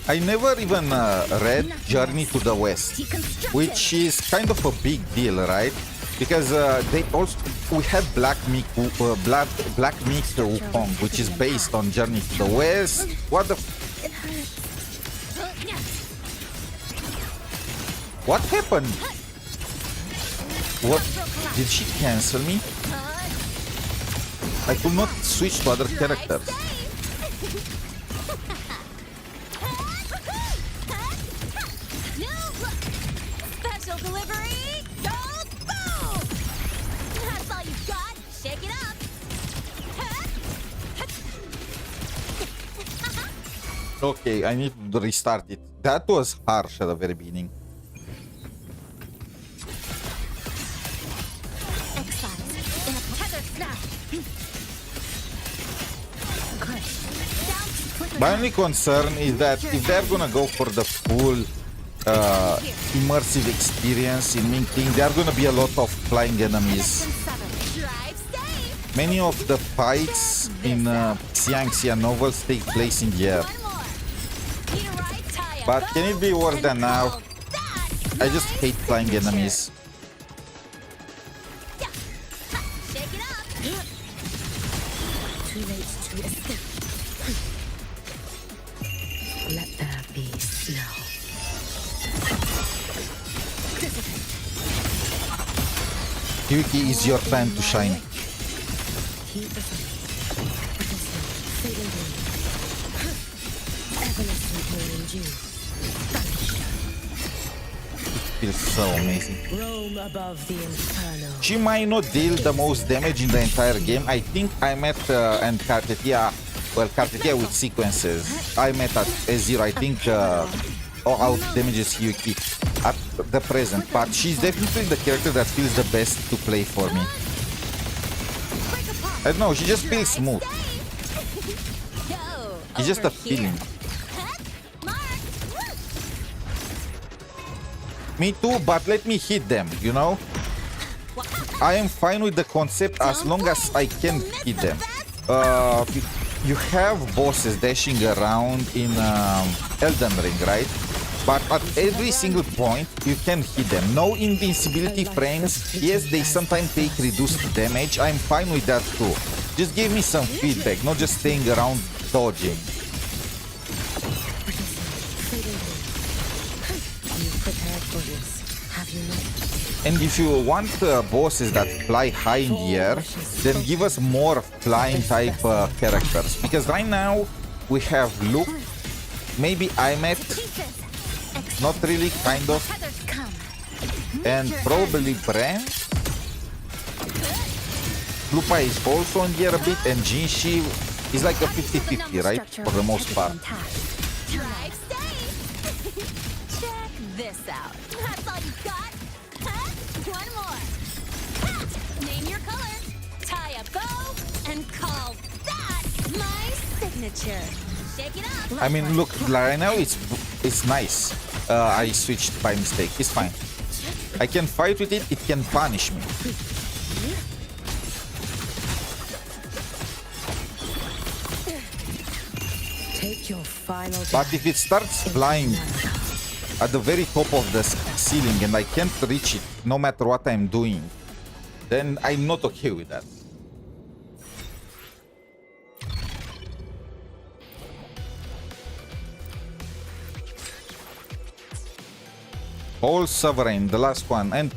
I never even read Journey to the West, which is kind of a big deal, right? Because we have Black Myth Wukong, which is based on Journey to the West. What the? What happened? What? Did she cancel me? I could not switch to other characters. Special delivery! Go boom! That's all you've got. Shake it up. Okay, I need to restart it. That was harsh at the very beginning. My only concern is that if they're gonna go for the full immersive experience in Minking. There are gonna be a lot of flying enemies. Drive safe. Many of the fights in Xiangxia novels take place in the air. One more. Need a ride? Tie a But bow can it be worse and than now? call that I just my hate flying signature. enemies. Yeah. Ha, shake it up. Too late to escape. Let there be snow. Yuki, is your time to shine. Heat the sun. Fading away. Evanescent morning dew. Feels so amazing. Roam above the inferno. She might not deal the most damage in the entire game. I think aemeath and Kartetia, well, Kartetia with sequences. aemeath at A0, I think out damages Yuki at the present. But she's definitely the character that feels the best to play for me. I don't know, she just feels smooth. It's just a feeling. Me too, but let me hit them, you know? I am fine with the concept as long as I can hit them. You have bosses dashing around in Elden Ring, right? But at every single point, you can hit them. No invincibility frames. Yes, they sometimes take reduced damage. I'm fine with that too. Just give me some feedback, not just staying around dodging. You've prepared for this, have you not? And if you want bosses that fly high in the air, then give us more flying type characters. Because right now, we have Luke, maybe aemeath, not really, kind of, and probably Bran. Lupa is also in the air a bit, and Jinshi is like a 50-50, right? For the most part. Drive safe. Check this out. That's all you got? Huh? One more. Ha! Name your color, tie a bow, and call that my signature. Shake it up. I mean, look, right now it's nice. I switched by mistake. It's fine. I can fight with it. It can punish me. Take your final But if it starts flying at the very top of the ceiling and I can't reach it no matter what I'm doing, then I'm not okay with that. All Sovereign, the last one. And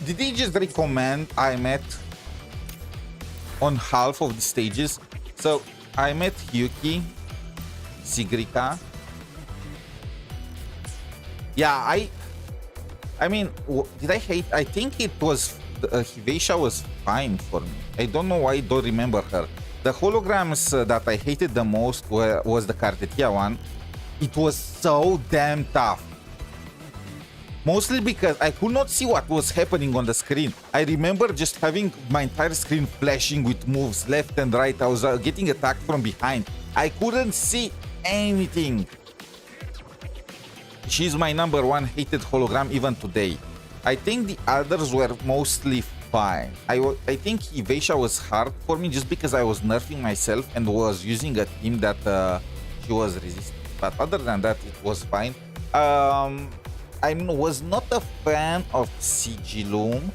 did he just recommend aemeath on half of the stages? So aemeath, Yuki, Sigrika. Yeah, I mean, did I hate? I think it was Hivesha was fine for me. I don't know why I don't remember her. The holograms that I hated the most was the Kartetia one. It was so damn tough. Mostly because I could not see what was happening on the screen. I remember just having my entire screen flashing with moves left and right. I was getting attacked from behind. I couldn't see anything. She's my number one hated hologram even today. I think the others were mostly fine. I think Hivesha was hard for me just because I was nerfing myself and was using a team that she was resisting. But other than that, it was fine. I was not a fan of Sigilum,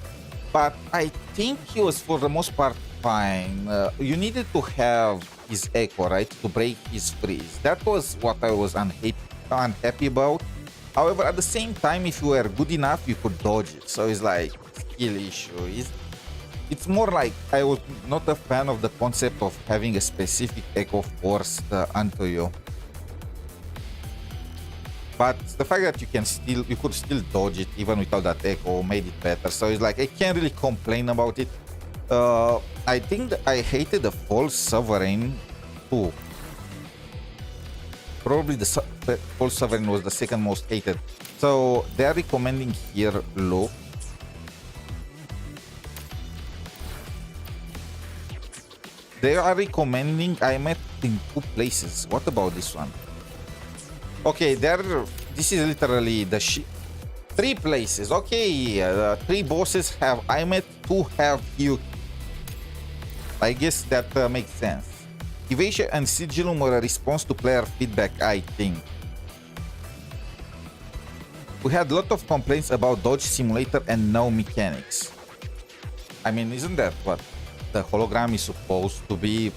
but I think he was for the most part fine. You needed to have his echo, right, to break his freeze. That was what I was unhappy about. However, at the same time, if you were good enough, you could dodge it. So it's like skill issue. It's more like I was not a fan of the concept of having a specific echo forced onto you. But the fact that you could still dodge it even without that echo made it better. So it's like I can't really complain about it. I think that I hated the False Sovereign too. Probably the False Sovereign was the second most hated. So they are recommending here low. They are recommending aemeath in 2 places. What about this one? Okay, they're this is literally the 3 places. Okay, 3 bosses have aemeath, 2 have Hyuk. I guess that makes sense. Hiveisha and Sigillum were a response to player feedback, I think. We had a lot of complaints about dodge simulator and no mechanics. I mean, isn't that what the hologram is supposed to be?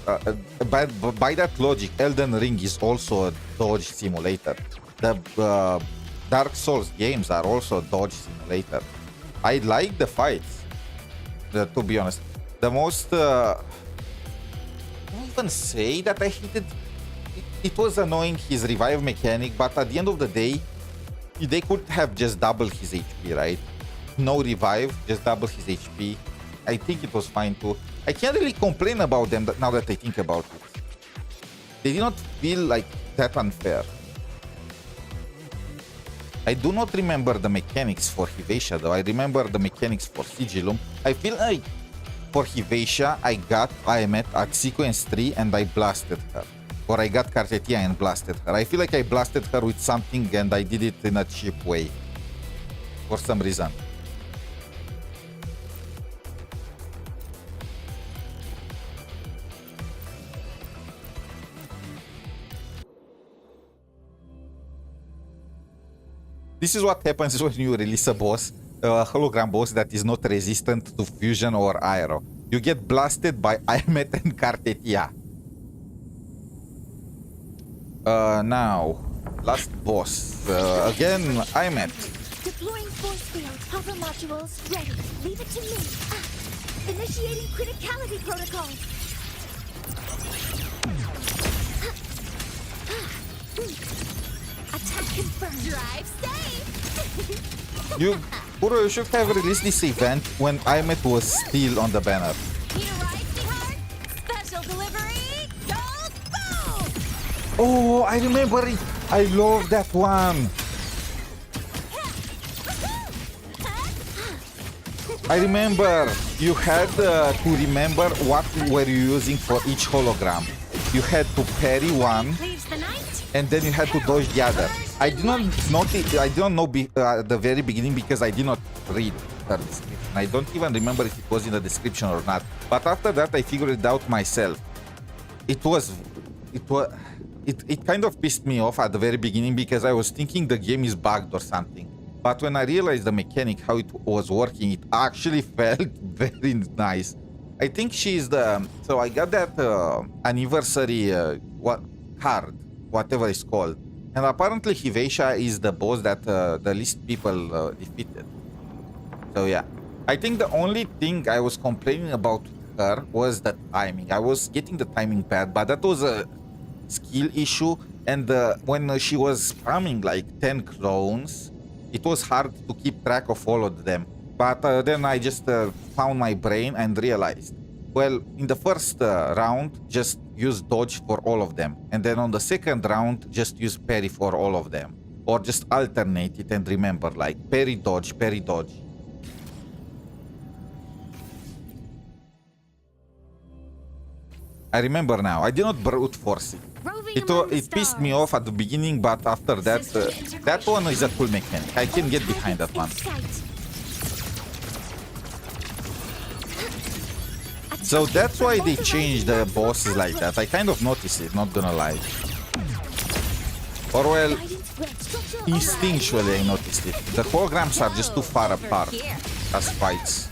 By that logic, Elden Ring is also a dodge simulator. The Dark Souls games are also a dodge simulator. I like the fights, to be honest. The most... I won't even say that I hated... It was annoying, his revive mechanic, but at the end of the day, they could have just doubled his HP, right? No revive, just double his HP. I think it was fine too. I can't really complain about them now that I think about it. They did not feel like that unfair. I do not remember the mechanics for Hiveisha though. I remember the mechanics for Sigillum. I feel like for Hiveisha, I got aemeath at sequence 3 and I blasted her. Or I got Cartetia and blasted her. I feel like I blasted her with something and I did it in a cheap way. For some reason. This is what happens when you release a boss, a hologram boss that is not resistant to fusion or aero. You get blasted by aemeath and Cartetia. Now, last boss. Again, aemeath. Deploying force field. Hover modules ready. Leave it to me. Initiating criticality protocol. Attack confirmed. Drive safe. Kuro, you should have released this event when aemeath was still on the banner. Need a ride, sweetheart? Special delivery. Go, go! Oh, I remember it. I love that one. I remember you had to remember what were you using for each hologram. You had to parry one, and then you had to dodge the other. I did not notice. I did not know at the very beginning because I did not read the description. I don't even remember if it was in the description or not. But after that, I figured it out myself. It kind of pissed me off at the very beginning because I was thinking the game is bugged or something. But when I realized the mechanic, how it was working, it actually felt very nice. I think she's the... So I got that anniversary card, whatever it's called. And apparently Hiveisha is the boss that the least people defeated. So yeah. I think the only thing I was complaining about her was the timing. I was getting the timing bad, but that was a skill issue. And when she was spamming like 10 clones, it was hard to keep track of all of them. But then I just found my brain and realized, well, in the first round, just use dodge for all of them. And then on the second round, just use parry for all of them. Or just alternate it and remember, like, parry, dodge, parry, dodge. I remember now. I did not brute force it. It pissed me off at the beginning, but after that, that one is a cool mechanic. I can get behind that one. So that's why they changed the bosses like that. I kind of noticed it, not gonna lie. Or well, instinctually I noticed it. The holograms are just too far apart as fights.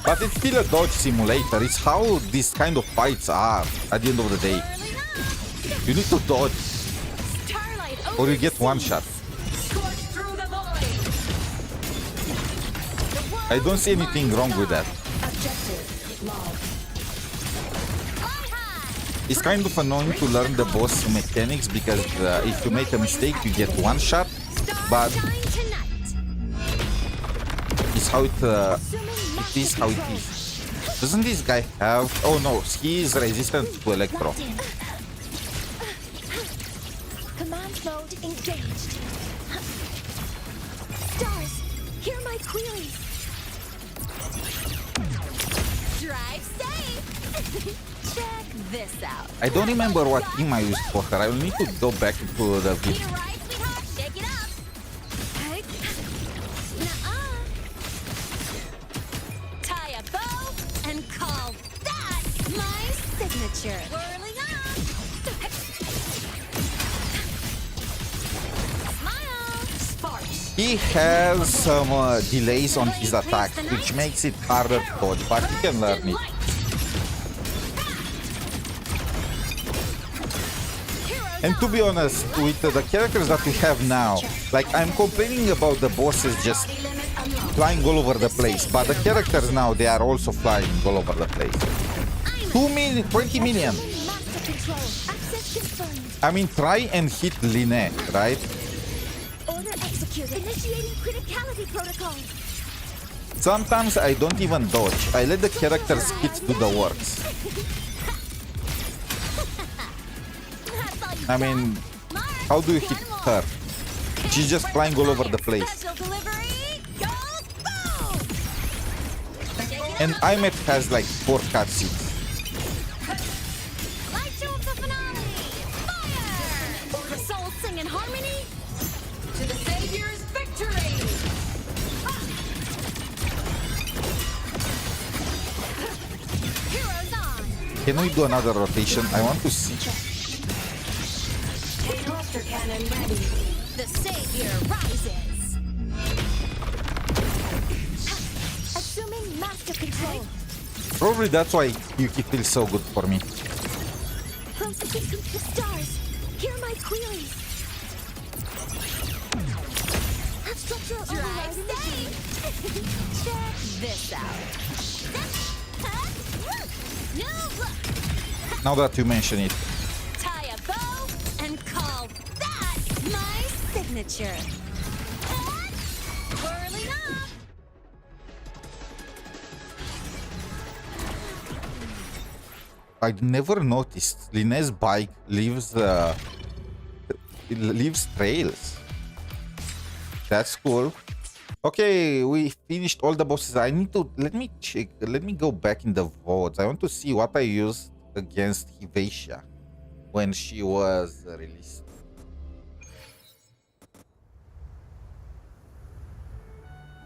But it's still a dodge simulator. It's how these kind of fights are at the end of the day. You need to dodge, or you get one shot. I don't see anything wrong with that. It's kind of annoying to learn the boss mechanics because if you make a mistake, you get one shot. But it's how it is how it is. Doesn't this guy have... Oh no, he is resistant to electro. Command mode engaged. Stars, hear my queries. Drive safe. Check this out. I don't remember what team I used for her. I will need to go back into the Need video. a ride, sweetheart? Shake it up. Hey. Nuh-uh. Tie a bow and call that my signature. Whirling up. Smile. Sparks. He has some delays on his attack, which makes it harder to dodge, but he can learn it. And to be honest, with the characters that we have now, like I'm complaining about the bosses just flying all over the place, but the characters now, they are also flying all over the place. 2 million, 20 million. Master control. Access confirmed. I mean, try and hit lynae, right? Order executed. Initiating criticality protocol. Sometimes I don't even dodge. I let the characters hit do the works. I mean, how do you hit her? She's just flying all over the place. Special delivery goes boom. And aemeath has like 4 cutscenes. Light show of the finale. Fire! The souls sing in harmony. To the Savior's victory! Heroes on. Can we do another rotation? I want to see. Cluster cannon ready. The savior rises. Assuming master control. Probably that's why Yuki feels so good for me. Processing to the stars. Hear my queries. Structural override initiated. Check this out. New look. Now that you mention it. Tie a bow and call that my signature. Whirling up. I never noticed Lynae's bike leaves leaves trails. That's cool. Okay, we finished all the bosses. I need to let me check. Let me go back in the votes. I want to see what I used against Hiveisha when she was released.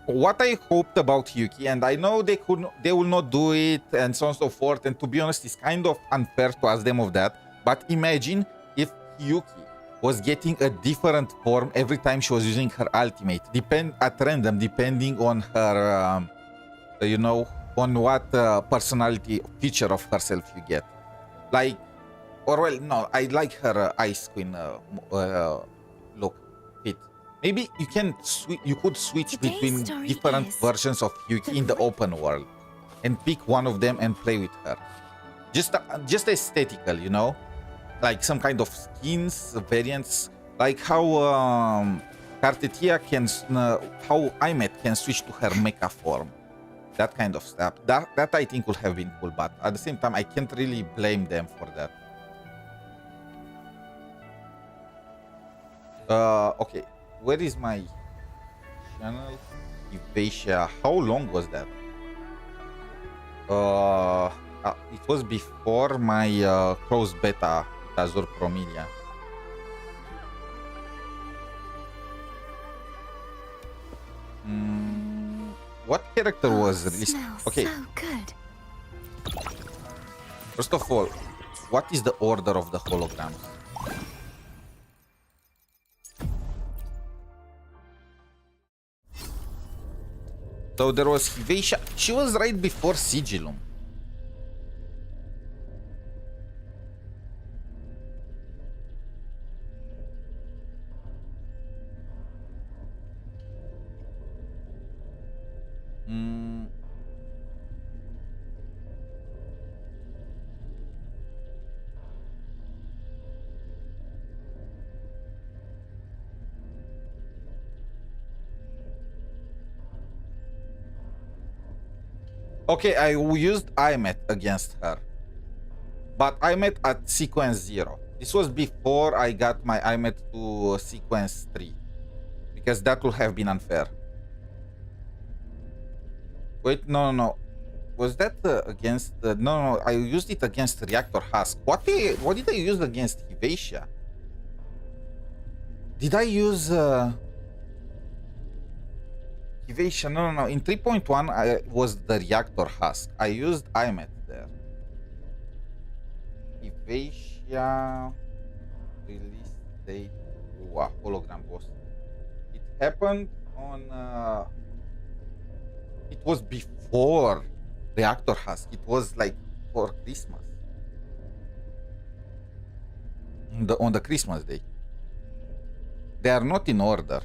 What I hoped about Yuki, and I know they will not do it, and so on and so forth. And to be honest, it's kind of unfair to ask them of that. But imagine if Yuki was getting a different form every time she was using her ultimate, at random, depending on her, you know, on what personality feature of herself you get. Like, or well, no, I like her Ice Queen look. Fit. Maybe you could switch Today's between story different is versions of Yuki in the open world, and pick one of them and play with her. Just aesthetical, you know. Like some kind of skins, variants, like how Kartetia can, how aemeath can switch to her mecha form. That kind of stuff. That I think would have been cool, but at the same time, I can't really blame them for that. Okay, where is my channel? Hiveisha. How long was that? It was before my closed beta. Azur Promilia. What character was released? Smells Okay, so good. first of all, what is the order of the holograms? So there was Hiveisha. She was right before Sigillum. Okay, I used aemeath against her. But aemeath at sequence 0. This was before I got my aemeath to sequence 3. Because that would have been unfair. Wait, no. Was that against? No, I used it against Reactor Husk. What did I use against Hivatia? Did I use Hivatia? No. In 3.1, I was the Reactor Husk. I used aemeath there. Hivatia release date. Wow, hologram boss. It happened on. It was before Reactor Husk. It was like for Christmas. On the Christmas day. They are not in order.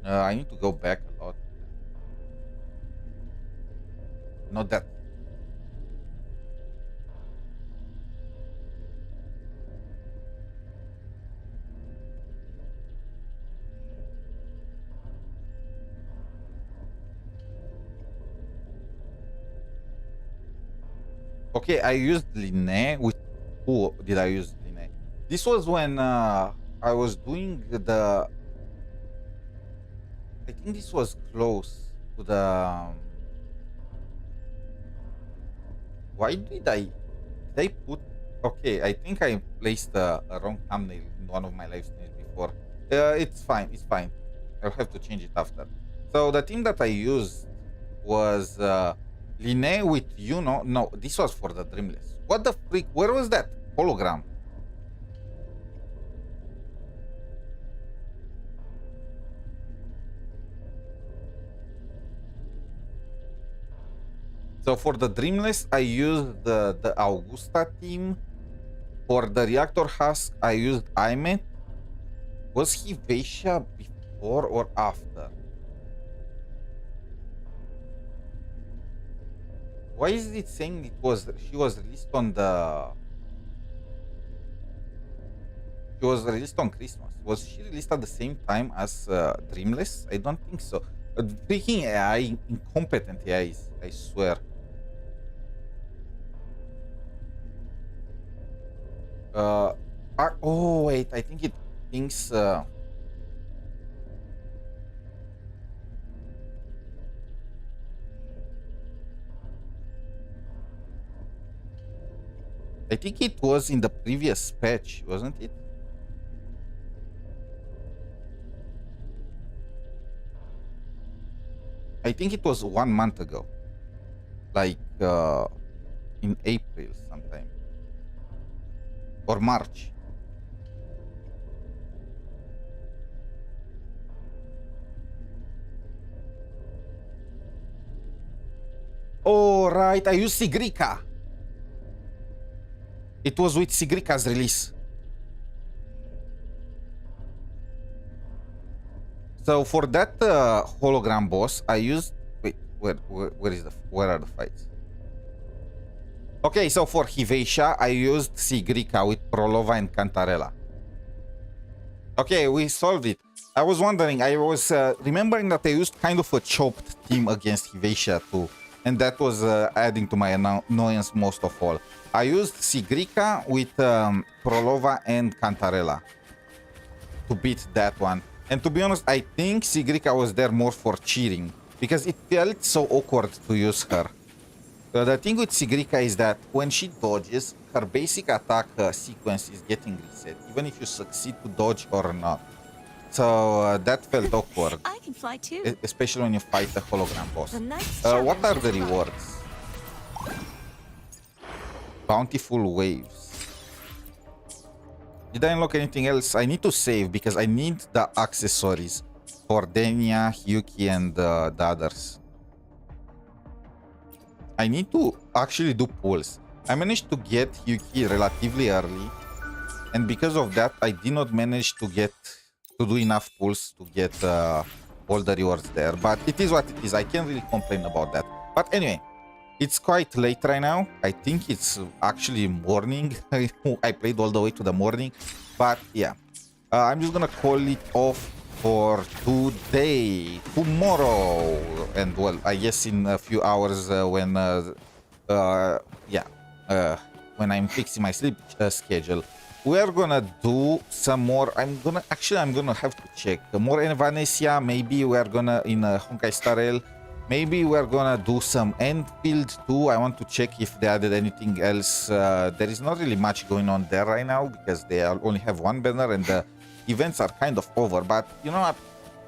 I need to go back a lot. Not that. Okay, I used lynae with who did I use lynae? This was when I was doing the. I think this was close to the. Why did I put? Okay, I think I placed a wrong thumbnail in one of my live streams before. It's fine. It's fine. I'll have to change it after. So the team that I used was lynae with No, this was for the Dreamless. What the freak? Where was that hologram? So for the Dreamless, I used the Augusta team. For the Reactor Husk, I used aemeath. Was Hivatia before or after? Why is it saying she was released on the? She was released on Christmas. Was she released at the same time as Dreamless? I don't think so. Freaking AI, incompetent AIs, I swear. Oh wait, I think it thinks. I think it was in the previous patch, wasn't it? I think it was 1 month ago. Like in April sometime. Or March. Oh, right. I used Sigrica. It was with Sigrica's release. So for that hologram boss, I used. Wait, where are the fights? Okay, so for Hivatia, I used Sigrica with Prolova and Cantarella. Okay, we solved it. I was wondering, I was remembering that I used kind of a chopped team against Hivatia too. And that was adding to my annoyance most of all. I used Sigrica with Prolova and Cantarella to beat that one. And to be honest, I think Sigrica was there more for cheering, because it felt so awkward to use her. The thing with Sigrica is that when she dodges, her basic attack sequence is getting reset, even if you succeed to dodge or not. So that felt awkward. I can fly too. Especially when you fight a hologram boss. The next What are challenge the is fun. rewards? Bountiful waves. Did I unlock anything else? I need to save because I need the accessories for Denya, Hyuki, and the others. I need to actually do pulls. I managed to get Hyuki relatively early, and because of that, I did not manage to do enough pulls to get all the rewards there. But it is what it is. I can't really complain about that. But anyway, it's quite late right now. I think it's actually morning. I played all the way to the morning. But yeah, I'm just gonna call it off for today. Tomorrow, and well, I guess in a few hours when I'm fixing my sleep schedule, we are gonna do some more. I'm gonna have to check more Evanesia. Maybe we are gonna in Honkai Star Rail. maybe we're gonna do some Enfield too. I want to check if they added anything else. There is not really much going on there right now because they only have one banner and the events are kind of over. But you know what?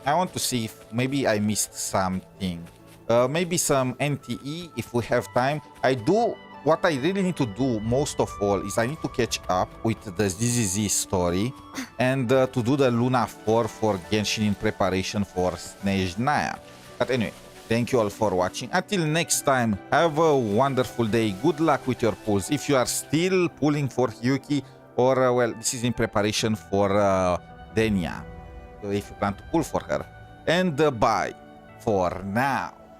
I want to see if maybe I missed something. Maybe some NTE if we have time. What I really need to do most of all is I need to catch up with the ZZZ story and to do the Luna 4 for Genshin in preparation for Snezhnaya. But anyway, thank you all for watching. Until next time, have a wonderful day. Good luck with your pulls. If you are still pulling for Hyuki or, well, this is in preparation for Denya, if you plan to pull for her. And bye for now.